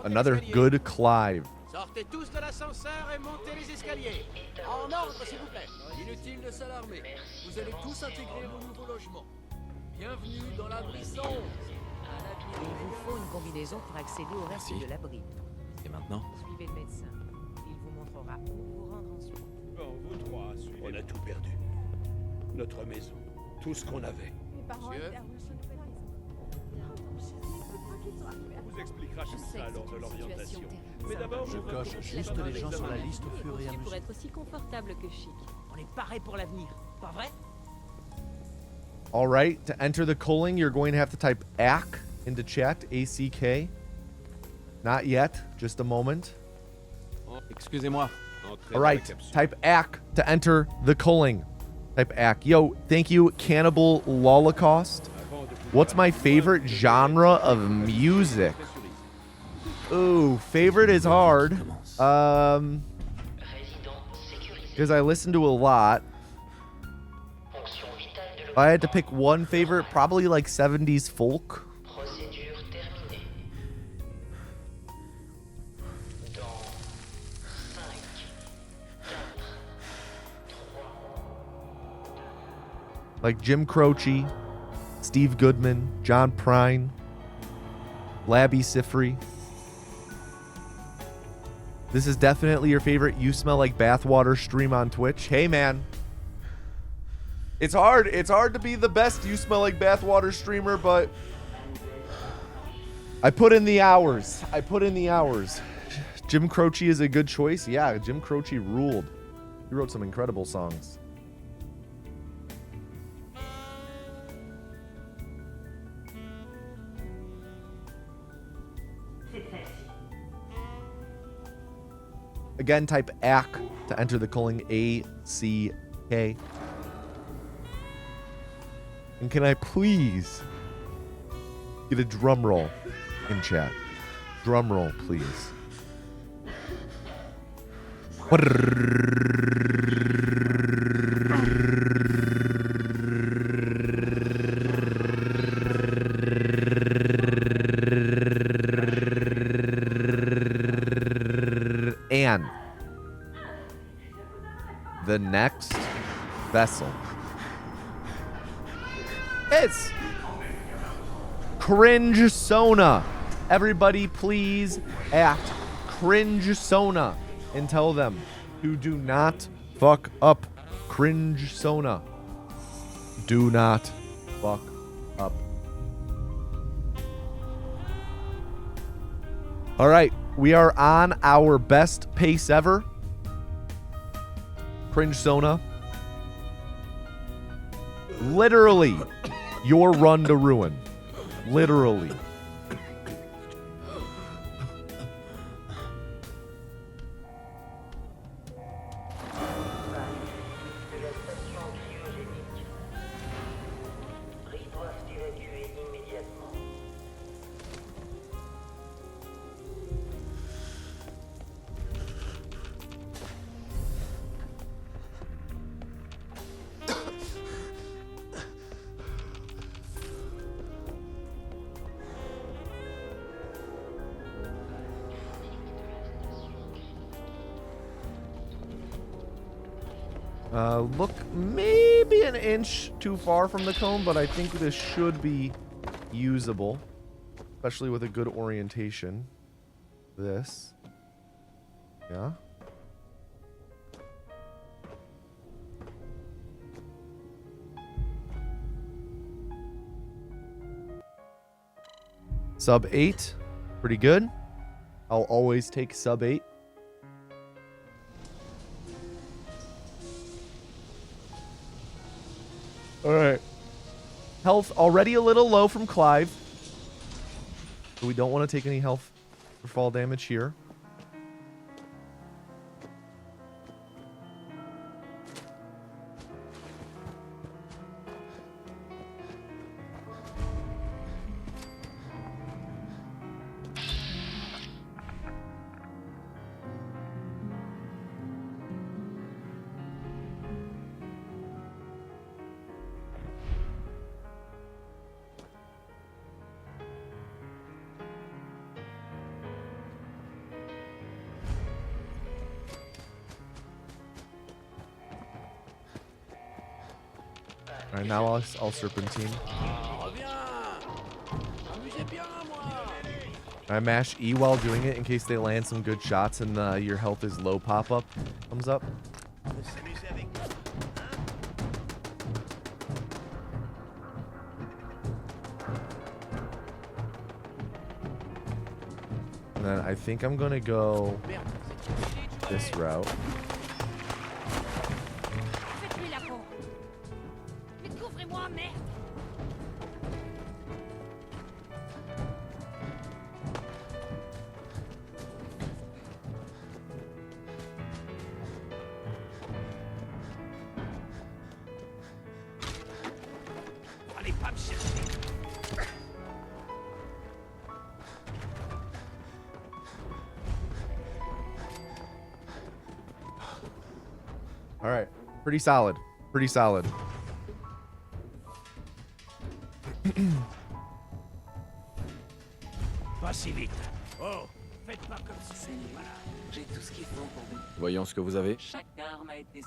Another good Clive. Sortez tous de l'ascenseur et montez les escaliers. En ordre, s'il vous plaît. Inutile de s'alarmer. Vous allez tous intégrer vos nouveaux logements. Bienvenue dans l'abri sombre. Il vous faut une combinaison pour accéder au reste Merci. de l'abri. Et maintenant? Suivez le médecin. Il vous montrera où vous rendre ensuite. Bon, vous trois, on a tout perdu. Notre maison, tout ce qu'on avait. Monsieur, On vous expliquera tout ça lors de l'orientation. Mais d'abord, Je coche juste les gens sur la liste au fur et à Pour mesure. être aussi confortable que chic. On est paré pour l'avenir, pas vrai? All right, to enter the culling, you're going to have to type ACK into chat, ACK. Not yet, just a moment. Excusez-moi. All right, type ACK to enter the culling. Type ACK. Yo, thank you, Cannibal Holocaust. What's my favorite genre of music? Ooh, favorite is hard. Because I listen to a lot. If I had to pick one favorite, probably like 70s folk. Like Jim Croce, Steve Goodman, John Prine, Labby Sifry. This is definitely your favorite You Smell Like Bathwater stream on Twitch. Hey, man. It's hard. It's hard to be the best You Smell Like Bathwater streamer, but I put in the hours. I put in the hours. Jim Croce is a good choice. Yeah, Jim Croce ruled. He wrote some incredible songs. Again, type ACK to enter the culling, A-C-K. And can I please get a drum roll in chat? Drum roll, please. And the next vessel is Cringe Sona. Everybody please act Cringe Sona and tell them to do not fuck up Cringe Sona. Do not fuck up. All right, we are on our best pace ever. Cringe Sona. Literally, your run to ruin. Literally. Look maybe an inch too far from the cone, but I think this should be usable, especially with a good orientation. This. Yeah. Sub 8. Pretty good. I'll always take sub 8. All right. Health already a little low from Clive. So we don't want to take any health or fall damage here. Alright, now I'll serpentine. I mash E while doing it in case they land some good shots and your health is low pop-up comes up. And then I think I'm gonna go this route. Faites-lui la peau. Mais couvrez-moi, merde. Allez pas me chercher. All right, pretty solid. Pretty solid. Pas si vite. Oh, faites pas comme si c'était pas là. J'ai tout ce qu'il faut pour vous. Voyons ce que vous avez. Chaque arme a été...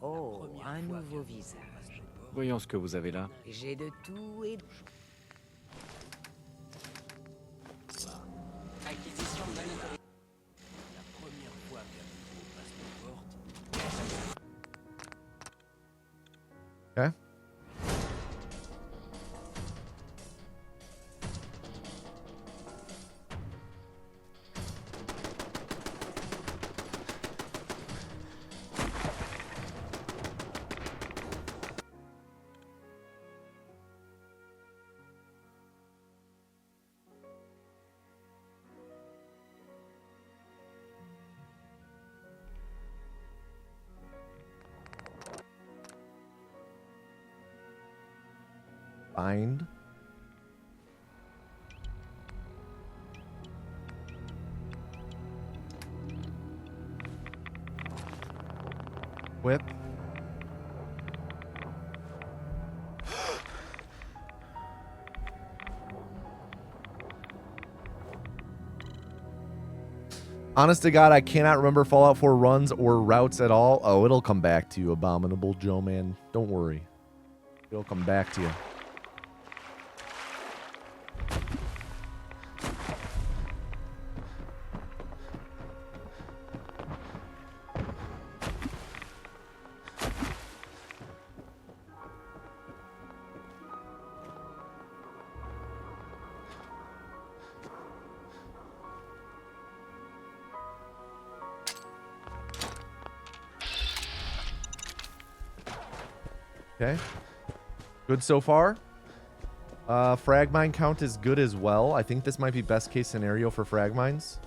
Oh, un nouveau visage. Voyons ce que vous avez là. J'ai de tout et... Acquisition de la notoriété. La première fois qu'un nouveau passe nos portes. Okay. Bind. Whip. Honest to God, I cannot remember Fallout 4 runs or routes at all. Oh, it'll come back to you, Abominable Joe, man. Don't worry. It'll come back to you. Okay. Good so far. Frag mine count is good as well. I think this might be best case scenario for frag mines.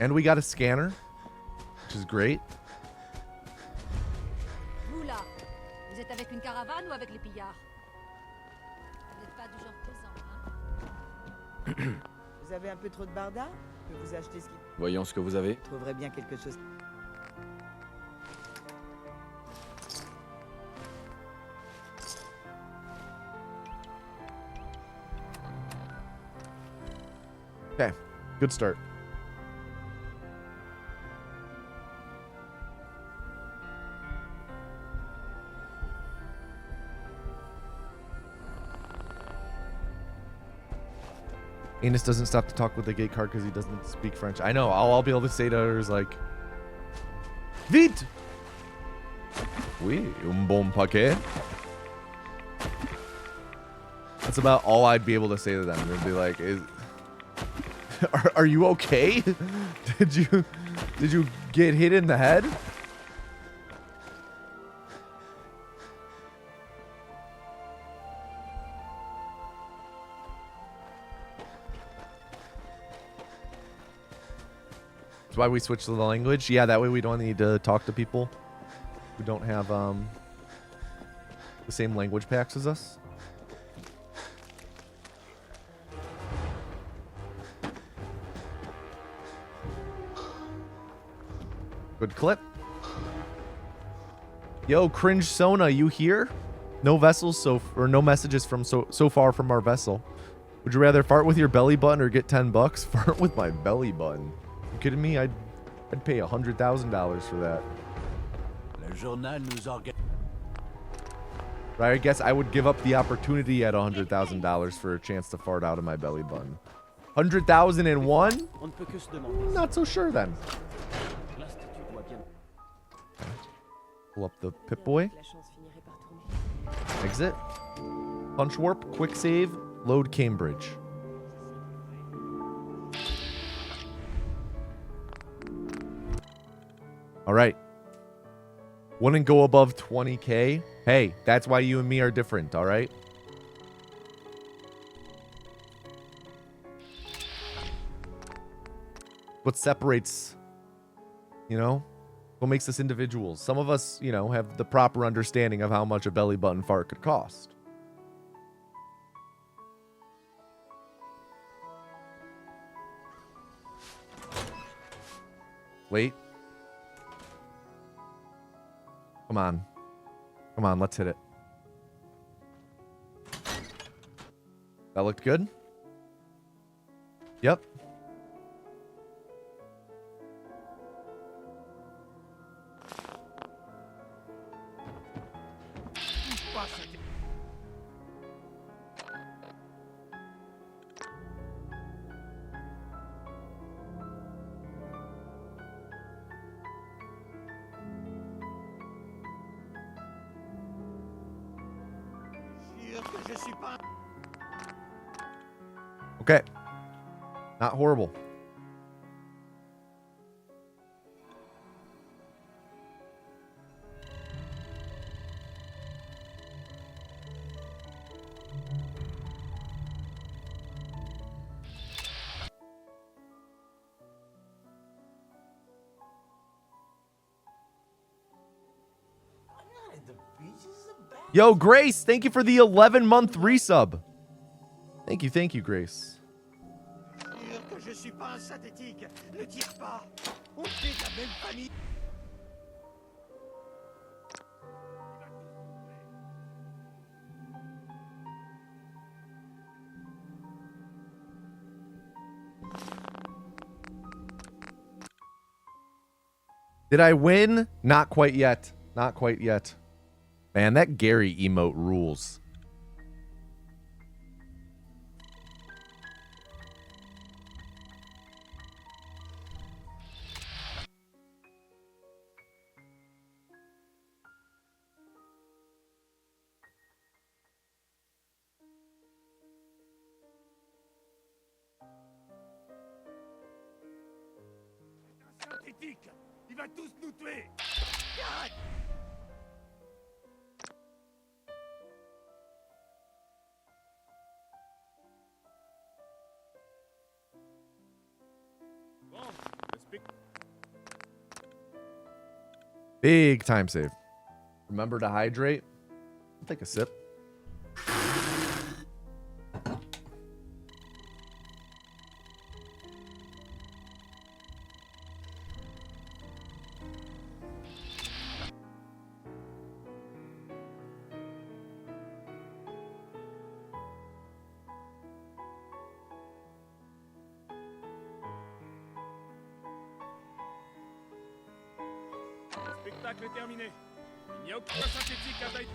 And we got a scanner, which is great. Vous là, vous êtes avec une caravane ou avec les pillards? Vous n'êtes pas du genre plaisant, hein? Vous avez un peu trop de barda? Je peux vous acheter ce qui... Voyons ce que vous avez. Vous trouverez bien quelque chose. Okay, good start. Enos doesn't stop to talk with the gate card because he doesn't speak French. I know. I'll be able to say to others like, "Vite! Oui, un bon paquet." That's about all I'd be able to say to them. They'd be like, Are you okay? Did you get hit in the head? That's why we switched to the language. Yeah, that way we don't need to talk to people who don't have the same language packs as us. Good clip. Yo, Cringe Sona, you here? No vessels or no messages from so far from our vessel. Would you rather fart with your belly button or get $10? Fart with my belly button. You kidding me? I'd pay $100,000 for that. Le journal nous organise. Right, I guess I would give up the opportunity at $100,000 for a chance to fart out of my belly button. 100,001? On ne peut que se demander. Not so sure then. L'institut doit bien. Pull up the Pip-Boy. La chance finirait par tourner. Exit. Punch warp. Quick save. Load Cambridge. All right. Wouldn't go above 20K. Hey, that's why you and me are different, all right? What separates, you know, what makes us individuals. Some of us, you know, have the proper understanding of how much a belly button fart could cost. Wait. Come on. Come on, let's hit it. That looked good? Yep. Okay. Not horrible. Yo, Grace, thank you for the 11-month resub. Thank you, Grace. Que je suis pas un synthétique. Ne tire pas. On est de la même famille. Did I win? Not quite yet. Not quite yet. Man, that Gary emote rules. Synthétique. Il va tous nous tuer. Big time save. Remember to hydrate. I'll take a sip. Spectacle est terminé. Il n'y a aucun synthétique à taille.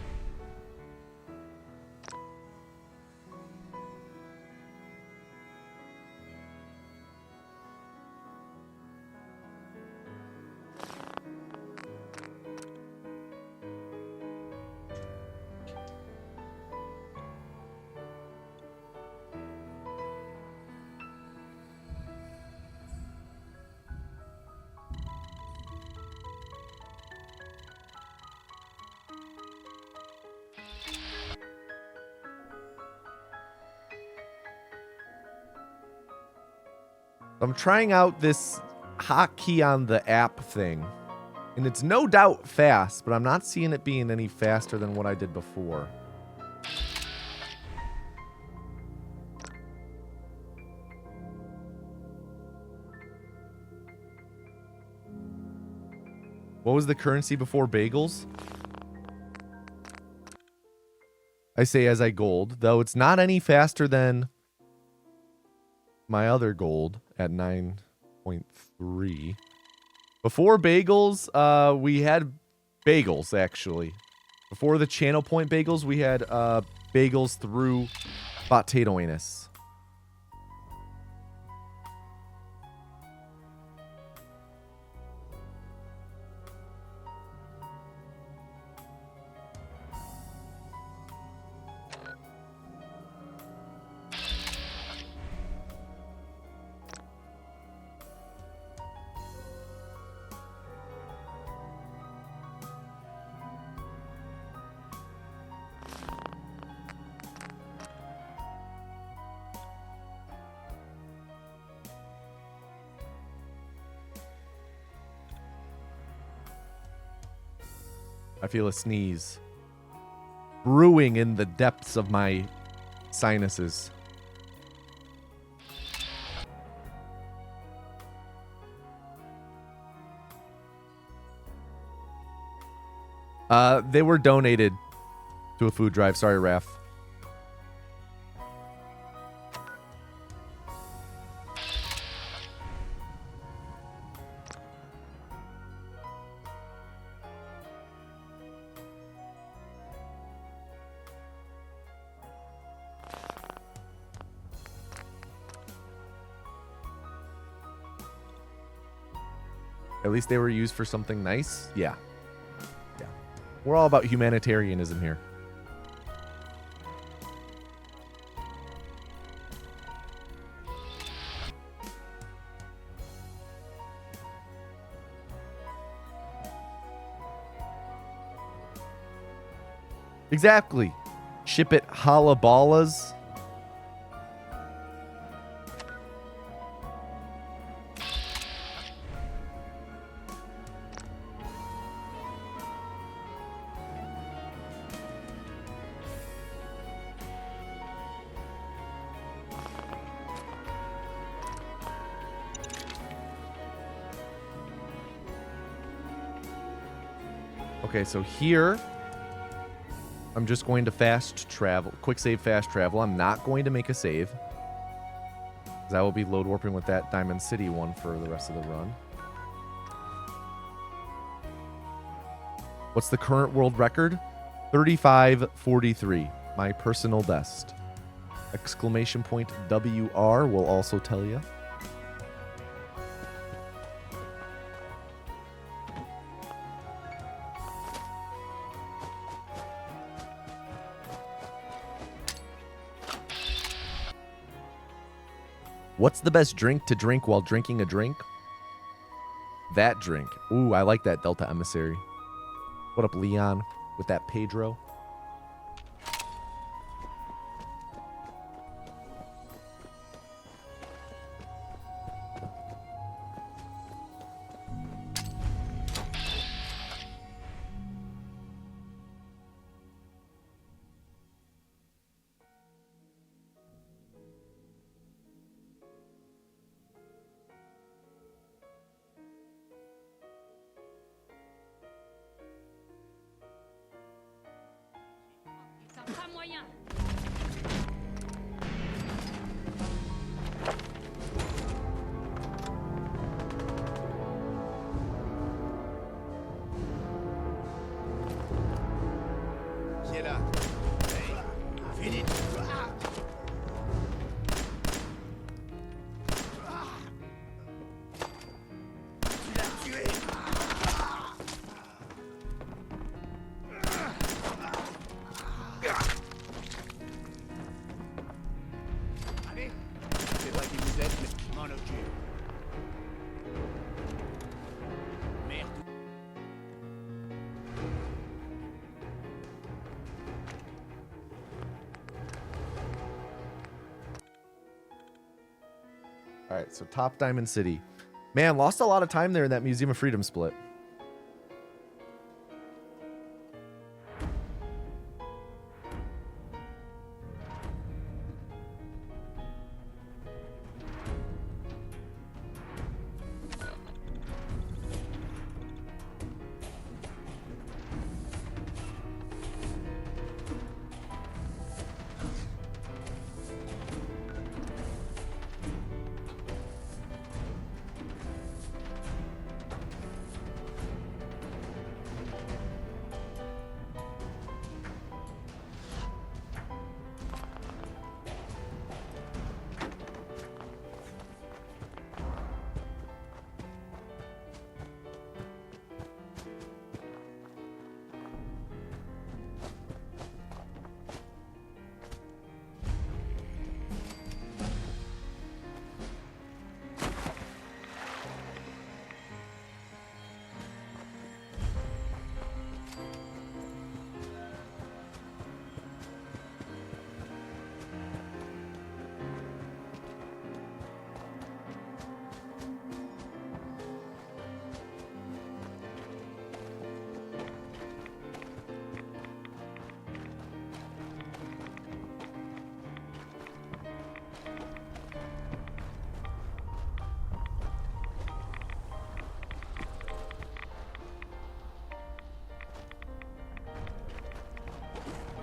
I'm trying out this hotkey on the app thing. And it's no doubt fast, but I'm not seeing it being any faster than what I did before. What was the currency before bagels? I say as I gold, though it's not any faster than my other gold at 9.3. Before bagels, we had bagels, actually. Before the channel point bagels, we had bagels through potato anus. I feel a sneeze brewing in the depths of my sinuses. They were donated to a food drive. Sorry, Raph. At least they were used for something nice. Yeah. Yeah. We're all about humanitarianism here. Exactly. Ship it halaballas. Okay, so here, I'm just going to fast travel, quick save, fast travel. I'm not going to make a save, because I will be load warping with that Diamond City one for the rest of the run. What's the current world record? 35:43, my personal best. Exclamation point WR will also tell you. What's the best drink to drink while drinking a drink? That drink. Ooh, I like that Delta Emissary. What up, Leon, with that Pedro? Qui est là? Hey, finis. Tu l'as tué. Allez, je sais pas qui vous êtes, mais je m'en occupe. Merde. All right, so top Diamond City. Man, lost a lot of time there in that Museum of Freedom split.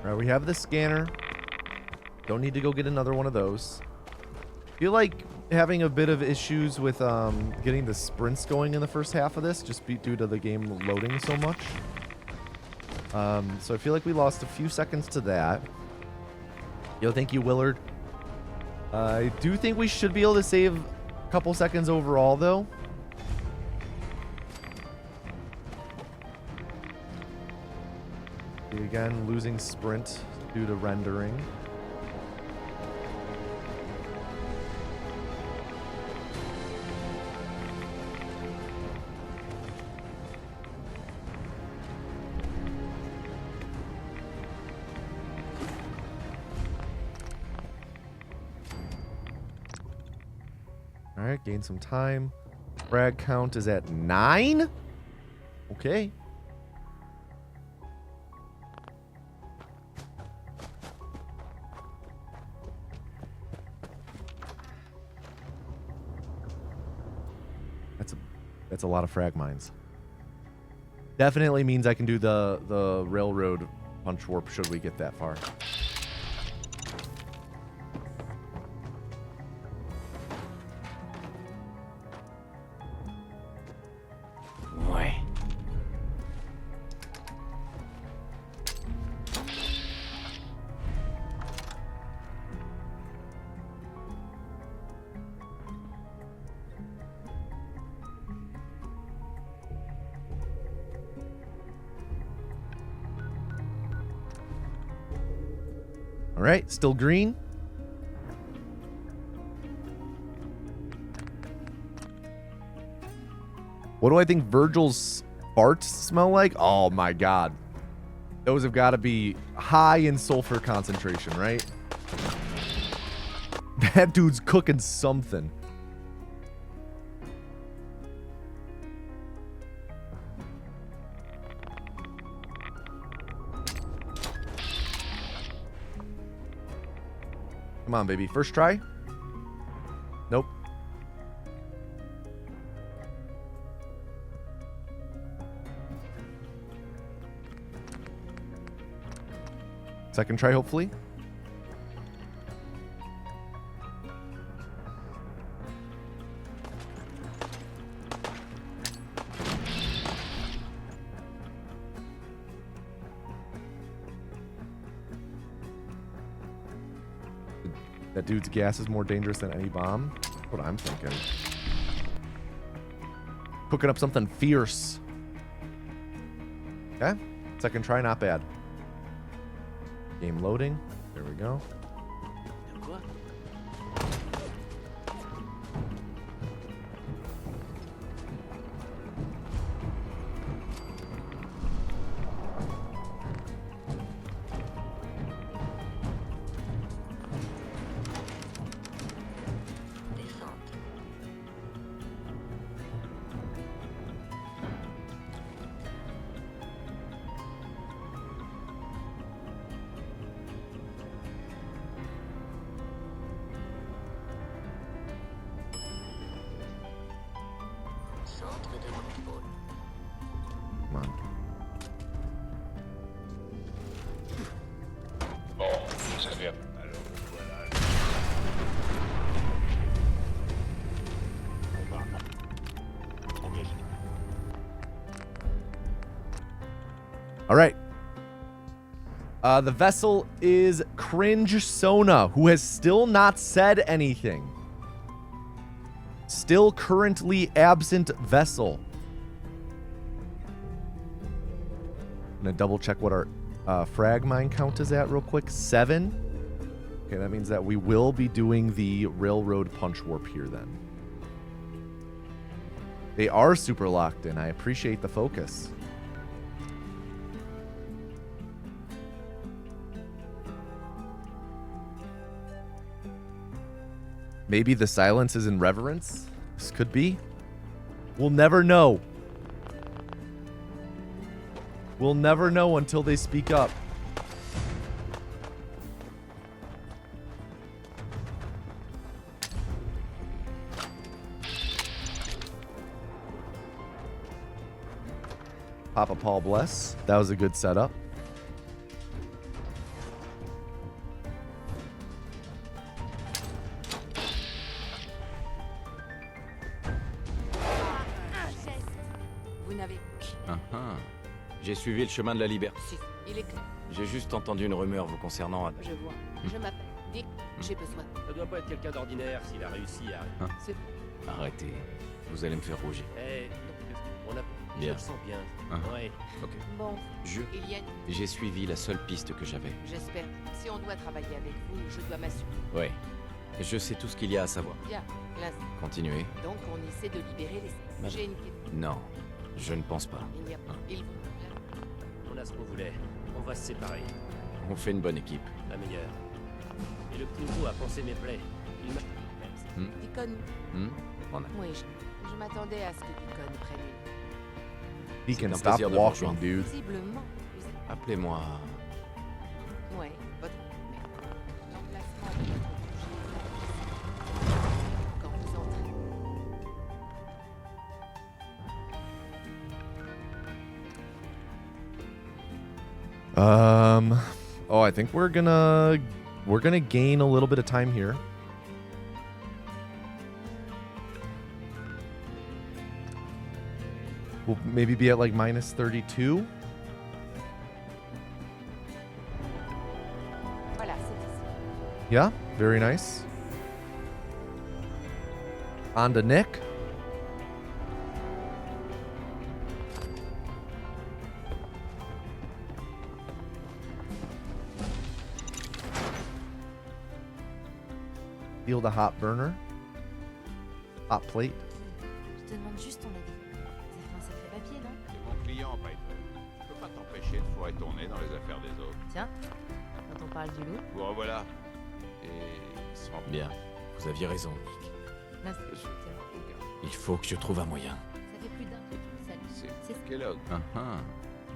All right, we have the scanner. Don't need to go get another one of those. Feel like having a bit of issues with getting the sprints going in the first half of this, just due to the game loading so much. So I feel like we lost a few seconds to that. Yo, thank you, Willard. I do think we should be able to save a couple seconds overall, though. Again, losing sprint due to rendering. All right, gain some time. Frag count is at 9. Okay. That's a lot of frag mines. Definitely means I can do the railroad punch warp should we get that far. Ouais. All right, still green. What do I think Virgil's farts smell like? Oh my god. Those have got to be high in sulfur concentration, right? That dude's cooking something. Come on, baby. First try? Nope. Second try, hopefully. That dude's gas is more dangerous than any bomb. That's what I'm thinking. Cooking up something fierce. Okay. Second try, not bad. Game loading. There we go. Come on. Bon, ça fait... Alors, voilà. On va... Engage. All right. The vessel is Cringe Sona, who has still not said anything. Still currently absent vessel. I'm gonna double check what our frag mine count is at real quick. 7. Okay, that means that we will be doing the railroad punch warp here then. They are super locked in. I appreciate the focus. Maybe the silence is in reverence? This could be. We'll never know. We'll never know until they speak up. Papa Paul bless. That was a good setup. Vous n'avez... J'ai suivi le chemin de la liberté. Si, il est clair. J'ai juste entendu une rumeur vous concernant. Je vois. Je m'appelle Dick. J'ai besoin. Ça doit pas être quelqu'un d'ordinaire s'il a réussi à... C'est... Arrêtez. Vous allez me faire rougir. Eh, on a... Bien. Je le sens bien. Ouais. Ok. Bon, Je... il y a... J'ai suivi la seule piste que j'avais. J'espère. Si on doit travailler avec vous, je dois m'assurer. Ouais. Je sais tout ce qu'il y a à savoir. Bien, là. Continuez. Donc on essaie de libérer les... J'ai une question. Non, je ne pense pas. Il n'y a pas... Ils vont... On a ce qu'on voulait. On va se séparer. On fait une bonne équipe. La meilleure. Et le petit nouveau a pensé mes plaies. Il m'a... Deacon. On a... Oui, je m'attendais à ce que Deacon prenne une... He can un stop plaisir de vous walking, rejoindre. dude. Visiblement. Appelez-moi... Ouais, votre... Mais... L'emplacement de votre bougie... Quand vous entrez... Oh, I think we're gonna gain a little bit of time here. We'll maybe be at like minus 32. Voilà, c'est ici. Yeah, very nice. On to Nick. Feel the hot burner. Hot plate. Je te demande juste ton avis. Ça fait un sacré papier, non? C'est mon client, Piper. Je peux pas t'empêcher de fourrer tourner dans les affaires des autres. Tiens, quand on parle du loup... Vous revoilà. Et il se rend Bien. Vous aviez raison, Nick. Merci. Il faut que je trouve un moyen. Ça fait plus d'un que tu le salues. C'est Kellogg.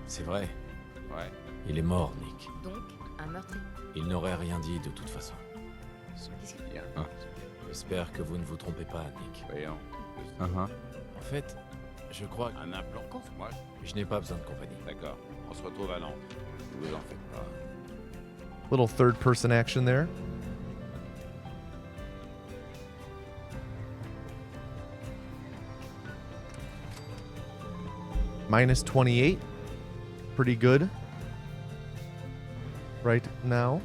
C'est vrai. Ouais. Il est mort, Nick. Donc, un meurtrier. Il n'aurait rien dit de toute façon. Qu'est-ce qu'il y a? J'espère que vous ne vous trompez pas, Nick. Voyons. En fait, je crois que... Un implant. Moi, je n'ai pas besoin de compagnie. d'accord. On se retrouve à Nantes. Ne vous en faites pas. Little third person action there. Minus 28. Pretty good. Right now.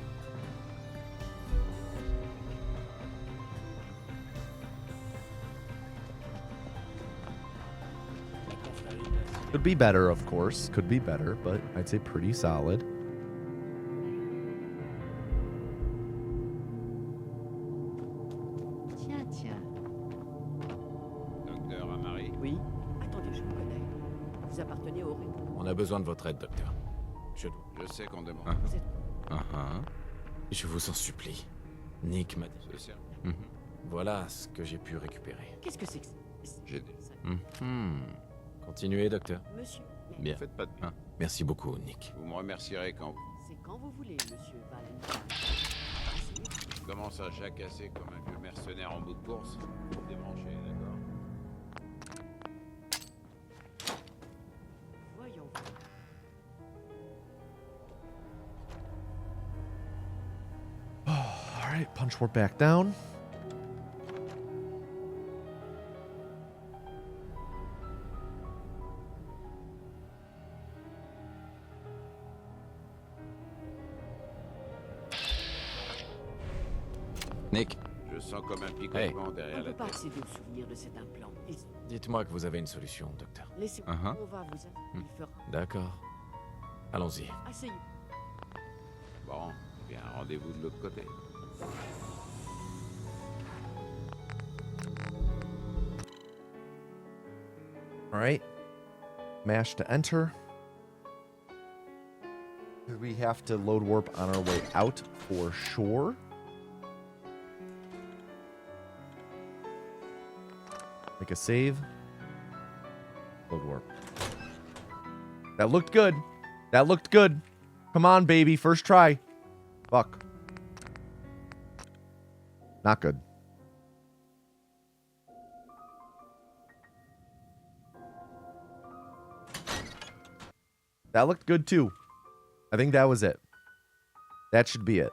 Could be better, of course. Could be better, but I'd say pretty solid. Tiens. Docteur Amari. Oui. Attendez, je vous connais. Vous appartenez au réseau. On a besoin de votre aide, docteur. Je sais qu'on demande. Vous êtes... Je vous en supplie. Nick m'a dit. C'est ça. Voilà ce que j'ai pu récupérer. Qu'est-ce que c'est que ça? J'ai des... Continuez, docteur. Monsieur. Bien. Faites pas de... Merci beaucoup, Nick. Vous me remercierez quand vous... C'est quand vous voulez, monsieur Valentine. Je commence à jacasser comme un vieux mercenaire en bout de course. Vous me débranchez, d'accord? Voyons. All right, punch warp back down. Nick, Je sens comme un picotement On derrière ne la peut pas tête. accéder au souvenir de cet implant. dites-moi que vous avez une solution, docteur. Laissez-moi. On va vous... Il fera... D'accord. Allons-y. Asseyez. Bon, bien, rendez-vous de l'autre côté. All right. Mash to enter. We have to load warp on our way out for sure. Make a save. Load warp. That looked good. That looked good. Come on, baby. First try. Fuck. Not good. That looked good too. I think that was it. That should be it.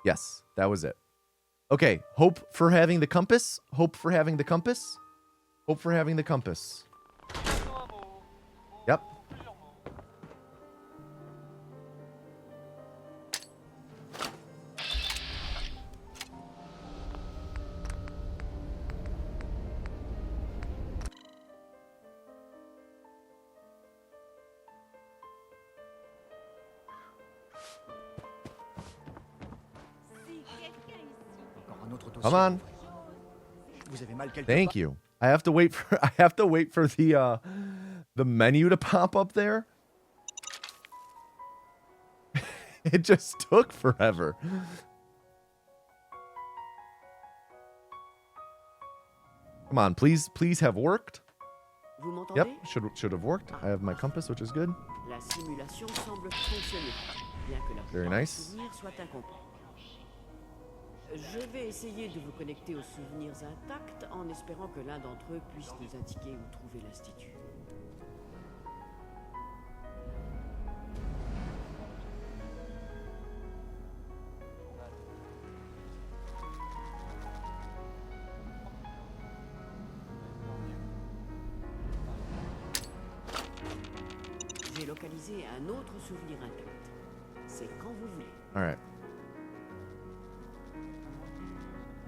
Yes, that was it. Okay, hope for having the compass. Hope for having the compass. Hope for having the compass. Yep. Come on. Thank you. I have to wait for the menu to pop up there. It just took forever. Come on, please have worked. Yep, should have worked. I have my compass, which is good. La simulation semble fonctionner, bien que la Very plupart des nice. souvenirs soient incomplets. Je vais essayer de vous connecter aux souvenirs intacts en espérant que l'un d'entre eux puisse nous indiquer où trouver l'institut. J'ai localisé un autre souvenir intact. C'est quand vous voulez. All right.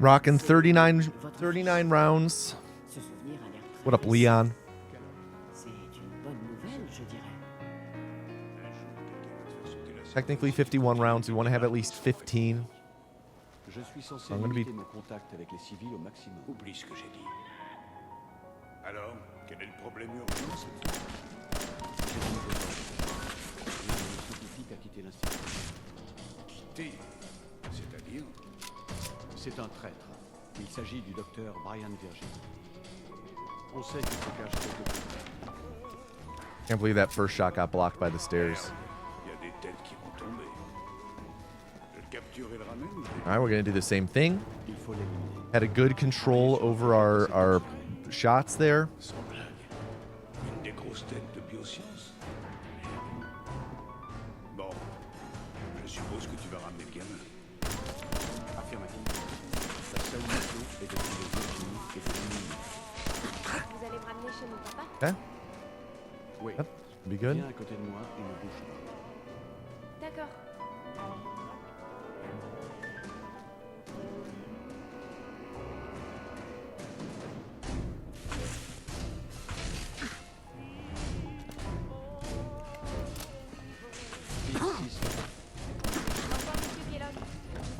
Rocking 39 rounds. Ce souvenir a l'air très What up, Leon? C'est une bonne nouvelle, je dirais. Technically 51 rounds. We want to have at least 15. Je suis censé I'm gonna be- limiter mon contact avec les civils au maximum. Oublie ce que j'ai dit. Alors, quel est le problème urgent cette fois? J'ai une nouvelle. L'un de nos scientifiques a quitté l'institut. Quitté? C'est-à-dire? C'est un traître. Il s'agit du docteur Brian Virgin. On sait qu'il se cache quelque part. Can't believe that first shot got blocked by the stairs. Il y a des têtes qui vont tomber. Je le capture et le ramène ou je All right, we're gonna do the same thing. Il faut l'éliminer. Had a good control over our shots there. Sans blague. Une des grosses têtes de biosciences? Bon. Je suppose que tu vas ramener le gamin. Affirmatif. La seule mission est de trouver Virginie et de l'éliminer. Vous allez me ramener chez mon papa? Okay, Oui. yep, be good. Viens à côté de moi et ne bouge pas. D'accord.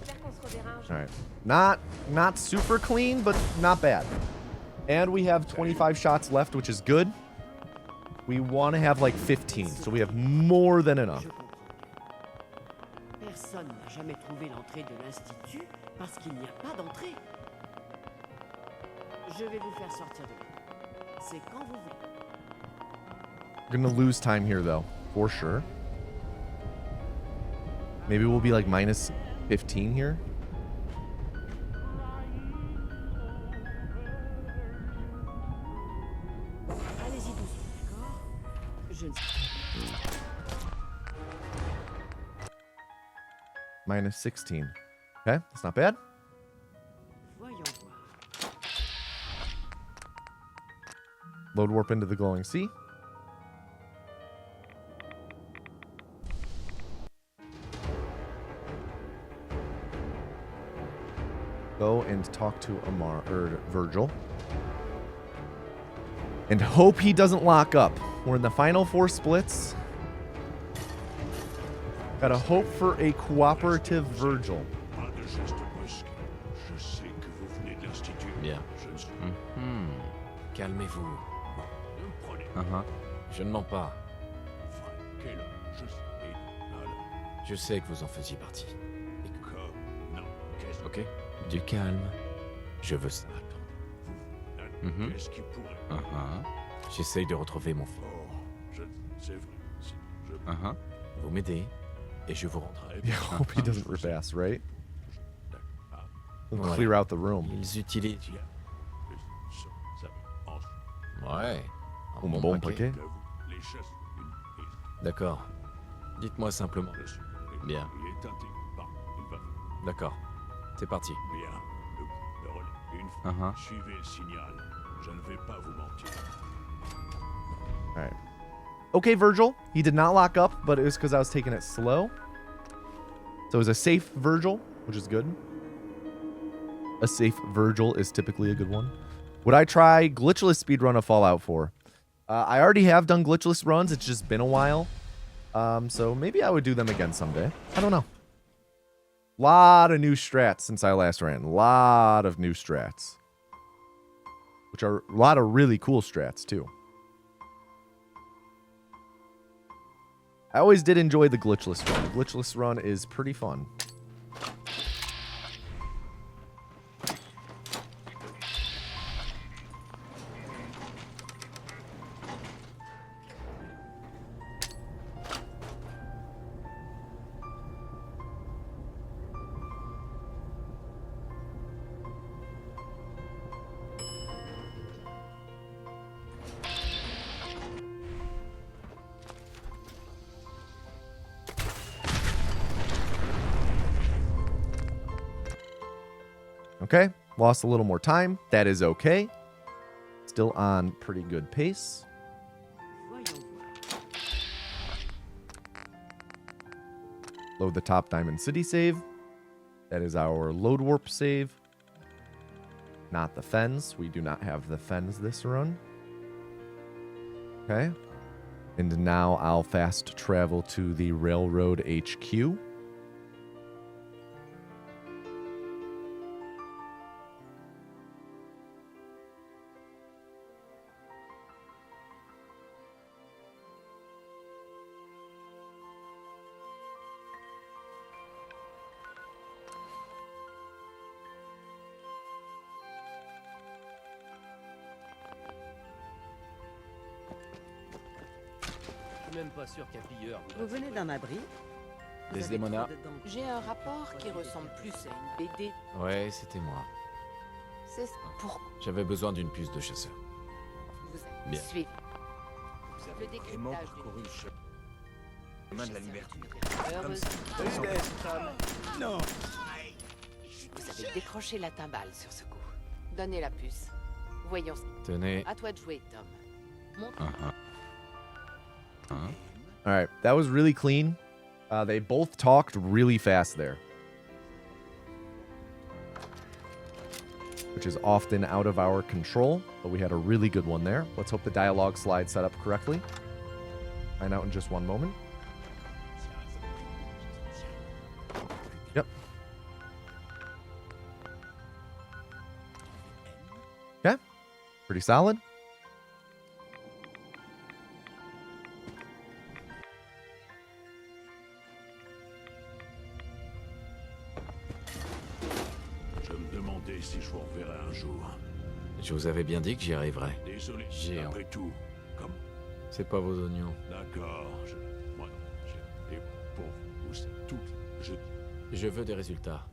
J'espère qu'on se reverra un jour. All right, not super clean, but not bad. And we have 25 shots left, which is good. We want to have like 15, so we have more than enough. Je comprends. Personne n'a jamais trouvé l'entrée de l'institut parce qu'il n'y a pas d'entrée. Je vais vous faire sortir de là. C'est quand vous voulez. We're gonna lose time here, though, for sure. Maybe we'll be like minus 15 here. Allez-y doucement, d'accord? Je ne sais Minus 16. Okay, that's not bad. Voyons voir. Load warp into the glowing sea. Go and talk to Virgil. And hope he doesn't lock up. We're in the final 4 splits. Gotta hope for a cooperative Virgil. Pas de geste brusque. Je sais que vous venez de l'institut. Bien. Je ne suis Calmez-vous. Ne me prenez Je ne mens pas. enfin quel je sais. Alors, Je sais que vous en faisiez partie. comme non. Qu'est-ce Ok. Du calme. Je veux ça. Mhm. qu'est-ce qui pourrait. J'essaye de retrouver mon fils. Oh, c'est vrai. Si je Vous m'aidez et je vous rendrai. Yeah, hope he doesn't rip ass, right? We'll Ouais. clear out the room. Ils utilisent. tiens, ça en Ouais. Un Un bon paquet. que vous les chasse une prise. D'accord. Dites-moi simplement. Je suis Bien. Il est intelligent. Il va D'accord. C'est parti. bien. Le relais. Une fois. Suivez le signal. Je ne vais pas vous mentir. All right. Okay, Virgil. He did not lock up, but it was because I was taking it slow. So it was a safe Virgil, which is good. A safe Virgil is typically a good one. Would I try glitchless speedrun of Fallout 4? I already have done glitchless runs. It's just been a while. So maybe I would do them again someday. I don't know. Lot of new strats since I last ran. Lot of new strats. Which are a lot of really cool strats, too. I always did enjoy the glitchless run. The glitchless run is pretty fun. Okay, lost a little more time. That is okay. Still on pretty good pace. Load the top Diamond City save. That is our load warp save. Not the fens. We do not have the fens this run. Okay. And now I'll fast travel to the railroad HQ. Même pas sûr qu'un pilleur. Vous venez d'un abri? Desdemona. J'ai un rapport qui ressemble plus à une BD. Ouais, c'était moi. C'est pour J'avais besoin d'une puce de chasseur. vous Bien. suivre. Vous Le avez décryptage vraiment d'une parcouru le chemin de la liberté. Heureusement. Non. Vous avez décroché la timbale sur ce coup. Donnez la puce. Voyons. Tenez. À toi de jouer, Tom. Montre. All right, that was really clean. They both talked really fast there, which is often out of our control, but we had a really good one there. Let's hope the dialogue slide set up correctly. Find out in just one moment. Yep. Okay, pretty solid. Si je vous reverrai un jour. Je vous avais bien dit que j'y arriverais. Désolé. Géant. Après tout, comme. C'est pas vos oignons. D'accord. Moi, et pour vous, c'est tout. Je veux des résultats,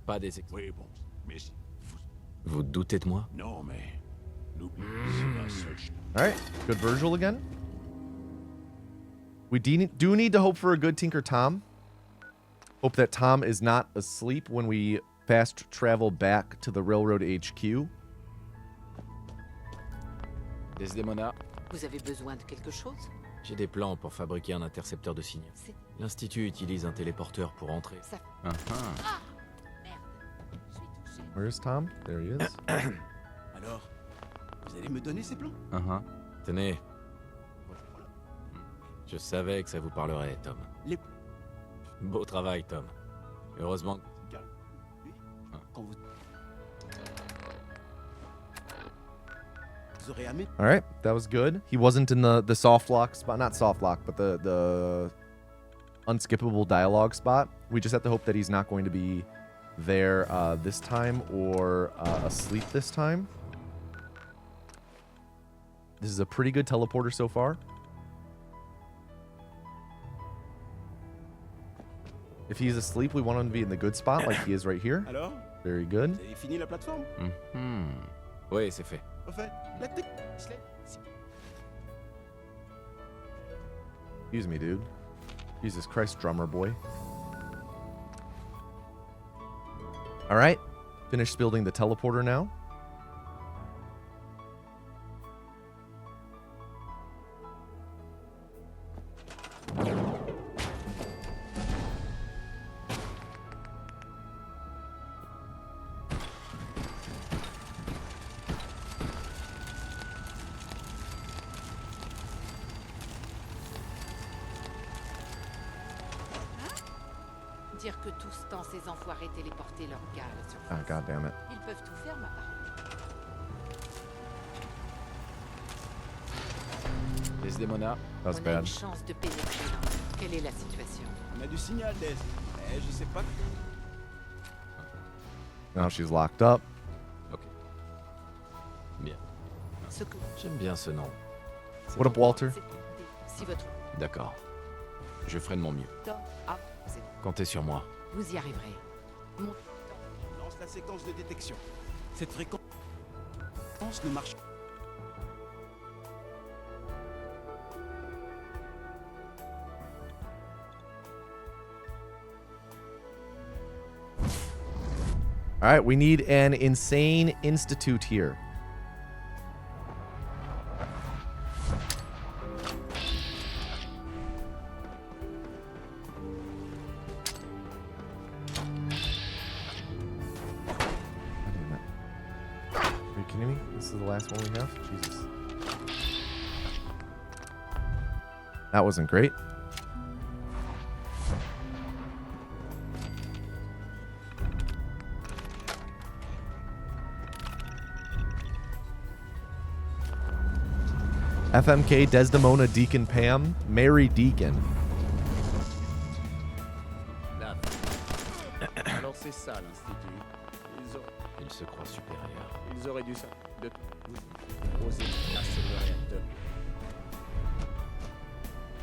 pas des ex. Oui, bon, mais si vous doutez de moi? Non, mais n'oubliez c'est la seule. All right, good Virgil again. We do need to hope for a good Tinker Tom. Hope that Tom is not asleep when we fast travel back to the railroad HQ. Desdemona. Vous avez besoin de quelque chose? J'ai des plans pour fabriquer un intercepteur de signaux. L'Institut utilise un téléporteur pour entrer. Where's Tom? There he is. Alors, vous allez me donner ces plans? Tenez. Je savais que ça vous parlerait, Tom. Beau travail, Tom. Heureusement. Quand vous aurez amené. All right, that was good. He wasn't in the soft lock spot, not soft lock, but the unskippable dialogue spot. We just have to hope that he's not going to be there this time or asleep this time. This is a pretty good teleporter so far. If he's asleep, we want him to be in the good spot like he is right here. Alors? Very good. Vous avez fini la plateforme? Oui, c'est fait. Au fait, la technique. Excuse me, dude. Jesus Christ, drummer boy. All right. Finished building the teleporter now. Dire que tout ce temps, ces enfoirés téléportaient leur gars à la surface. Ah, god damn it. Ils peuvent tout faire, ma parole. Desdemona. That was On a bad. une chance de pénétrer là. Quelle est la situation? On a du signal, Des. Mais je sais pas. Now she's locked up. Bien. Ce que... J'aime bien ce nom. What up, Walter? Si votre... D'accord. Je ferai de mon mieux. Ah, c'est... Comptez sur moi. Vous y arriverez. Mon... Lance la séquence de détection. Cette fréquence ne marche pas. All right, we need an insane institute here. Are you kidding me? This is the last one we have? Jesus. That wasn't great. FMK, Desdemona, Deacon Pam, Mary Deacon. Alors c'est ça l'institut. Il se croit supérieur. Ils auraient dû ça. Oser casser le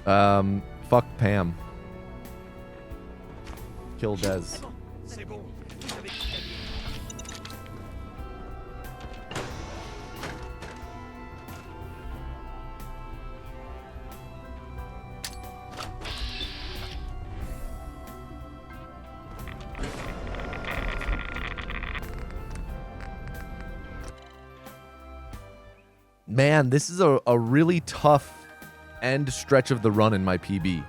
réacteur. Fuck Pam. Kill Des. C'est bon. Vous avez Man, this is a really tough end stretch of the run in my PB.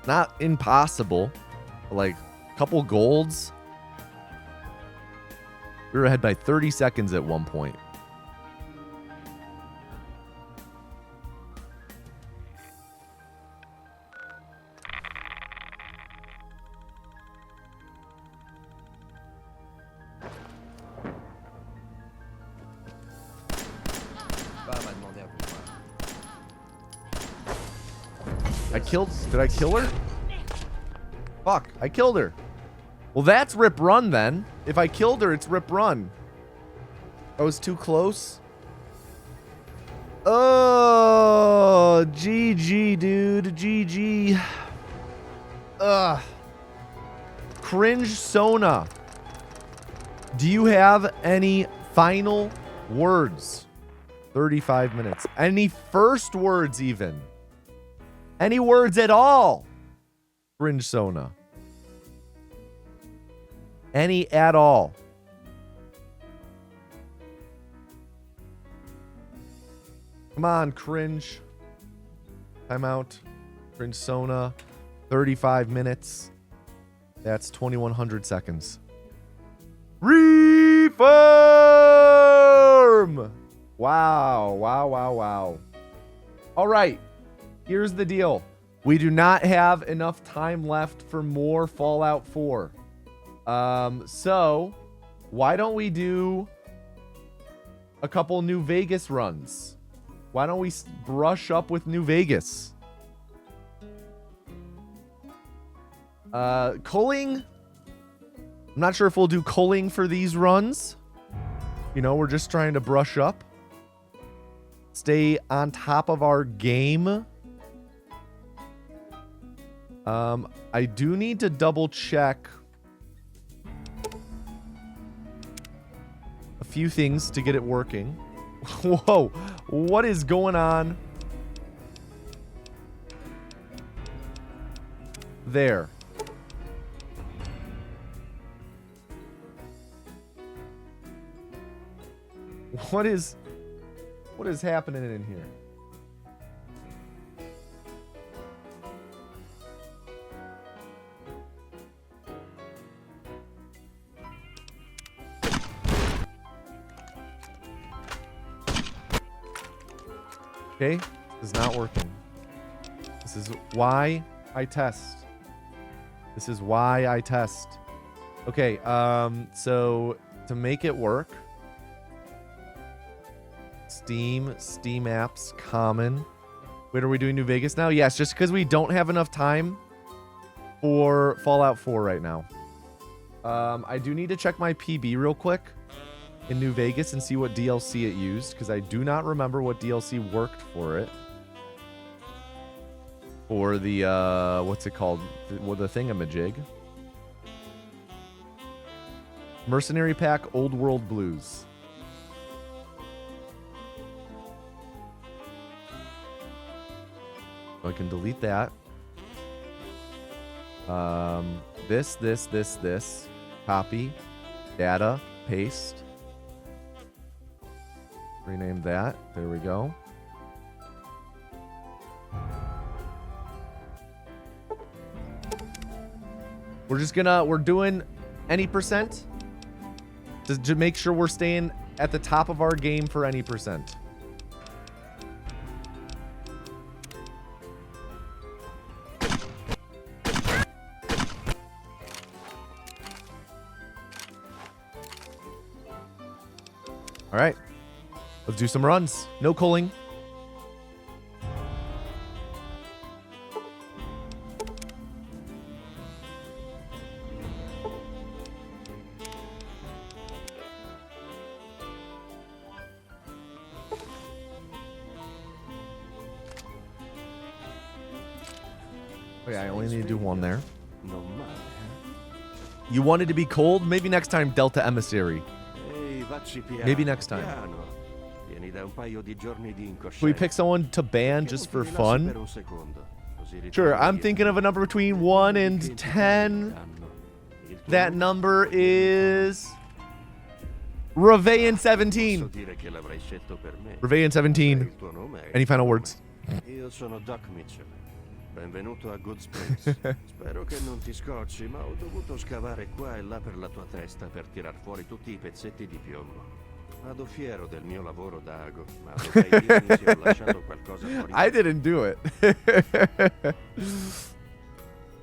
Not impossible. Like, couple golds. We were ahead by 30 seconds at one point. Did I kill her? Fuck, I killed her. Well, that's rip run then. If I killed her, it's rip run. I was too close. Oh, GG, dude. GG. Ugh. Cringe Sona. Do you have any final words? 35 minutes. Any first words even? Any words at all? Cringe Sona. Any at all? Come on, cringe. Time out. Cringe Sona. 35 minutes. That's 2,100 seconds. Reform! Wow, wow, wow, wow. All right. Here's the deal. We do not have enough time left for more Fallout 4. So why don't we do a couple New Vegas runs? Why don't we brush up with New Vegas? Culling. I'm not sure if we'll do culling for these runs. You know, we're just trying to brush up. Stay on top of our game. I do need to double check a few things to get it working. Whoa, what is going on there? What is happening in here? Okay, this is not working. This is why I test. This is why I test. Okay, so to make it work, Steam apps, common. Wait, are we doing New Vegas now? Yes, just because we don't have enough time for Fallout 4 right now. I do need to check my PB real quick in New Vegas and see what DLC it used, because I do not remember what DLC worked for it. For the, what's it called? The thingamajig. Mercenary Pack Old World Blues. So I can delete that. This. Copy. Data. Paste. Rename that. There we go. We're doing any percent to make sure we're staying at the top of our game for any percent. All right, let's do some runs. No culling. Okay, I only need to do one there. You wanted to be cold? Maybe next time, Delta Emissary. Maybe next time. Can we pick someone to ban just for fun? Sure, I'm thinking of a number between 1 and 10. That number is Reveillon 17. Reveillon 17. Any final words? Io sono Doc Mitchell. Benvenuto a Good Springs. Spero che non ti scocci, ma ho dovuto scavare qua e là per la tua testa per tirar fuori tutti i pezzetti di piombo. Vado fiero del mio lavoro da ago, ma dovrei dirmi se ho lasciato qualcosa fuori. I didn't do it.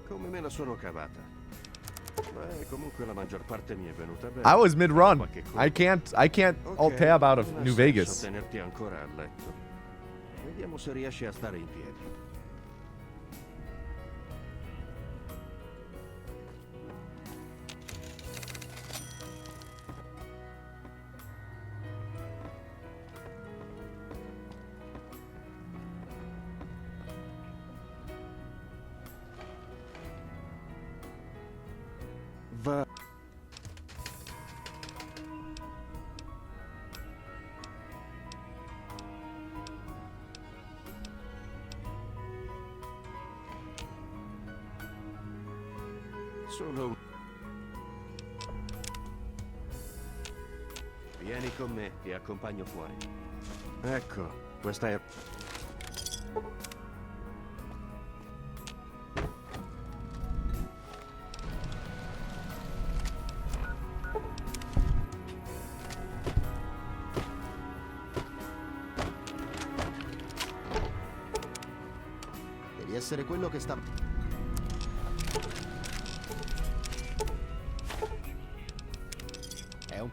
Come me la sono cavata? Beh, comunque la maggior parte mi è venuta bene. I was mid-run. I can't alt tab out of New Vegas. Tenerti ancora a letto. Vediamo se riesci a stare in piedi. Va. Solo. Vieni con me, ti accompagno fuori. Ecco, questa è... Devi essere quello che sta... È un...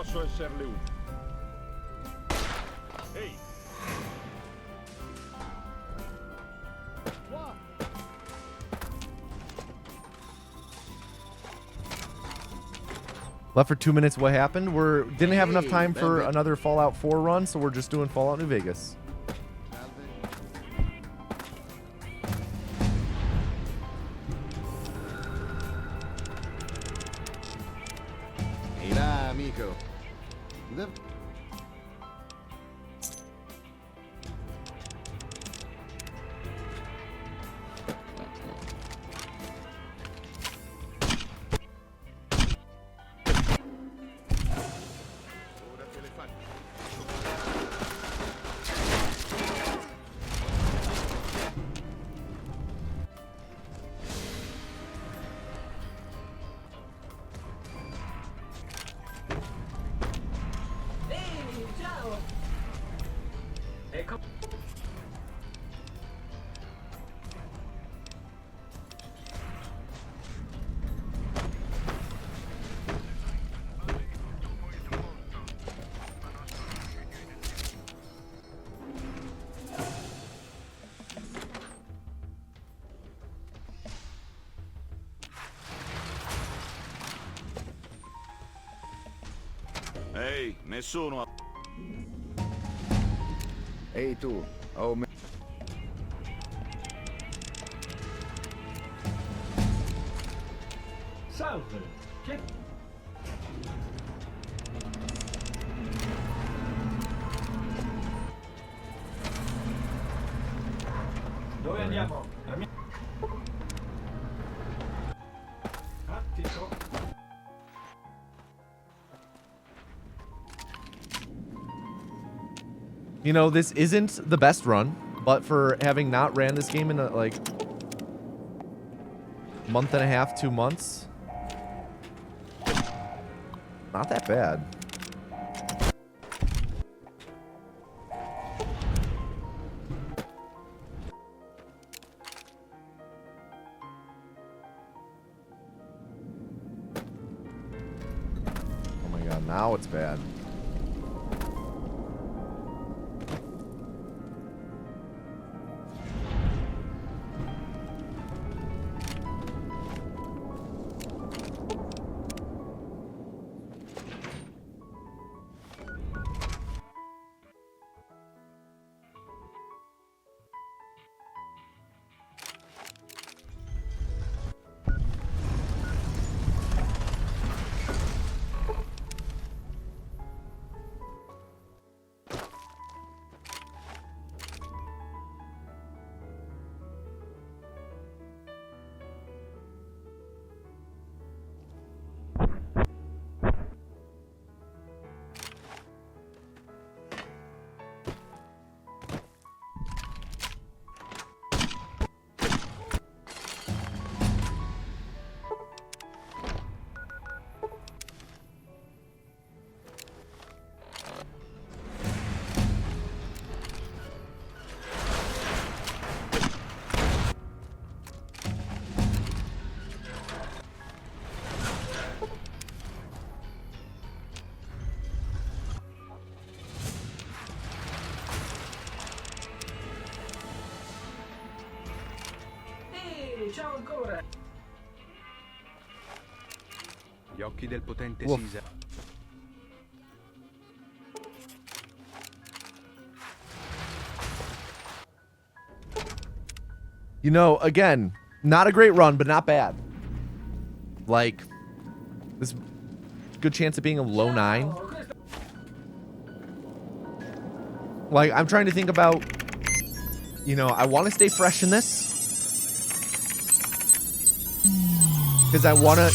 posso esserle utile. Ehi! Qua! Left for 2 minutes. What happened? Didn't have enough time for another Fallout 4 run, so we're just doing Fallout New Vegas. Ehi là, amico. Ehi, nessuno. Ehi tu, oh me... Salve. Che... Dove andiamo? Attimo. You know, this isn't the best run, but for having not ran this game in like month and a half, 2 months, not that bad. Oh my god, now it's bad. Ciao ancora. Gli occhi del potente Woof. Caesar. You know, again, not a great run, but not bad. Like, this good chance of being a low 9. Like, I'm trying to think about, you know, I want to stay fresh in this. Because I want to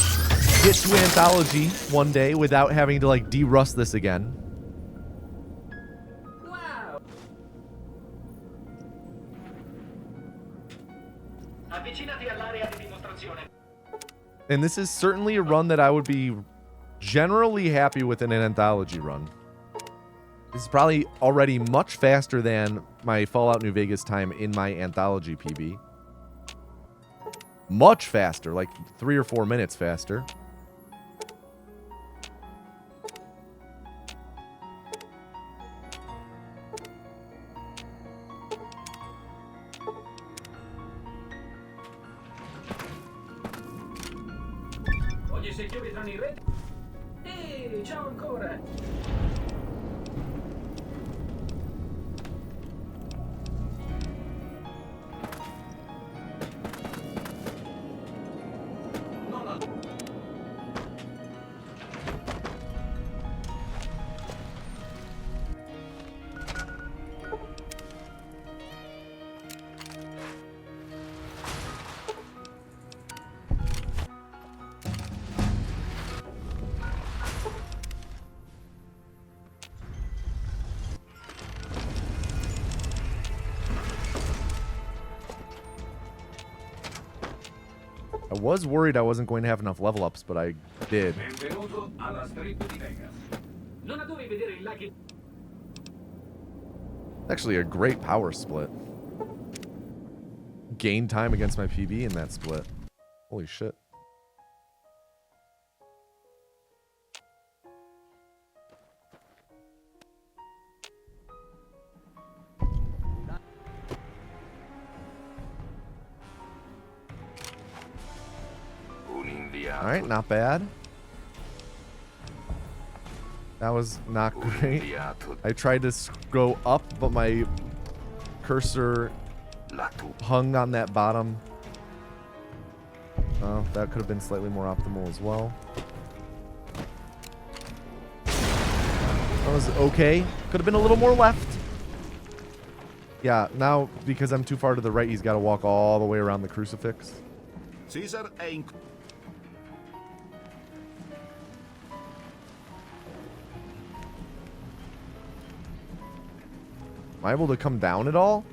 get to Anthology one day without having to, like, de-rust this again. Wow. Avvicinati all'area di dimostrazione. And this is certainly a run that I would be generally happy with in an Anthology run. This is probably already much faster than my Fallout New Vegas time in my Anthology PB. Much faster, like 3 or 4 minutes faster. sei chiusi tranne il re? Ehi, ciao ancora! I was worried I wasn't going to have enough level ups, but I did. Benvenuto alla strip di Vegas. Non adovi vedere i laghi? Actually, a great power split. Gain time against my PB in that split. Holy shit. Alright, not bad. That was not great. I tried to go up, but my cursor hung on that bottom. Oh, that could have been slightly more optimal as well. That was okay. Could have been a little more left. Yeah, now because I'm too far to the right, he's got to walk all the way around the crucifix. Caesar è in... Am I able to come down at all?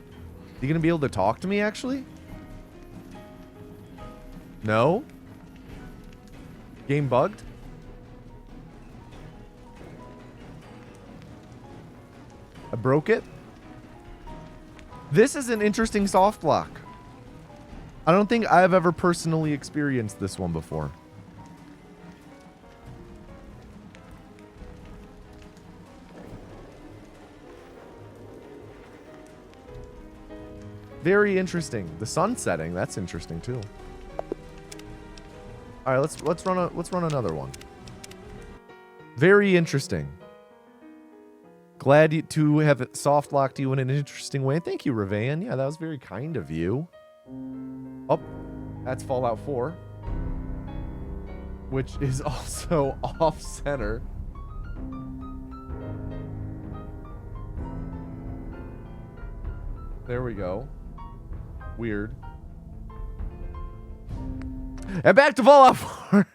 You gonna be able to talk to me, actually? No? Game bugged? I broke it? This is an interesting soft lock. I don't think I've ever personally experienced this one before. Very interesting. The sun setting, that's interesting too. All right, let's run another one. Very interesting. Glad to have soft locked you in an interesting way. Thank you, Revan. Yeah, that was very kind of you. Oh, that's Fallout 4, which is also off center. There we go. Weird. And back to Fallout 4.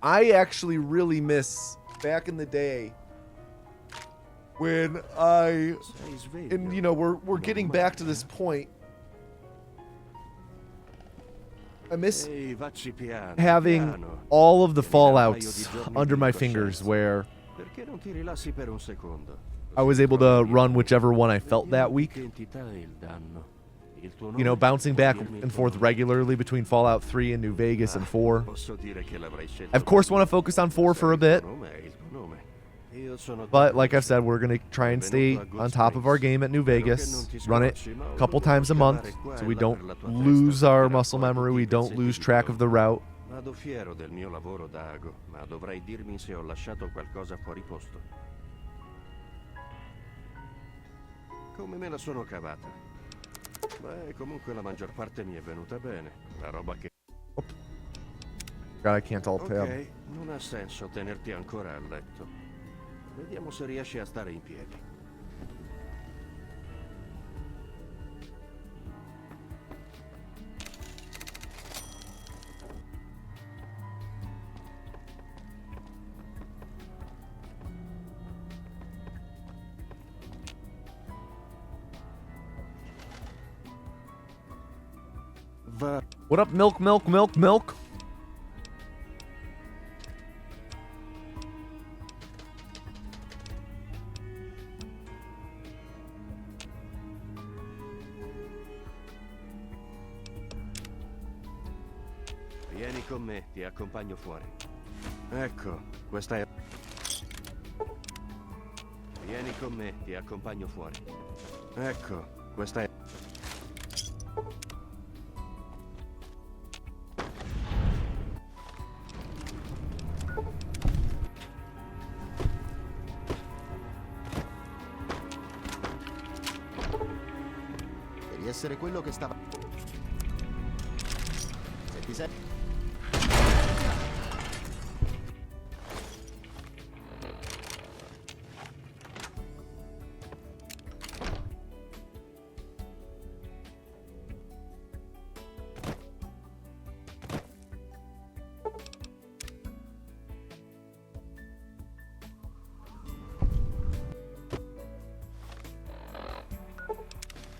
I actually really miss back in the day when and you know, we're getting back to this point. I miss having all of the Fallouts under my fingers where I was able to run whichever one I felt that week. You know, bouncing back and forth regularly between Fallout 3 and New Vegas and 4. I, of course, want to focus on 4 for a bit. But, like I've said, we're going to try and stay on top of our game at New Vegas. Run it a couple times a month so we don't lose our muscle memory. We don't lose track of the route. Vado fiero del mio lavoro da ago, ma dovrei dirmi se ho lasciato qualcosa fuori posto. Come me la sono cavata? Beh, comunque la maggior parte mi è venuta bene. La roba che... God, I can't alt tab. Ok, non ha senso tenerti ancora a letto. Vediamo se riesci a stare in piedi. What up, milk? Vieni con me, ti accompagno fuori. Ecco, questa è... Vieni con me, ti accompagno fuori. Ecco, questa è... Devi essere quello che stava... Se ti sei...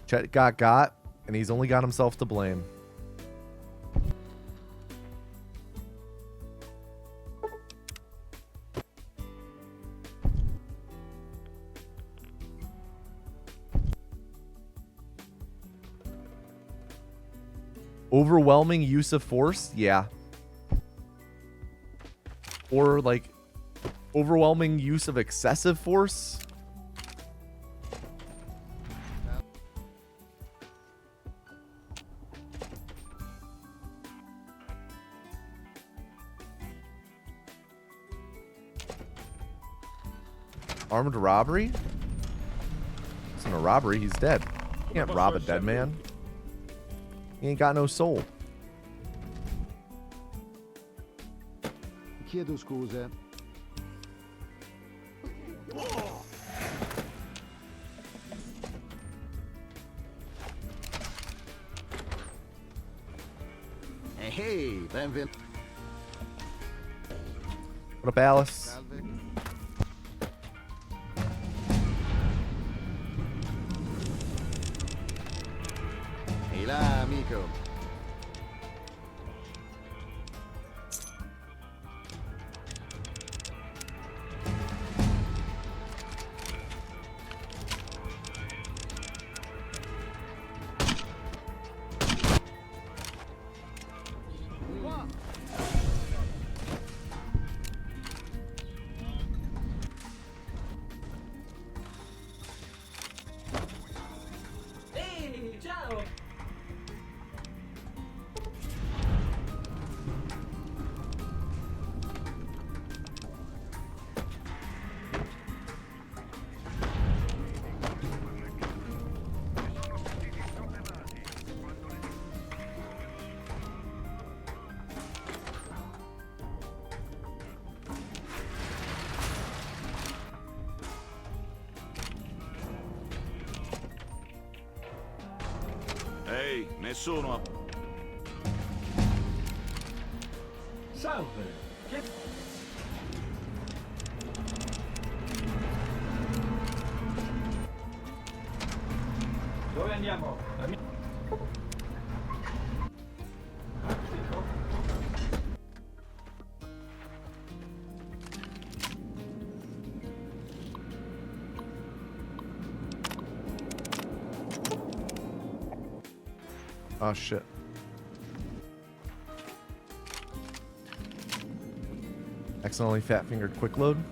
Chet got, and he's only got himself to blame. Overwhelming use of force? Yeah. Or, like, overwhelming use of excessive force? Armed robbery? It's not a robbery, he's dead. You can't rob a dead man. He ain't got no soul. Chiedo scusa. Hey, benvenuto. What up, Alice? Ehi là, amico. Ehi, ciao! Ehi, nessuno... Salve! Che... Dove andiamo? Oh, shit. Accidentally fat-fingered quick load.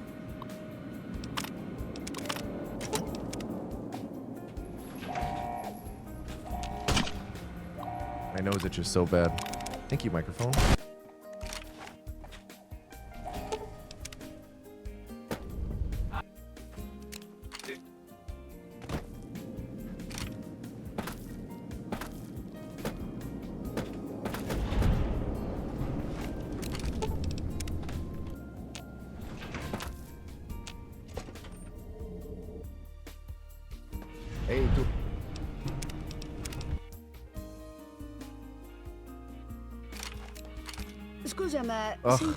My nose itches so bad. Thank you, microphone. Ehi, tu. Scusa, ma... Ugh. sì.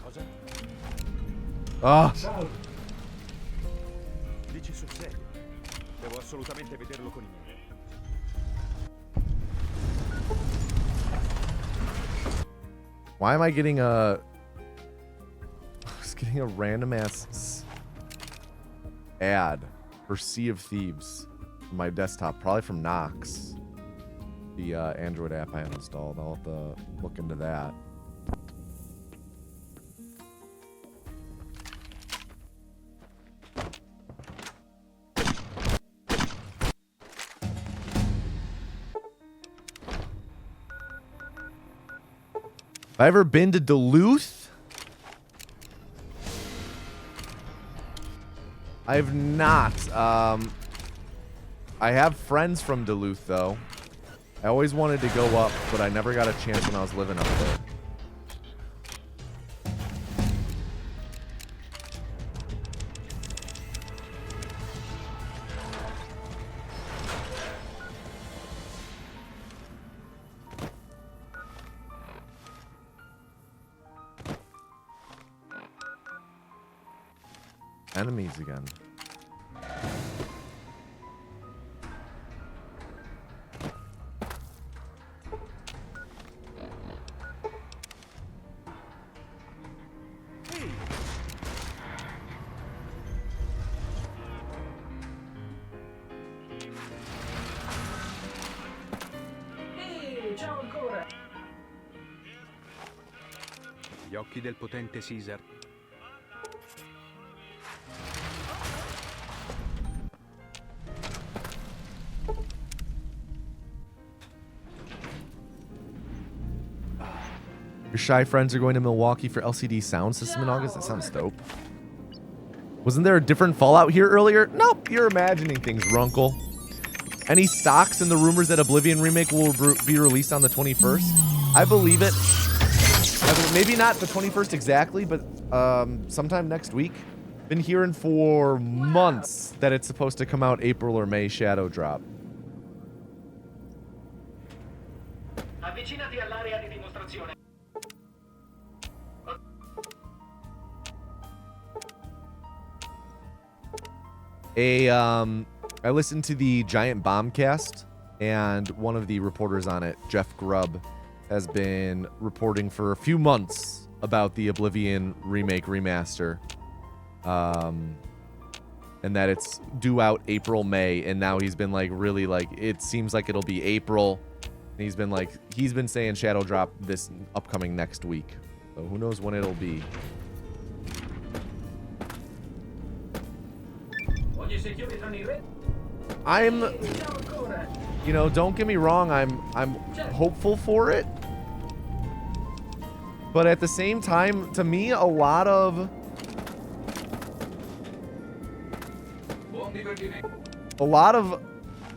Cosa? Ah! Dici sul serio? Devo assolutamente vederlo con i miei. Why am I getting a... I was getting a random ass ad for Sea of Thieves from my desktop, probably from Nox. the Android app I have installed. I'll have to look into that. Have I ever been to Duluth? I have not. I have friends from Duluth, though. I always wanted to go up, but I never got a chance when I was living up there. Enemies again. Ehi, ciao ancora! Gli occhi del potente Caesar. Your shy friends are going to Milwaukee for LCD sound system in August? That sounds dope. Wasn't there a different Fallout here earlier? Nope, you're imagining things, Runkle. Any stocks in the rumors that Oblivion remake will be released on the 21st? I believe it. Maybe not the 21st exactly, but sometime next week. Been hearing for months that it's supposed to come out April or May Shadow Drop. Avvicinati all'area di dimostrazione. I listened to the Giant Bombcast, and one of the reporters on it, Jeff Grubb, has been reporting for a few months about the Oblivion remake remaster, and that it's due out April, May, and now he's been like really like it seems like it'll be April. And he's been saying Shadow Drop this upcoming next week, so who knows when it'll be. I'm, you know, don't get me wrong, I'm hopeful for it. But at the same time, to me, a lot of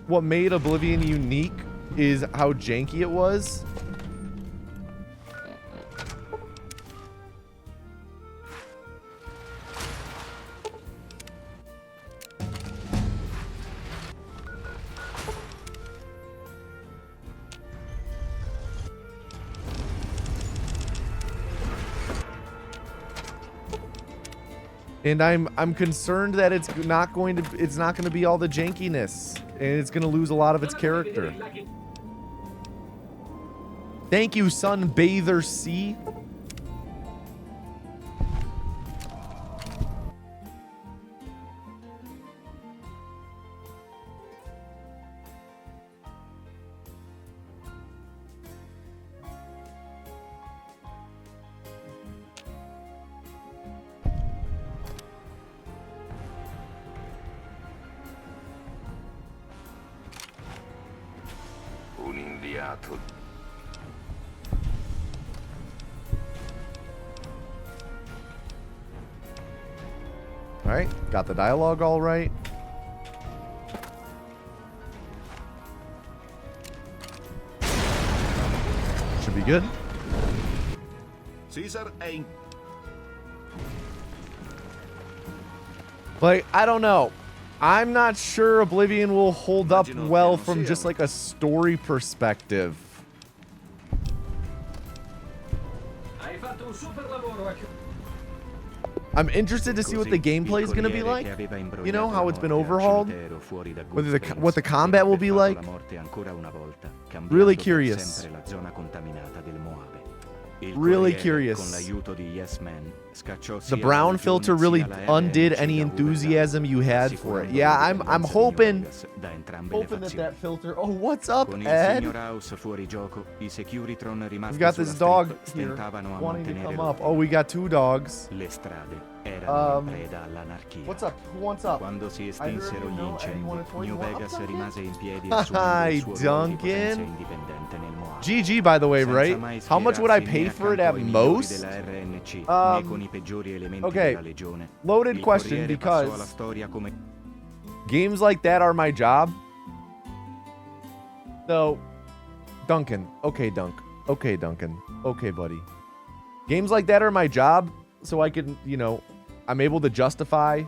what made Oblivion unique is how janky it was. And I'm concerned that it's not going to be all the jankiness, and it's going to lose a lot of its character. Thank you, Sunbather C. Un inviato. All right, got the dialogue all right. Should be good. Caesar è in... Like, I don't know. I'm not sure Oblivion will hold up well from just like a story perspective. Hai fatto un super lavoro. I'm interested to see what the gameplay is going to be like. You know, how it's been overhauled. What the combat will be like. Really curious. Really curious. the brown filter really undid any enthusiasm you had for it. Yeah, I'm hoping that filter. Oh, what's up, Ed? We've got this dog here wanting to come up. Oh, we got two dogs. What's up? Who wants up? Hi, Duncan. GG, by the way, right? How much would I pay for it at most? Okay, loaded question, because games like that are my job. So, Duncan. Okay, Duncan. Okay, buddy. Games like that are my job, so I can, you know, I'm able to justify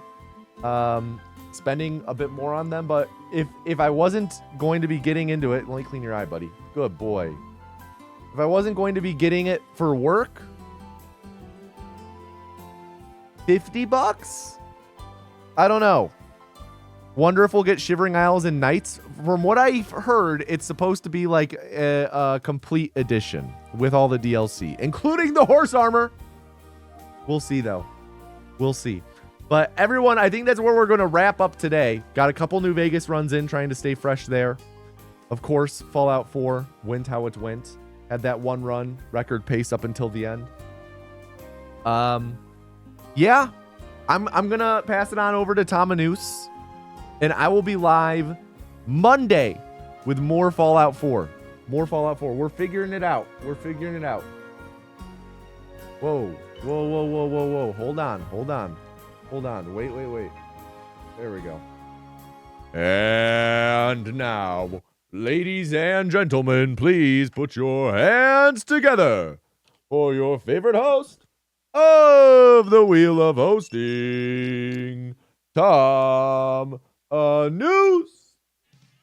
spending a bit more on them. But if I wasn't going to be getting into it, let me clean your eye, buddy. Good boy. If I wasn't going to be getting it for work, $50? I don't know. Wonder if we'll get Shivering Isles and Nights. From what I've heard, it's supposed to be like a complete edition with all the DLC, including the horse armor. We'll see, though. We'll see. But everyone, I think that's where we're going to wrap up today. Got a couple New Vegas runs in, trying to stay fresh there. Of course, Fallout 4 went how it went. Had that one run, record pace up until the end. Yeah, I'm gonna pass it on over to Tomanus, and I will be live Monday with more Fallout 4. More Fallout 4. We're figuring it out. We're figuring it out. Whoa, whoa, whoa, whoa, whoa, whoa. Hold on, hold on, hold on. Wait, wait, wait. There we go. And now, ladies and gentlemen, please put your hands together for your favorite host of the Wheel of Hosting, Tom Anus.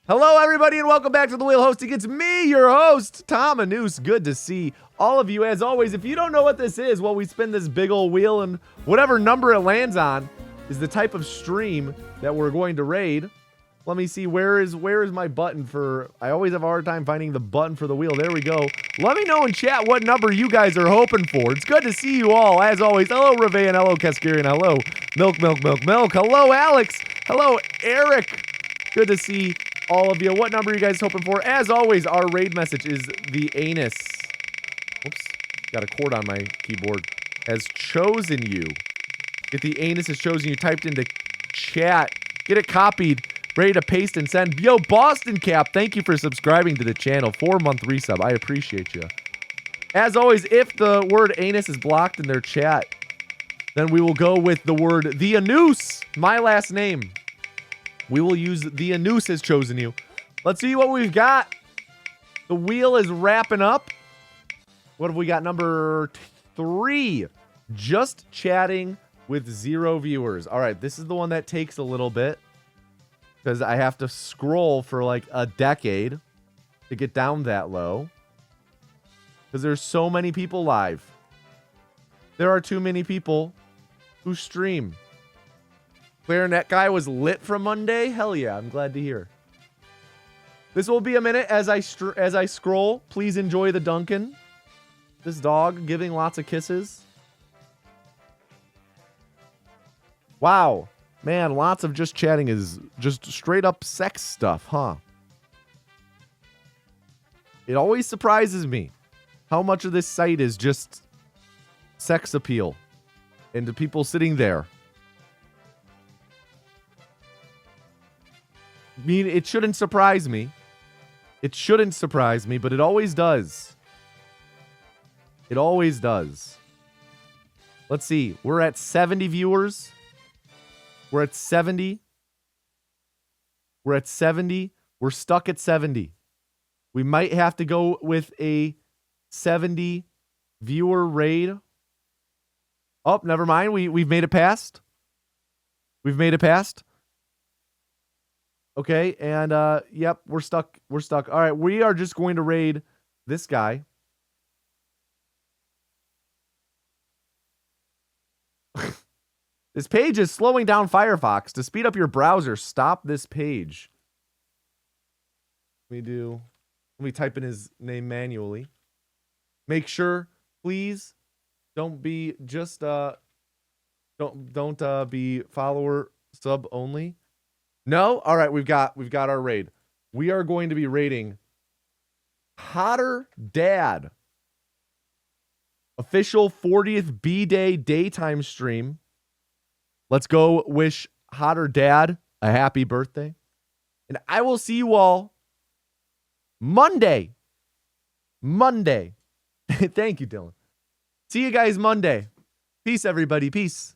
Hello, everybody, and welcome back to the Wheel of Hosting. It's me, your host, Tom Anus. Good to see all of you. As always, if you don't know what this is, well, we spin this big old wheel, and whatever number it lands on is the type of stream that we're going to raid. Let me see, where is my button for... I always have a hard time finding the button for the wheel. There we go. Let me know in chat what number you guys are hoping for. It's good to see you all, as always. Hello, Revean. Hello, Kaskarian. Hello, Milk. Hello, Alex. Hello, Eric. Good to see all of you. What number are you guys hoping for? As always, our raid message is the anus. Whoops. Got a cord on my keyboard. Has chosen you. If the anus has chosen you, typed into chat. Get it copied. Ready to paste and send. Yo, Boston Cap, thank you for subscribing to the channel. 4-month resub. I appreciate you. As always, if the word anus is blocked in their chat, then we will go with the word the anus, my last name. We will use the anus has chosen you. Let's see what we've got. The wheel is wrapping up. What have we got? Number 3. Just chatting with 0 viewers. All right, this is the one that takes a little bit, because I have to scroll for like a decade to get down that low. Because there's so many people live. There are too many people who stream. Clarinet guy was lit from Monday? Hell yeah, I'm glad to hear. This will be a minute as I scroll. Please enjoy the Duncan. This dog giving lots of kisses. Wow. Man, lots of just chatting is just straight up sex stuff, huh? It always surprises me how much of this site is just sex appeal and the people sitting there. I mean, it shouldn't surprise me. It shouldn't surprise me, but it always does. It always does. Let's see. We're at 70 viewers. We're at 70. We're at 70. We're stuck at 70. We might have to go with a 70 viewer raid. Oh, never mind. We've made it past. We've made it past. Okay, and yep, we're stuck. We're stuck. All right, we are just going to raid this guy. This page is slowing down Firefox. To speed up your browser, stop this page. Let me type in his name manually. Make sure, please, don't be just Don't be follower sub only. No? All right, we've got our raid. We are going to be raiding Hotter Dad. Official 40th B-Day daytime stream. Let's go wish Hotter Dad a happy birthday. And I will see you all Monday. Thank you, Dylan. See you guys Monday. Peace, everybody. Peace.